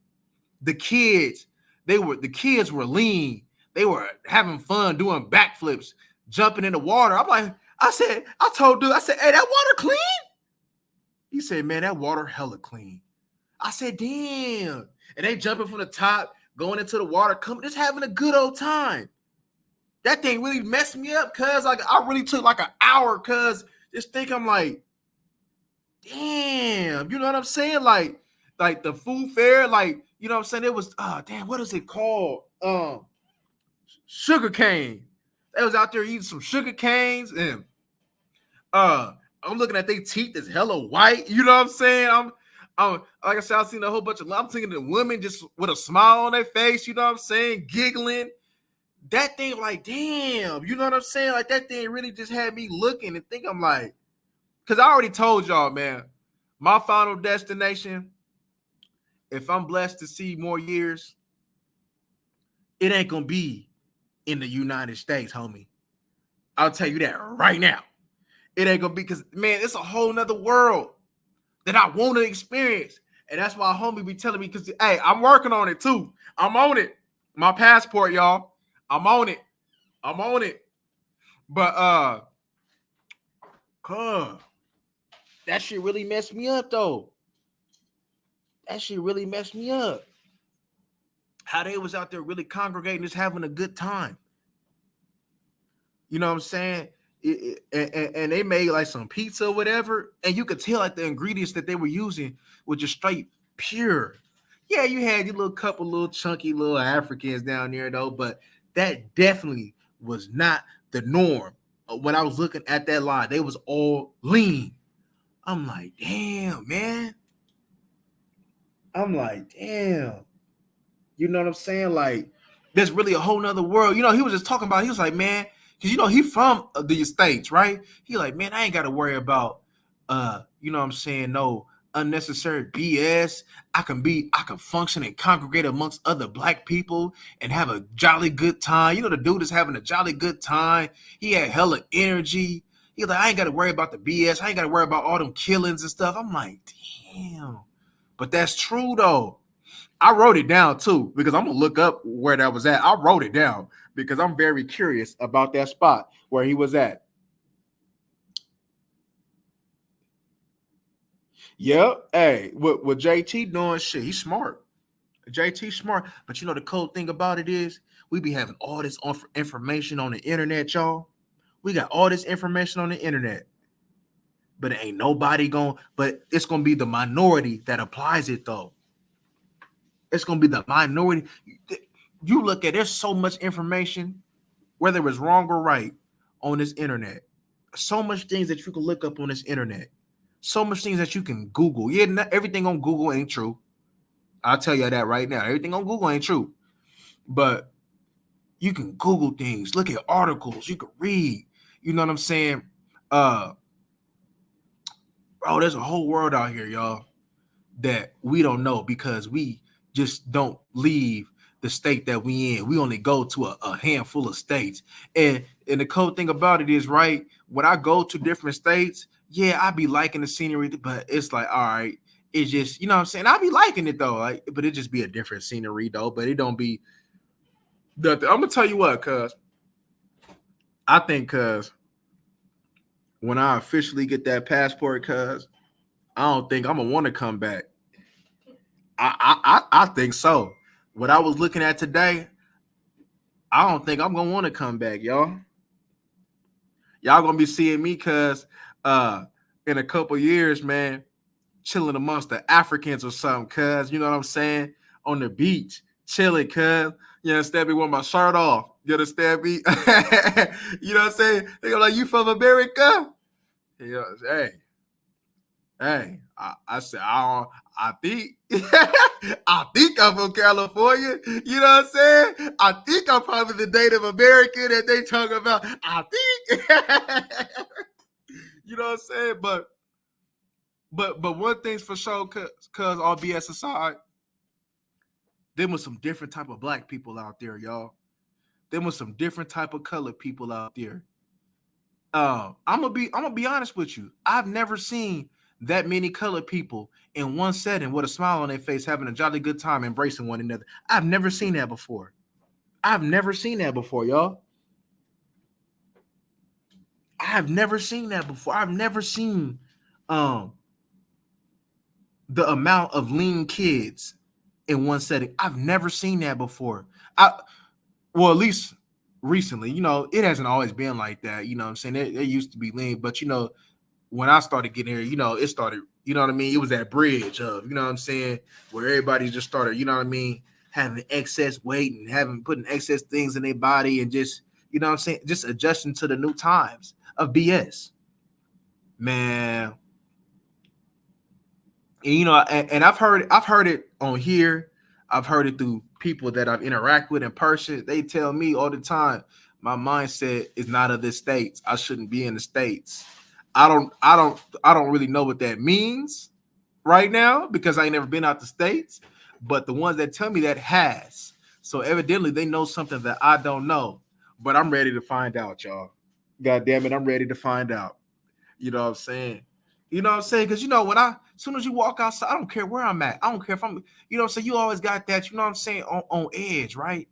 A: The kids were lean. They were having fun doing backflips, jumping in the water. I told dude, hey, that water clean? He said, man, that water hella clean. I said, damn. And they jumping from the top, going into the water, just having a good old time. That thing really messed me up, cuz like I really took like an hour, cuz just think I'm like, damn, you know what I'm saying? Like the food fair, like, you know what I'm saying? It was damn, what is it called? Sugar cane. They was out there eating some sugar canes, and I'm looking at their teeth that's hella white. You know what I'm saying? I'm like I said, I've seen a whole bunch of. I'm thinking the women just with a smile on their face. You know what I'm saying? Giggling. That thing, like, damn. You know what I'm saying? Like that thing really just had me looking and think. I'm like, because I already told y'all, man, my final destination. If I'm blessed to see more years, it ain't gonna be in the United States, homie. I'll tell you that right now. It ain't gonna be, because, man, it's a whole nother world that I want to experience. And that's why homie be telling me, because, hey, I'm working on it too. I'm on it. My passport, y'all. I'm on it. But that shit really messed me up, though. How they was out there really congregating, just having a good time. You know what I'm saying? And they made like some pizza or whatever, and you could tell like the ingredients that they were using were just straight pure. Yeah, you had your little couple little chunky little Africans down there though, but that definitely was not the norm. When I was looking at that line, they was all lean. I'm like, damn, man. I'm like, damn. You know what I'm saying? Like, there's really a whole nother world. You know, he was just talking about, he was like, man, because, you know, he from the States, right? He like, man, I ain't got to worry about, you know what I'm saying, no unnecessary BS. I can function and congregate amongst other black people and have a jolly good time. You know, the dude is having a jolly good time. He had hella energy. He's like, I ain't got to worry about the BS. I ain't got to worry about all them killings and stuff. I'm like, damn. But that's true, though. I wrote it down, too, because I'm going to look up where that was at. I wrote it down because I'm very curious about that spot where he was at. Yep. Hey, what JT doing? Shit, he's smart. JT smart. But you know the cool thing about it is we be having all this information on the internet, y'all. We got all this information on the internet. But it ain't nobody but it's going to be the minority that applies it, though. It's going to be the minority. You look at, there's so much information, whether it's wrong or right, on this internet. So much things that you can look up on this internet. So much things that you can Google. Yeah, not everything on Google ain't true. I'll tell you that right now. Everything on Google ain't true. But you can Google things, look at articles, you can read. You know what I'm saying? Bro, there's a whole world out here, y'all, that we don't know because we just don't leave the state that we in. We only go to a handful of states. And the cool thing about it is, right, when I go to different states, yeah, I be liking the scenery, but it's like, all right, it's just, you know what I'm saying? I be liking it though, like, but it just be a different scenery though, but it don't be nothing. I'm gonna tell you what, cuz when I officially get that passport, cuz I don't think I'm gonna want to come back. I think so. What I was looking at today, I don't think I'm gonna want to come back, y'all. Y'all gonna be seeing me, cuz in a couple years, man, chilling amongst the Africans or something, cuz, you know what I'm saying? On the beach, chilling, cuz. You understand me? With my shirt off. You understand me? You know what I'm saying? They go like, you from America? You know, hey, I said, I think I think I'm from California. You know what I'm saying? I think I'm probably the Native American that they talk about. I think. You know what I'm saying? But one thing's for sure, cause all BS aside, there was some different type of black people out there, y'all. There was some different type of colored people out there. I'm gonna be honest with you. I've never seen that many colored people in one setting with a smile on their face, having a jolly good time, embracing one another. I've never seen that before. Y'all. I've never seen that before. I've never seen the amount of lean kids in one setting. I've never seen that before. At least recently, you know, it hasn't always been like that. You know what I'm saying? It used to be lean, but you know, when I started getting here, you know, it started, you know what I mean? It was that bridge of, you know what I'm saying, where everybody just started, you know what I mean, having excess weight and putting excess things in their body and just, you know what I'm saying, just adjusting to the new times of BS. Man. And, you know, and I've heard it on here. I've heard it through people that I've interacted with in person. They tell me all the time, my mindset is not of the States. I shouldn't be in the States. I don't really know what that means right now because I ain't never been out the States, but the ones that tell me that has. So evidently they know something that I don't know, but I'm ready to find out, y'all. God damn it, I'm ready to find out. You know what I'm saying? You know what I'm saying? Because, you know, as soon as you walk outside, I don't care where I'm at. I don't care if I'm, you know what I'm saying? You always got that, you know what I'm saying, on edge, right?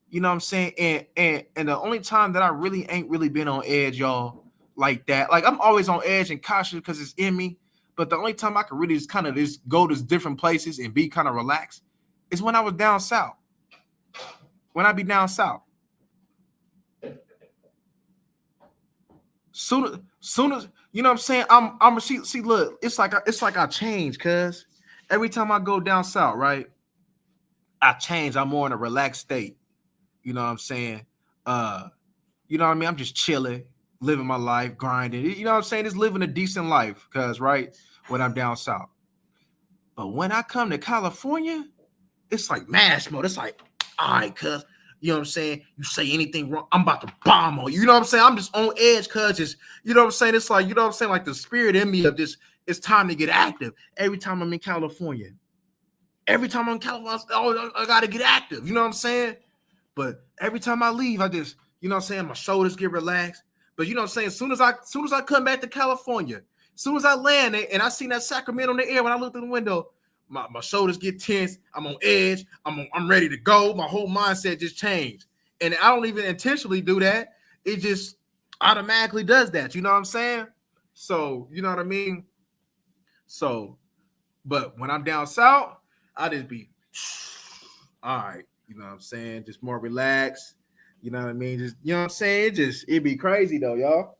A: You know what I'm saying? And the only time that I really ain't really been on edge, y'all, like that, like I'm always on edge and cautious because it's in me. But the only time I can really just kind of just go to different places and be kind of relaxed is when I was down south. When I be down south. Soon as you know what I'm saying, I'm see look, it's like I change, cuz every time I go down south, right? I change. I'm more in a relaxed state. You know what I'm saying? You know what I mean? I'm just chilling, living my life, grinding. You know what I'm saying? Just living a decent life, cuz right when I'm down south. But when I come to California, it's like mash mode. It's like, all right, cuz, you know what I'm saying? You say anything wrong, I'm about to bomb on you. You know what I'm saying? I'm just on edge, cuz just, you know what I'm saying? It's like, you know what I'm saying? Like the spirit in me of this, it's time to get active. Every time I'm in California, I gotta get active. You know what I'm saying? But every time I leave, I just, you know what I'm saying, my shoulders get relaxed. But you know what I'm saying? As soon as I come back to California, as soon as I land and I seen that Sacramento in the air, when I looked in the window, my shoulders get tense. I'm on edge. I'm ready to go. My whole mindset just changed. And I don't even intentionally do that. It just automatically does that. You know what I'm saying? So, you know what I mean? So, but when I'm down south, I just be all right. You know what I'm saying? Just more relaxed. You know what I mean? Just, you know what I'm saying? It'd be crazy though, y'all.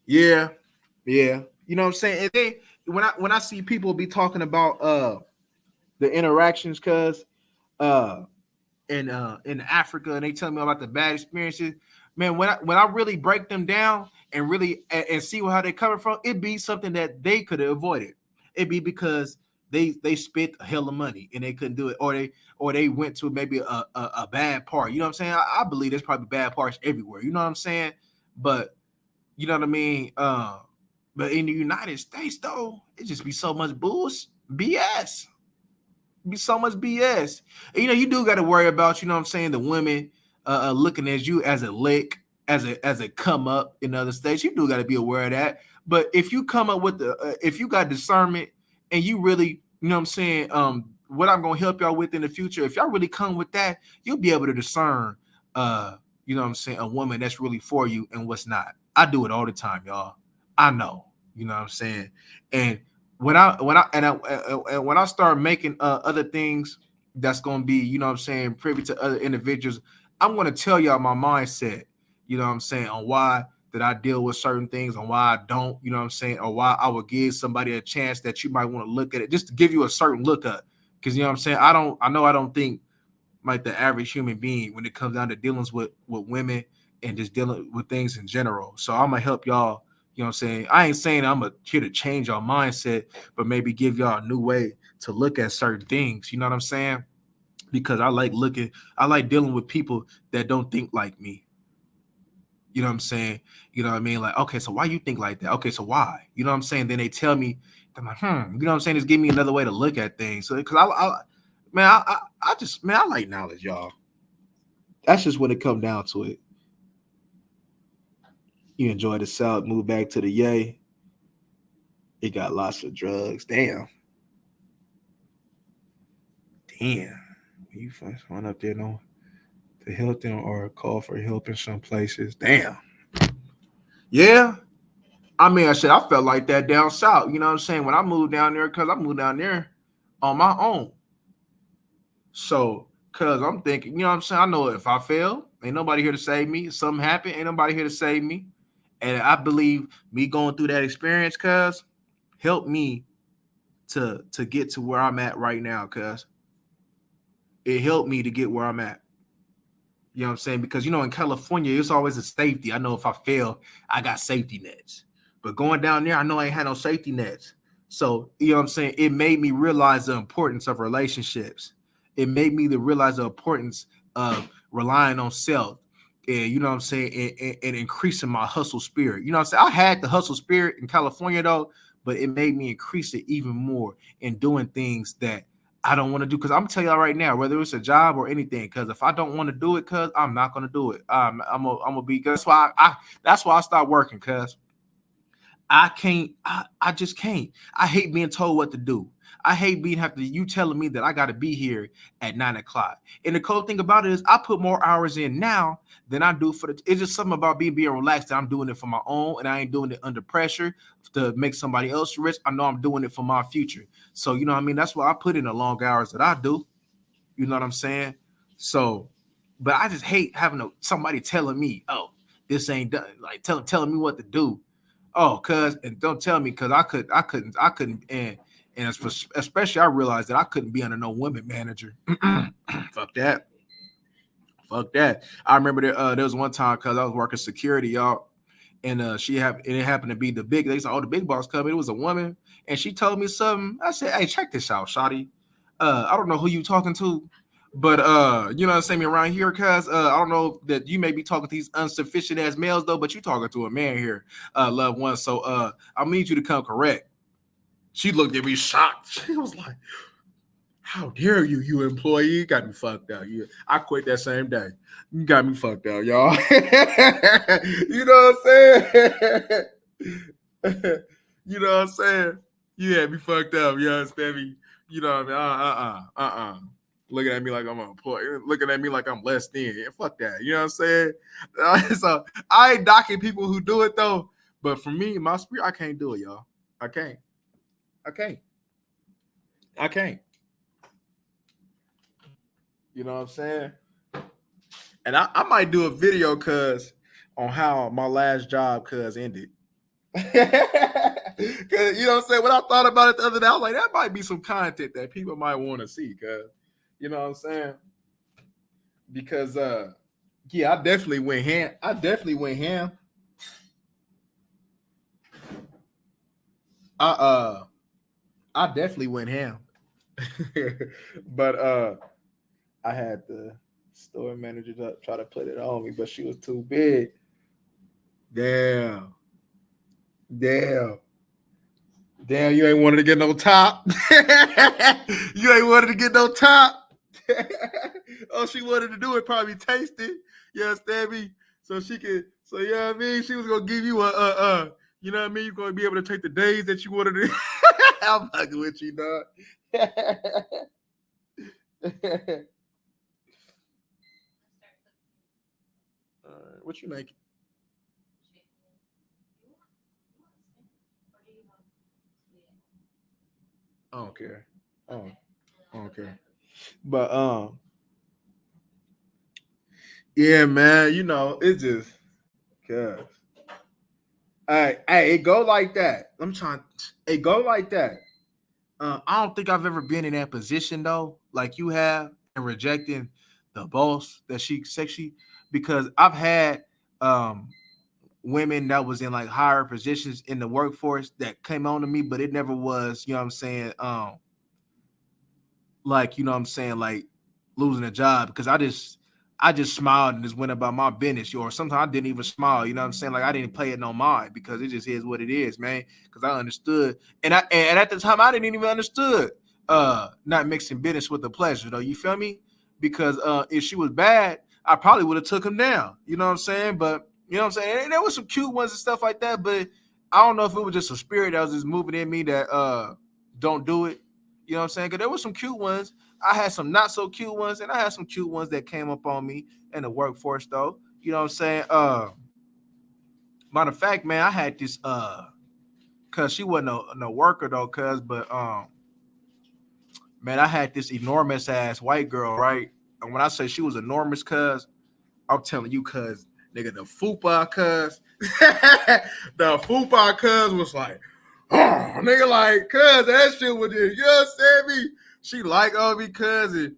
A: Yeah. You know what I'm saying? And then when I see people be talking about the interactions, cuz in Africa, and they tell me about the bad experiences, man, when I really break them down and really and see how they coming from, it'd be something that they could have avoided. It'd be because they spent a hell of money and they couldn't do it, or they went to maybe a bad part. You know what I'm saying? I believe there's probably bad parts everywhere. You know what I'm saying? But you know what I mean? But in the United States, though, it just be so much bullshit, BS. Be so much BS. And, you know, you do got to worry about, you know what I'm saying, the women looking at you as a lick, as a come up in other states. You do got to be aware of that. But if you come up with if you got discernment and you really, you know what I'm saying, what I'm gonna help y'all with in the future, if y'all really come with that, you'll be able to discern, you know what I'm saying, a woman that's really for you and what's not. I do it all the time, y'all. I know, you know what I'm saying, and when I start making other things that's gonna be, you know what I'm saying, privy to other individuals, I'm gonna tell y'all my mindset, you know what I'm saying, on why that I deal with certain things, on why I don't, you know what I'm saying, or why I would give somebody a chance that you might want to look at it, just to give you a certain look up. Because you know what I'm saying, I don't think like the average human being when it comes down to dealing with women and just dealing with things in general. So I'm gonna help y'all. You know what I'm saying? I ain't saying I'm here to change your mindset, but maybe give y'all a new way to look at certain things. You know what I'm saying? Because I like dealing with people that don't think like me. You know what I'm saying? You know what I mean? Like, okay, so why you think like that? Okay, so why? You know what I'm saying? Then they tell me, I'm like, you know what I'm saying? Just give me another way to look at things. So, because I just I like knowledge, y'all. That's just when it comes down to it. You enjoy the South, move back to the Yay. It got lots of drugs. Damn. You first went up there, no, to Hilton or call for help in some places. Damn. Yeah. I mean, I felt like that down south. You know what I'm saying? When I moved down there, because I moved down there on my own. So, because I'm thinking, you know what I'm saying? I know if I fail, ain't nobody here to save me. If something happened, ain't nobody here to save me. And I believe me going through that experience, cuz, helped me to get to where I'm at right now, cuz. It helped me to get where I'm at. You know what I'm saying? Because, you know, in California, it's always a safety. I know if I fail, I got safety nets. But going down there, I know I ain't had no safety nets. So, you know what I'm saying? It made me realize the importance of relationships. It made me realize the importance of relying on self. And, you know what I'm saying? And increasing my hustle spirit. You know what I'm saying? I had the hustle spirit in California, though, but it made me increase it even more in doing things that I don't want to do. Because I'm telling y'all right now, whether it's a job or anything, because if I don't want to do it, cuz I'm not going to do it. I'm gonna be, that's why I stopped working, cuz I can't, I just can't. I hate being told what to do. I hate you telling me that I got to be here at 9:00. And the cool thing about it is I put more hours in now than I do it's just something about being relaxed that I'm doing it for my own and I ain't doing it under pressure to make somebody else rich. I know I'm doing it for my future. So, you know what I mean? That's why I put in the long hours that I do. You know what I'm saying? So, But I just hate having somebody telling me, oh, this ain't done, like telling me what to do. Oh, cuz, and don't tell me, cuz I couldn't, and especially I realized that I couldn't be under no woman manager. Fuck that. Fuck that. I remember there was one time because I was working security, y'all, and it happened to be they said, oh, the big boss coming. It was a woman, and she told me something. I said, hey, check this out, shawty. I don't know who you talking to, but you know what I'm saying, around here, cuz I don't know that you may be talking to these insufficient ass males though, but you talking to a man here, loved one. So I need you to come correct. She looked at me shocked. She was like, how dare you, you employee? You got me fucked out. I quit that same day. You got me fucked out, y'all. You know what I'm saying? You know what I'm saying? You had me fucked up. You understand me? You know what I mean? Looking at me like I'm an employee. Looking at me like I'm less than. Fuck that. You know what I'm saying? So I ain't docking people who do it though. But for me, my spirit, I can't do it, y'all. I can't. You know what I'm saying? And I might do a video on how my last job ended. Cause you know what I'm saying? When I thought about it the other day, I was like, that might be some content that people might want to see, cause you know what I'm saying? Because yeah, I definitely went ham. I definitely went ham. But I had the store manager try to put it on me, but she was too big. Damn, you ain't wanted to get no top. You ain't wanted to get no top. All she wanted to do was probably taste it. You understand me? So she could, so you know what I mean? She was gonna give you you know what I mean? You're gonna be able to take the days that you wanted to. I'm fucking with you, dog. What you making? I don't care. I don't care. But yeah, man, you know, it's just cause hey, it go like that. It go like that. I don't think I've ever been in that position though, like you have, and rejecting the boss that she sexy, because I've had women that was in like higher positions in the workforce that came on to me, but it never was, you know what I'm saying, like, you know what I'm saying, like losing a job, because I just smiled and just went about my business. Or sometimes I didn't even smile, you know what I'm saying? Like I didn't pay it no mind, because it just is what it is, man. Because I understood. And at the time I didn't even understood not mixing business with the pleasure, though. You feel me? Because if she was bad, I probably would have took him down. You know what I'm saying? But you know what I'm saying? And there was some cute ones and stuff like that, but I don't know if it was just a spirit that was just moving in me that don't do it. You know what I'm saying? Because there were some cute ones. I had some not so cute ones, and I had some cute ones that came up on me in the workforce, though. You know what I'm saying? Matter of fact, man, I had this cause she wasn't no worker though, but man, I had this enormous ass white girl, right? And when I say she was enormous, I'm telling you, nigga, the fupa, the fupa, was like, oh, nigga, like, that shit was just, you understand me? She like on me, cousin.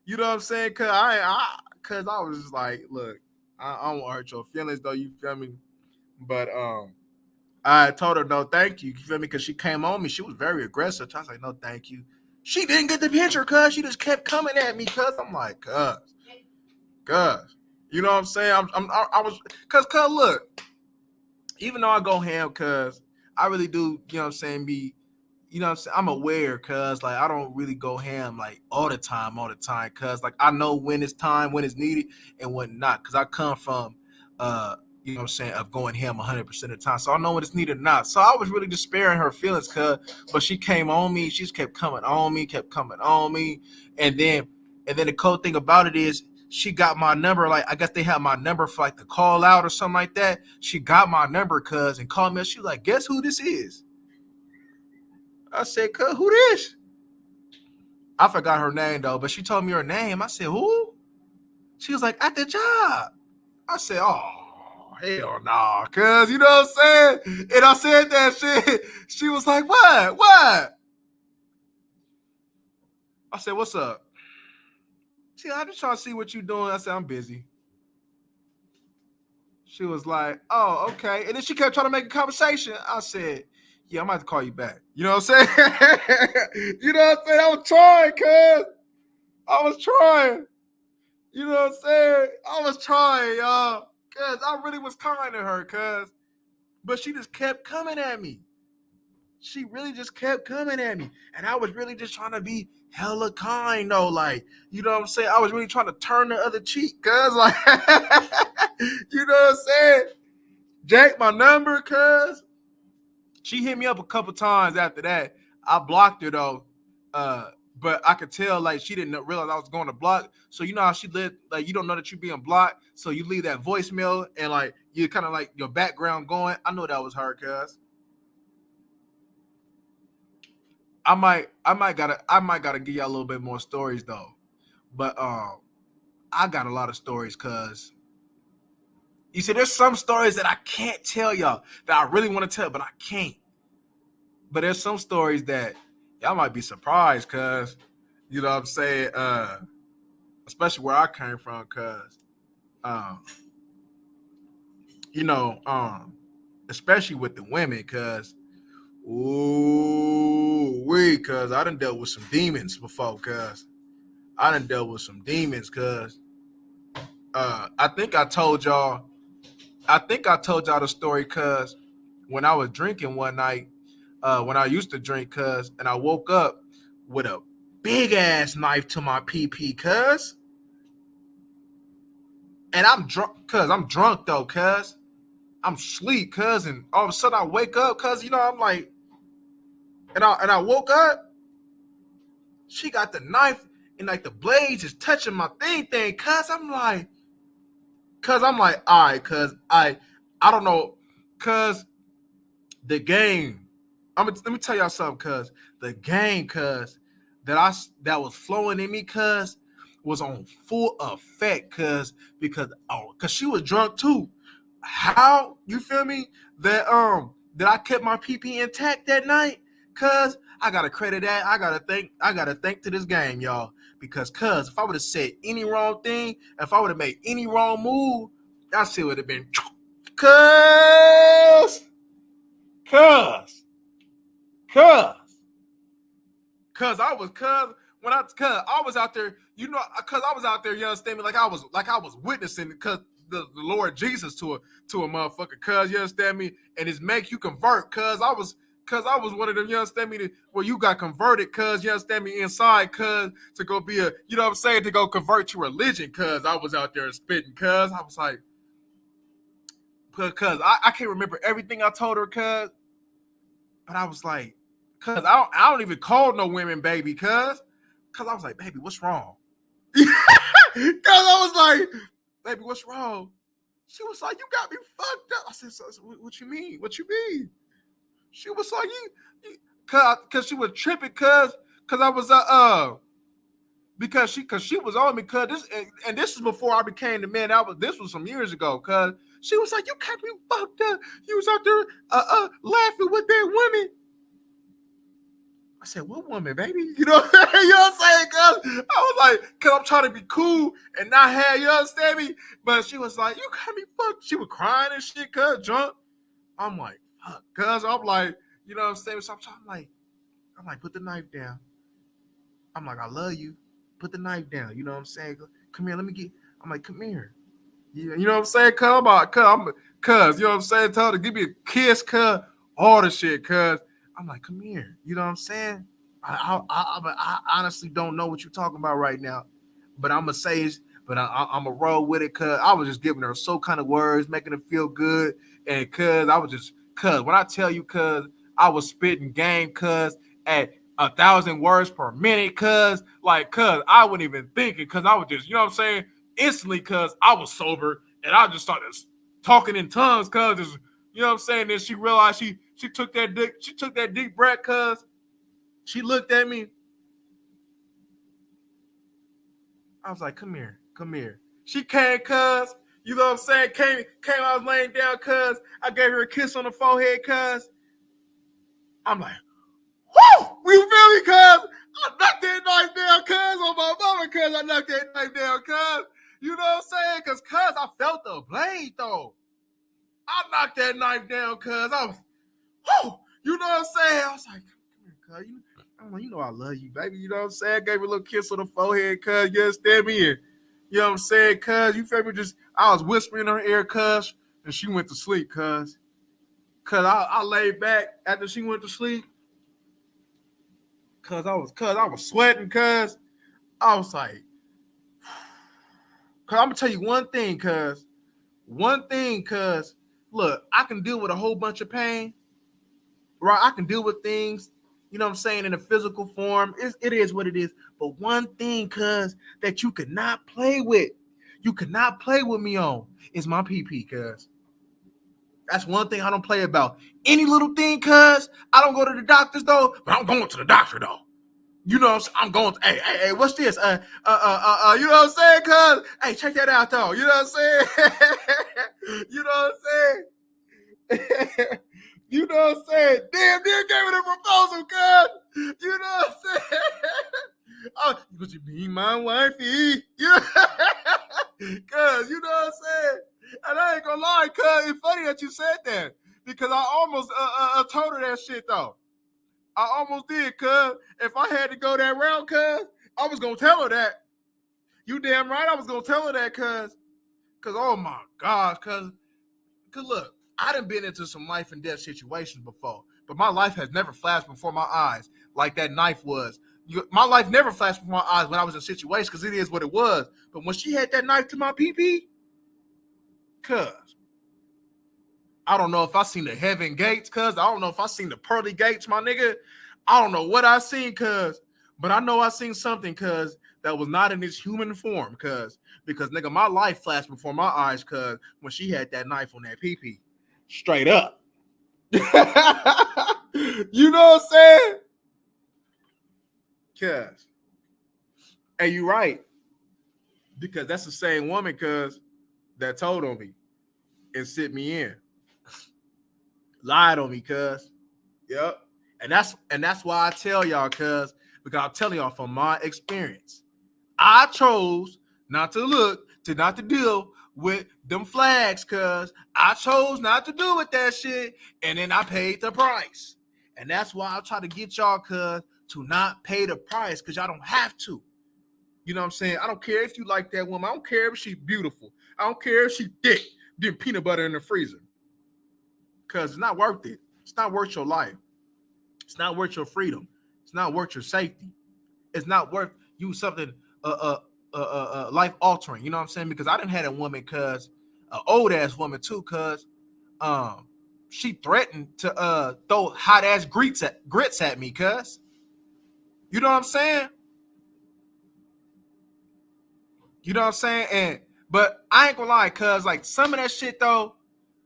A: You know what I'm saying? Cause I was just like, look, I don't want to hurt your feelings though. You feel me? But I told her no, thank you. You feel me? Because she came on me. She was very aggressive. I was like, no, thank you. She didn't get the picture, she just kept coming at me, I'm like, you know what I'm saying? I was, look, even though I go ham, I really do, you know what I'm saying, be, you know what I'm saying, I'm aware, like, I don't really go ham, like, all the time, like, I know when it's time, when it's needed, and when not, I come from, you know what I'm saying, of going ham 100% of the time, so I know when it's needed or not, so I was really just sparing her feelings, but she came on me, she just kept coming on me, and then the cool thing about it is, she got my number, like, I guess they have my number for, like, the call out or something like that. She got my number, and called me, she was like, guess who this is? I said, who this? I forgot her name, though, but she told me her name. I said, who? She was like, at the job. I said, oh, hell nah, cuz, you know what I'm saying? And I said that shit. She was like, what? What? I said, what's up? She, I'm just trying to see what you doing. I said, I'm busy. She was like, oh, okay. And then she kept trying to make a conversation. I said, yeah, I might have to call you back. You know what I'm saying? You know what I'm saying? I was trying, cuz. I was trying. You know what I'm saying? I was trying, y'all. Cuz I really was kind to her, cuz. But she just kept coming at me. She really just kept coming at me. And I was really just trying to be hella kind, though. Like, you know what I'm saying? I was really trying to turn the other cheek, cuz. Like, you know what I'm saying? Jake, my number, cuz. She hit me up a couple times after that. I blocked her, though. But I could tell, like, she didn't realize I was going to block. So, you know how she lived, like, you don't know that you're being blocked. So you leave that voicemail and, like, you kind of like your background going. I know that was her, cuz. I might gotta give y'all a little bit more stories though. But I got a lot of stories, cuz you see, there's some stories that I can't tell y'all that I really want to tell, but I can't. But there's some stories that y'all might be surprised, cuz, you know what I'm saying? Especially where I came from, cuz you know, especially with the women, cuz cuz I done dealt with some demons before, cuz I done dealt with some demons, cuz I think I told y'all the story, cuz when I was drinking one night, when I used to drink, cuz, and I woke up with a big ass knife to my PP, cuz. And I'm drunk though, cuz. I'm sleep, cuz, and all of a sudden I wake up, cuz, you know, I'm like, and I woke up, she got the knife and like the blades is touching my thing, cuz I'm like, all right, cuz I don't know, cuz the game. Let me tell y'all something, cuz the game, cuz that was flowing in me, cuz was on full effect, cuz because she was drunk too. How you feel me? That I kept my PP intact that night, cuz I gotta credit that. I gotta thank to this game, y'all. Because cuz if I would have said any wrong thing, if I would have made any wrong move, that shit would have been cuz I was out there, you know, cuz I was out there, you understand me, like I was witnessing, cuz the Lord Jesus to a motherfucker, cuz, you understand me, and it's make you convert, cuz I was one of them, you understand me, where you got converted, cuz, you understand me, inside, cuz, to go be a, you know what I'm saying, to go convert to religion, cuz I was out there spitting, cuz I was like, cuz I can't remember everything I told her, cuz, but I was like, cuz I don't even call no women baby, cuz I was like, baby, what's wrong? Cuz I was like, baby, what's wrong? She was like, you got me fucked up. I said, so, what you mean? What you mean? She was like, you cuz she was tripping, cuz I was because she was on me, cuz this is before I became the man. This was some years ago, cuz she was like, you got me fucked up. You was out there laughing with that woman. I said, what woman, baby? You know, you know what I'm saying? Cuz I was like, cuz I'm trying to be cool and not have, you understand me? But she was like, you got me fucked. She was crying and shit, cuz drunk. I'm like, fuck, cuz I'm like, you know what I'm saying? So I'm like, put the knife down. I'm like, I love you. Put the knife down. You know what I'm saying? Come here, let me get. I'm like, come here. You know what I'm saying? Cuz you know what I'm saying? Tell her to give me a kiss, cuz all the shit, cuz. I'm like, come here. You know what I'm saying? I honestly don't know what you're talking about right now, but I'm gonna say it. But I'm gonna roll with it, cuz I was just giving her so kind of words, making her feel good, and cuz I was just, cuz when I tell you, cuz I was spitting game, cuz at 1,000 words per minute, cuz I wasn't even thinking, cuz I was just, you know what I'm saying, instantly, cuz I was sober and I just started talking in tongues, cuz, you know what I'm saying. Then she realized she took that deep breath, cuz she looked at me. I was like, come here. She came, cuz. You know what I'm saying? Came, I was laying down, cuz. I gave her a kiss on the forehead, cuz. I'm like, whoo! You feel me, cuz? I knocked that knife down, cuz, on my mama, cuz. I knocked that knife down, cuz. You know what I'm saying? Cuz I felt the blade, though. I knocked that knife down, cuz. I was, whoo! You know what I'm saying? I was like, come here, cuz. You know I love you, baby. You know what I'm saying? I gave her a little kiss on the forehead, cuz. You understand me? And, you know what I'm saying, cuz? You feel me? I was whispering in her ear, cuz, and she went to sleep, cuz. Cuz I laid back after she went to sleep. Cuz I was sweating, cuz. I was like, cuz I'm gonna tell you one thing, cuz. Look, I can deal with a whole bunch of pain, right? I can deal with things, you know what I'm saying, in a physical form. It is what it is. But one thing, cuz, that you could not play with, me on, is my PP, cuz. That's one thing I don't play about. Any little thing, cuz, I don't go to the doctors, though, but I'm going to the doctor, though. You know, I'm going to, hey, what's this? You know what I'm saying, cuz? Hey, check that out, though. You know what I'm saying? You know what I'm saying? You know what I'm saying? Damn, gave me the proposal, cuz. You know what I'm saying? Oh, would you be my wifey? You know? Cuz, you know what I'm saying? And I ain't gonna lie, cuz, it's funny that you said that. Because I almost told her that shit, though. I almost did, cuz. If I had to go that route, cuz, I was gonna tell her that. You damn right I was gonna tell her that, cuz. Cuz, oh my gosh, cuz look, I done been into some life and death situations before, but my life has never flashed before my eyes like that knife was. My life never flashed before my eyes when I was in situations, because it is what it was. But when she had that knife to my PP, cuz, I don't know if I seen the heaven gates, cuz. I don't know if I seen the pearly gates, my nigga. I don't know what I seen, cuz. But I know I seen something, cuz, that was not in its human form, cuz. Because, nigga, my life flashed before my eyes, cuz, when she had that knife on that PP. Straight up. You know what I'm saying? Cuz. Hey, you right. Because that's the same woman, cuz, that told on me and sit me in. Lied on me, cuz. Yep. And that's why I tell y'all, cuz, because I'm telling y'all from my experience. I chose not to deal with them flags, cuz. I chose not to do with that shit, and then I paid the price. And that's why I try to get y'all, cuz, to not pay the price, because y'all don't have to. You know what I'm saying? I don't care if you like that woman. I don't care if she's beautiful. I don't care if she's thick, doing peanut butter in the freezer. Because it's not worth it. It's not worth your life. It's not worth your freedom. It's not worth your safety. It's not worth you something life altering. You know what I'm saying? Because I done had a woman, cuz, an old ass woman too, cuz, she threatened to throw hot ass grits at me, cuz. You know what I'm saying? You know what I'm saying? But I ain't gonna lie, cuz, like, some of that shit though,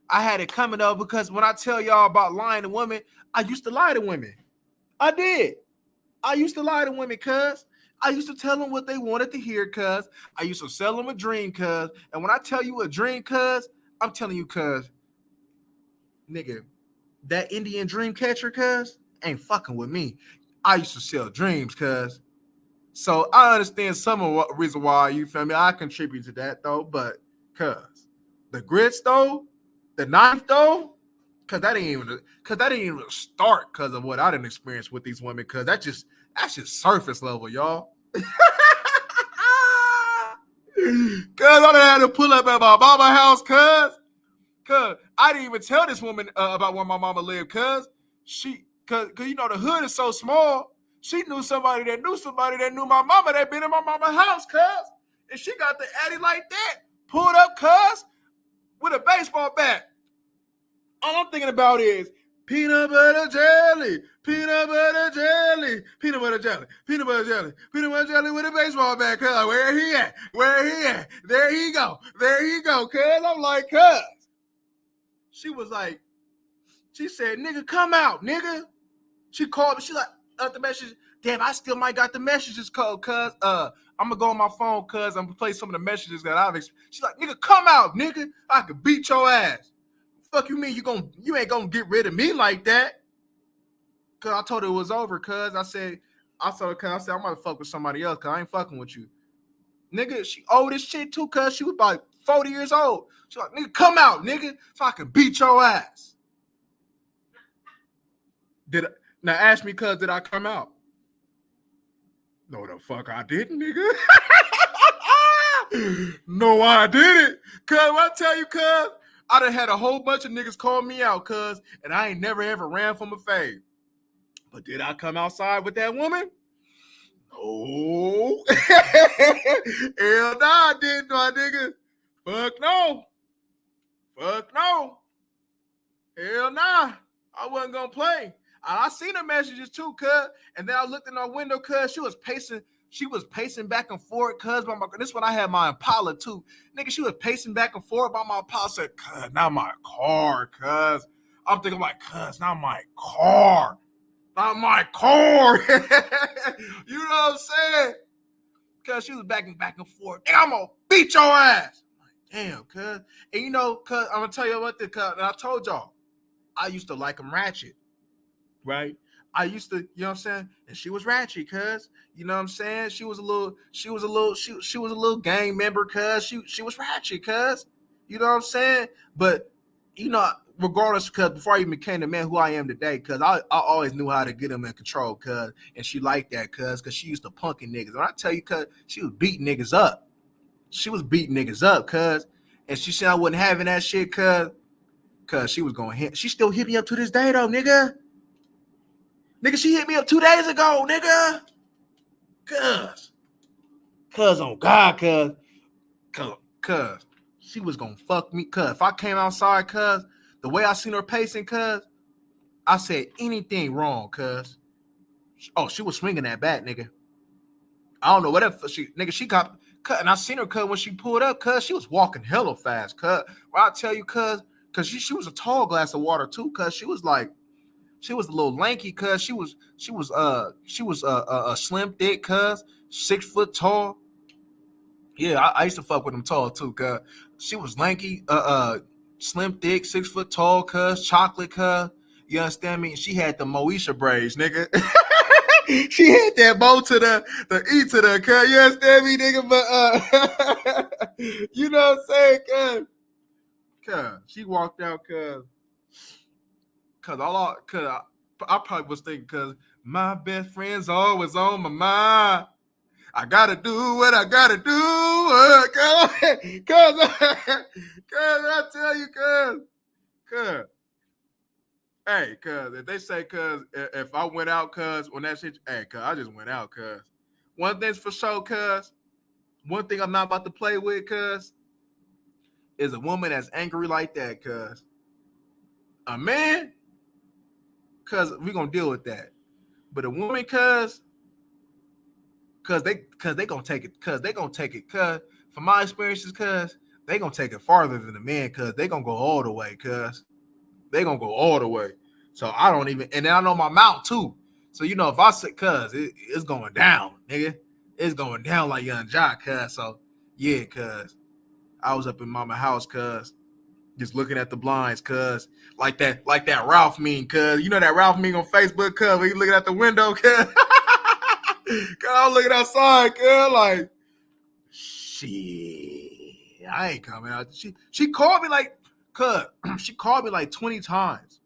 A: I had it coming though, because when I tell y'all about lying to women, I used to lie to women. I did. I used to lie to women, cuz. I used to tell them what they wanted to hear, cuz. I used to sell them a dream, cuz. And when I tell you a dream, cuz, I'm telling you, cuz, nigga, that Indian dream catcher, cuz, ain't fucking with me. I used to sell dreams, cuz. So I understand some of the reason why, you feel me, I contribute to that, though. But, cuz, the grits, though, the knife, though, cause that ain't even start because of what I didn't experience with these women. Cause that's just surface level, y'all. Cause I done had to pull up at my mama house, cause I didn't even tell this woman about where my mama lived, cause you know the hood is so small. She knew somebody that knew my mama that been in my mama house, cuz, and she got the addy like that, pulled up, cuz, with a baseball bat. All I'm thinking about is peanut butter jelly, peanut butter jelly, peanut butter jelly, peanut butter jelly, peanut butter jelly with a baseball bat. Cuz, like, where he at? Where he at? There he go. Cuz, I'm like, cuz. She was like, she said, nigga, come out, nigga. She called me. She like, the message. Damn, I still might got the messages code, cuz I'm gonna go on my phone, cuz I'm gonna play some of the messages that she's like, nigga, come out, nigga. I could beat your ass. Fuck you mean you ain't gonna get rid of me like that? Cuz I told her it was over, cuz I told her, cuz I said, I'm gonna fuck with somebody else, cuz I ain't fucking with you. Nigga, she old as shit too, cuz she was about 40 years old. She's like, nigga, come out, nigga, so I can beat your ass. Now ask me, cuz, did I come out? No, the fuck I didn't, nigga. No, I didn't. Cuz, what I tell you, cuz, I done had a whole bunch of niggas call me out, cuz, and I ain't never ever ran from a fade. But did I come outside with that woman? No. Hell nah, I didn't, my nigga. Fuck no. Fuck no. Hell nah. I wasn't gonna play. I seen her messages too, cuz. And then I looked in her window, cuz. She was pacing back and forth, cuz. This when I had my Impala too. Nigga, she was pacing back and forth by my Impala. I said, cuz, not my car, cuz. I'm thinking like, cuz, not my car. Not my car. You know what I'm saying? Cuz she was backing back and forth. Nigga, I'm gonna beat your ass. I'm like, damn, cuz. And you know, cuz, I'm gonna tell you what, cuz, and I told y'all, I used to like them ratchet. Right? I used to, you know what I'm saying? And she was ratchet, cuz. You know what I'm saying? She was a little gang member, cuz. She was ratchet, cuz. You know what I'm saying? But, you know, regardless, cuz, before I even became the man who I am today, cuz I always knew how to get him in control, cuz. And she liked that, cuz she used to punkin' niggas. And I tell you, cuz, she was beating niggas up. She was beating niggas up, cuz. And she said I wasn't having that shit, cuz she was going to hit. She still hit me up to this day, though, nigga. Nigga, she hit me up 2 days ago, nigga. Cuz on God, cuz she was gonna fuck me, cuz. If I came outside, cuz, the way I seen her pacing, cuz, I said anything wrong, cuz. Oh, she was swinging that bat, nigga. I don't know whatever she got, cuz, and I seen her, cuz, when she pulled up, cuz, she was walking hella fast, cuz. Well, I tell you, cuz she was a tall glass of water too, cuz she was a little lanky, cuz she was a slim, thick, cuz 6 foot tall. Yeah, I used to fuck with them tall too, cuz she was lanky, slim, thick, 6 foot tall, cuz chocolate, cuz. You understand me? She had the Moesha braids, nigga. She had that bow to the E to the, cuz. You understand me, nigga? But you know what I'm saying, cuz? Cuz she walked out, cuz. Cause I probably was thinking, cause my best friend's always on my mind. I gotta do what I gotta do, cause I tell you, cause, hey, cause if they say, cause if I went out, cause when that shit, hey, cause I just went out, cause one thing's for sure, cause one thing I'm not about to play with, cause is a woman that's angry like that, cause a man. Cause we gonna deal with that, but a woman, cause they gonna take it, cause from my experiences, cause they gonna take it farther than a man, cause they gonna go all the way, cause they gonna go all the way. So I don't even, and then I know my mouth too. So you know if I say, cause it's going down, nigga, it's going down like Young Jock, cause so yeah, cause I was up in mama house, cause. Just looking at the blinds, cuz like that Ralph meme, cuz you know that Ralph meme on Facebook, cuz when you looking at the window, cuz I'm looking outside, cuz like shit, I ain't coming out. She called me like, cuz she called me like 20 times,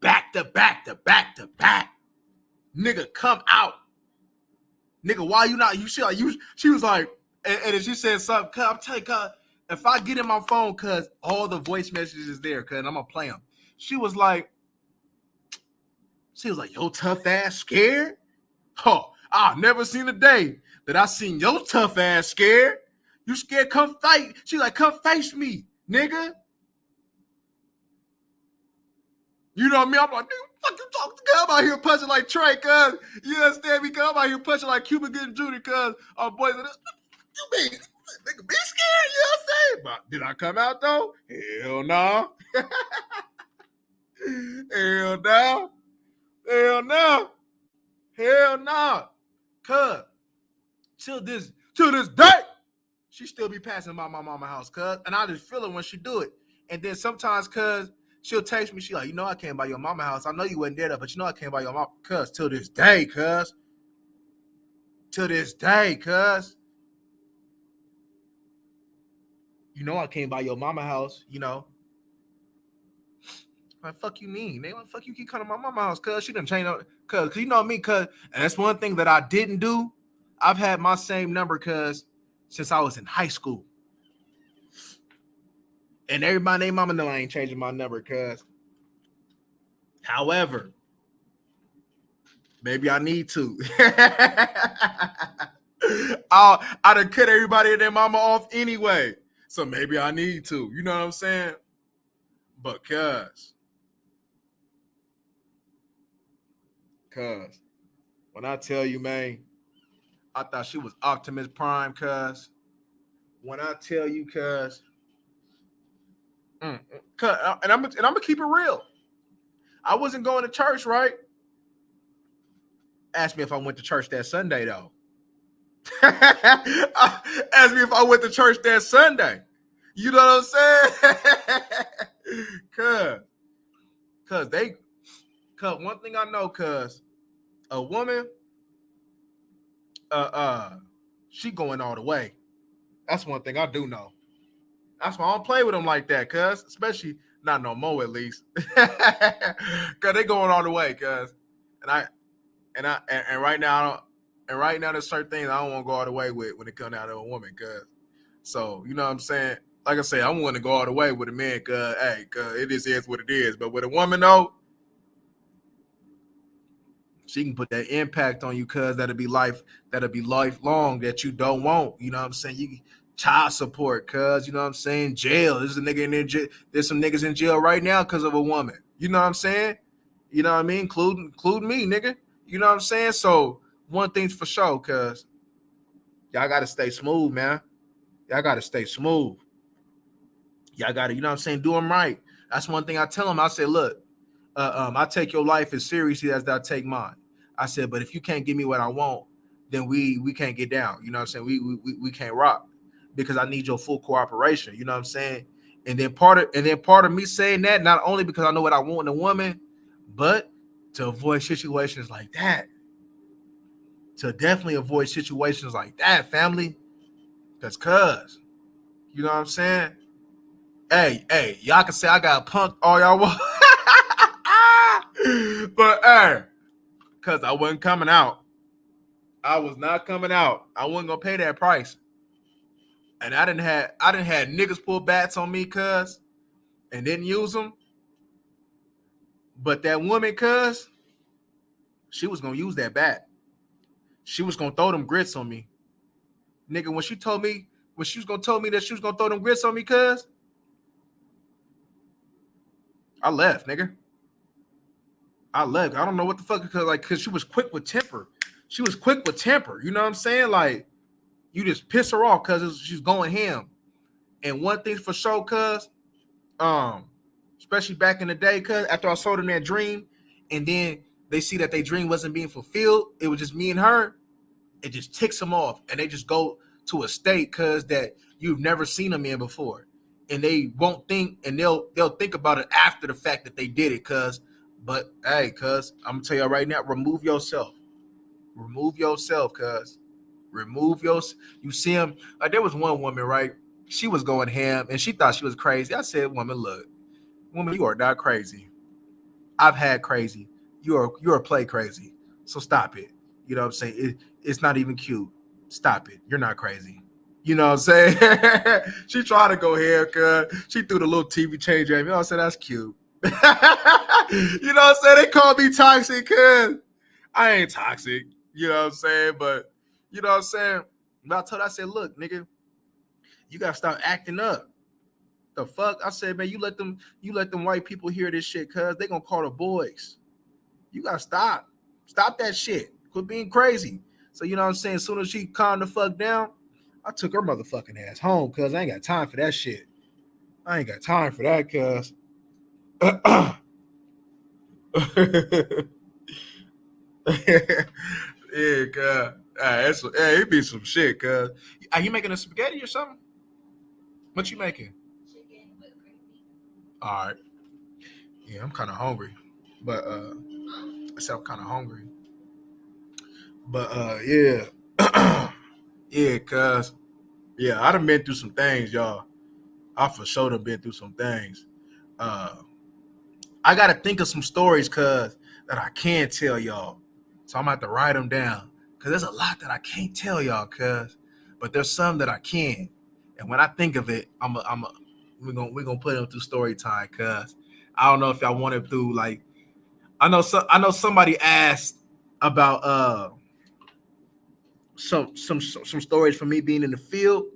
A: back to back. Nigga, come out, nigga. Why you not? She was like, and then she said something, cuz I'm telling you, cuz. If I get in my phone, cuz all the voice messages is there, cuz I'm gonna play them. She was like, yo, tough ass scared? Oh, I've never seen a day that I seen your tough ass scared. You scared? Come fight. She like, come face me, nigga. You know what I mean? I'm like, nigga, fuck you talking to? I'm out here punching like Trey, cuz. You understand me? Cuz I'm out here punching like Cuba Gooding Jr., cuz our boys. You mean? Nigga, be scared, you know what I'm saying? But did I come out though? Hell no. Hell no. hell no. Cuz, till this day, she still be passing by my mama house, cuz. And I just feel it when she do it. And then sometimes, cuz, she'll text me, she like, you know I came by your mama house. I know you wasn't there, but you know I came by your mama, cuz, till this day, cuz. To this day, cuz. You know I came by your mama house, you know. Like, fuck you mean? They like, fuck you keep coming to my mama house, cuz. She done changed up, cuz you know me, cuz. And that's one thing that I didn't do. I've had my same number, cuz, since I was in high school. And everybody named mama know I ain't changing my number, cuz. However, maybe I need to. I done cut everybody and their mama off anyway. So maybe I need to. You know what I'm saying? But cuz when I tell you, man, I thought she was Optimus Prime, cuz. When I tell you, cuz, and I'm gonna keep it real. I wasn't going to church, right? Ask me if I went to church that Sunday, though. Ask me if I went to church that Sunday. You know what I'm saying? Cause one thing I know, cuz a woman, she going all the way. That's one thing I do know. That's why I don't play with them like that, cuz, especially not no more at least. Cause they going all the way, cuz. And right now there's certain things I don't want to go all the way with when it comes out of a woman, cuz. So, you know what I'm saying? Like I say, I'm willing to go all the way with a man, cuz, hey, cuz it is what it is. But with a woman, though, she can put that impact on you, cuz that'll be lifelong that you don't want. You know what I'm saying? You child support, cuz, you know what I'm saying? Jail. There's a nigga in there. There's some niggas in jail right now because of a woman. You know what I'm saying? You know what I mean? Including me, nigga. You know what I'm saying? So one thing's for sure, cuz y'all gotta stay smooth, man. Y'all gotta stay smooth. Y'all gotta, you know what I'm saying, do them right. That's one thing I tell them. I say, look, I take your life as seriously as I take mine. I said, but if you can't give me what I want, then we can't get down. You know what I'm saying? We can't rock because I need your full cooperation. You know what I'm saying? And then part of me saying that, not only because I know what I want in a woman, but to avoid situations like that. To definitely avoid situations like that, family. Cuz, you know what I'm saying? Hey, y'all can say I got punked all y'all want. But hey, cuz I wasn't coming out. I was not coming out. I wasn't gonna pay that price. And I didn't have niggas pull bats on me, cuz, and didn't use them. But that woman, cuz, she was gonna use that bat. She was gonna throw them grits on me. Nigga, when she was gonna tell me that she was gonna throw them grits on me, cuz, I left, nigga. I left. I don't know what the fuck, cause she was quick with temper. You know what I'm saying? Like, you just piss her off cause she's going ham. And one thing for sure, cuz, especially back in the day, cuz, after I sold them that dream, and then they see that their dream wasn't being fulfilled, it was just me and her, it just ticks them off. And they just go to a state, cuz, that you've never seen them in before. And they won't think, and they'll think about it after the fact that they did it, cuz. But hey, cuz, I'm gonna tell you right now, remove yourself, cuz. You see him, like there was one woman, right? She was going ham and she thought she was crazy. I said, woman, you are not crazy. I've had crazy. You're play crazy. So stop it. You know what I'm saying? It's not even cute. Stop it. You're not crazy. You know what I'm saying? She tried to go here, cuz. She threw the little TV changer at me. You know what I'm saying? That's cute. You know what I'm saying? They call me toxic, cuz. I ain't toxic. You know what I'm saying? But you know what I'm saying? But I told her, I said, look, nigga, you gotta stop acting up. The fuck? I said, man, you let them white people hear this shit, cuz they gonna call the boys. You gotta stop. Stop that shit. Quit being crazy. So you know what I'm saying? As soon as she calmed the fuck down, I took her motherfucking ass home, cuz I ain't got time for that shit. I ain't got time for that, cuz. shit, cuz. It be some shit, cuz. Are you making a spaghetti or something? What you making?
E: Chicken with green beans.
A: All right. Yeah, I'm kind of hungry. But I said I'm kind of hungry. But yeah. Yeah, cuz. Yeah, I done been through some things, y'all. I for sure done been through some things. I gotta think of some stories, cuz, that I can tell y'all. So I'm gonna have to write them down. Cause there's a lot that I can't tell y'all, cuz. But there's some that I can. And when I think of it, we're gonna put them through story time, cuz. I don't know if y'all want it through like I know somebody asked about some stories for me being in the field.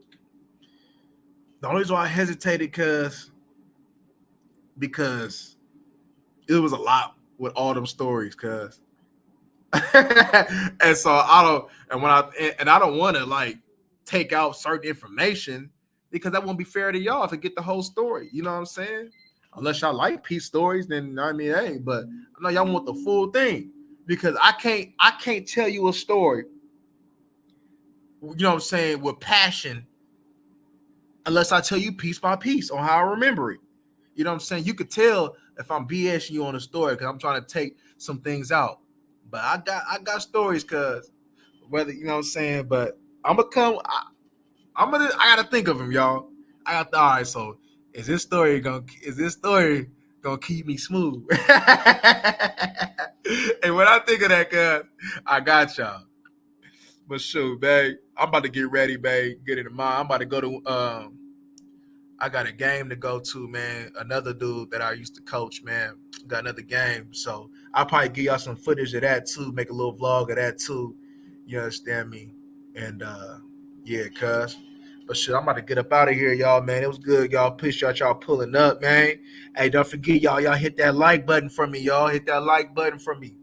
A: The only reason why I hesitated because it was a lot with all them stories, cuz. And so I don't want to like take out certain information because that won't be fair to y'all to get the whole story. You know what I'm saying? Unless y'all like peace stories, then I mean, hey, but I know y'all want the full thing because I can't tell you a story, you know what I'm saying, with passion unless I tell you piece by piece on how I remember it. You know what I'm saying? You could tell if I'm BSing you on a story because I'm trying to take some things out. But I got stories, cuz whether you know what I'm saying, but I gotta think of them, y'all. All right, so is this story gonna keep me smooth? And when I think of that, cuz I got y'all. But shoot, babe, I'm about to get ready, babe. Get in the mind. I'm about to go to I got a game to go to, man. Another dude that I used to coach, man, got another game. So I'll probably give y'all some footage of that too, make a little vlog of that too. You understand me? And yeah, cuz. But shit, I'm about to get up out of here, y'all, man. It was good, y'all. Appreciate y'all pulling up, man. Hey, don't forget, y'all hit that like button for me, y'all. Hit that like button for me.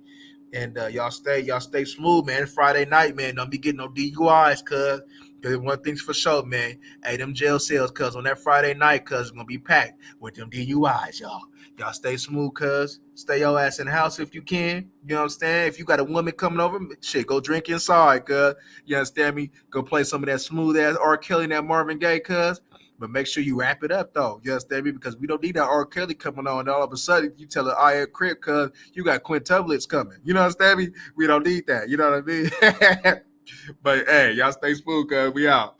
A: And y'all stay smooth, man. Friday night, man. Don't be getting no DUIs, cuz. Because one thing's for sure, man. Hey, them jail cells, cuz, on that Friday night, cuz, it's going to be packed with them DUIs, y'all. Y'all stay smooth, cuz. Stay your ass in the house if you can. You know what I'm saying? If you got a woman coming over, shit, go drink inside, cuz. You understand me? Go play some of that smooth-ass R. Kelly and that Marvin Gaye, cuz. But make sure you wrap it up, though. You understand me? Because we don't need that R. Kelly coming on. And all of a sudden, you tell her, I am crib, cuz you got quintuplets coming. You know what I'm saying? We don't need that. You know what I mean? But, hey, y'all stay smooth, cuz we out.